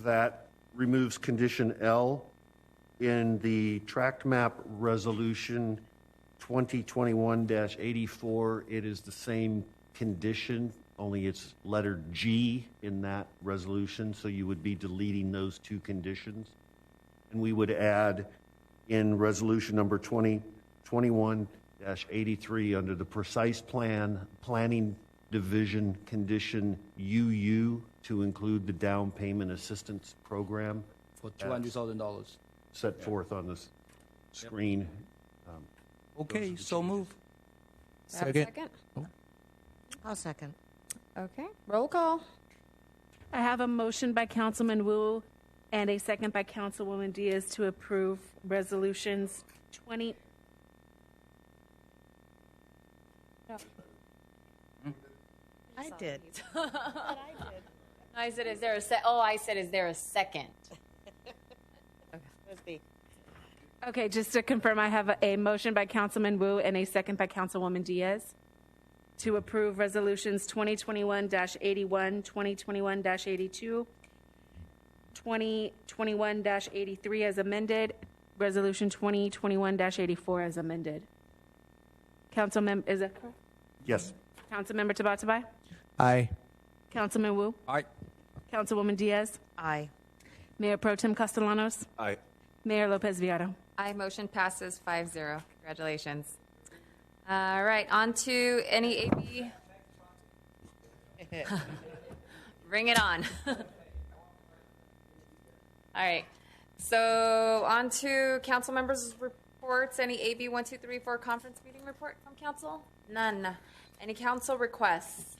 that removes condition L. In the tract map resolution 2021-84, it is the same condition, only it's letter G in that resolution, so you would be deleting those two conditions. And we would add in resolution number 2021-83 under the precise planning division condition UU to include the down payment assistance program. For $200,000. Set forth on this screen. Okay, so move. Second. I'll second. Okay, roll call. I have a motion by Councilman Wu and a second by Councilwoman Diaz to approve resolutions 20. No. I did. I said, is there a I said, is there a second? Okay, just to confirm, I have a motion by Councilman Wu and a second by Councilwoman Diaz to approve resolutions 2021-81, 2021-82, 2021-83 as amended, resolution 2021-84 as amended. Councilmember, is that correct? Yes. Councilmember Tabatabai? Aye. Councilman Wu? Aye. Councilwoman Diaz? Aye. Mayor Pro Tem Castellanos? Aye. Mayor Lopez Viado? Aye, motion passes 5-0. Congratulations. All right, on to any AB. Bring it on. All right, so on to council members' reports. Any AB 1, 2, 3, 4 conference meeting report from council? None. Any council requests?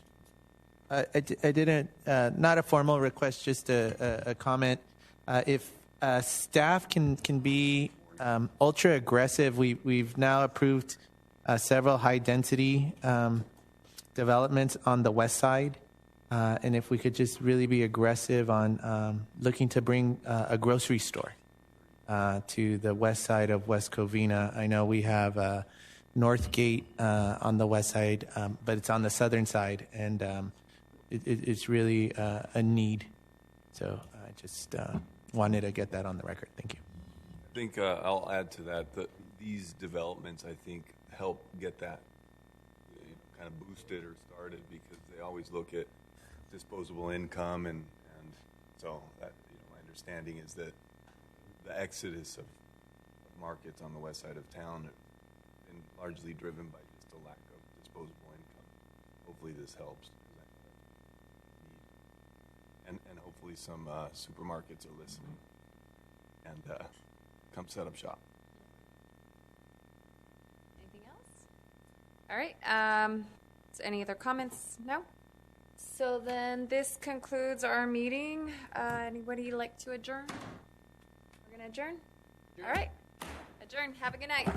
I didn't, not a formal request, just a comment. If staff can be ultra aggressive, we've now approved several high density developments on the west side. And if we could just really be aggressive on looking to bring a grocery store to the west side of West Covina. I know we have North Gate on the west side, but it's on the southern side, and it's really a need. So I just wanted to get that on the record. Thank you. I think I'll add to that these developments, I think, help get that kind of boosted or started, because they always look at disposable income, and so that, my understanding is that the exodus of markets on the west side of town have been largely driven by just a lack of disposable income. Hopefully this helps, and hopefully some supermarkets are listening and come set up shop. Anything else? All right. So any other comments? No? So then this concludes our meeting. Anybody like to adjourn? We're going to adjourn? All right. Adjourn. Have a good night.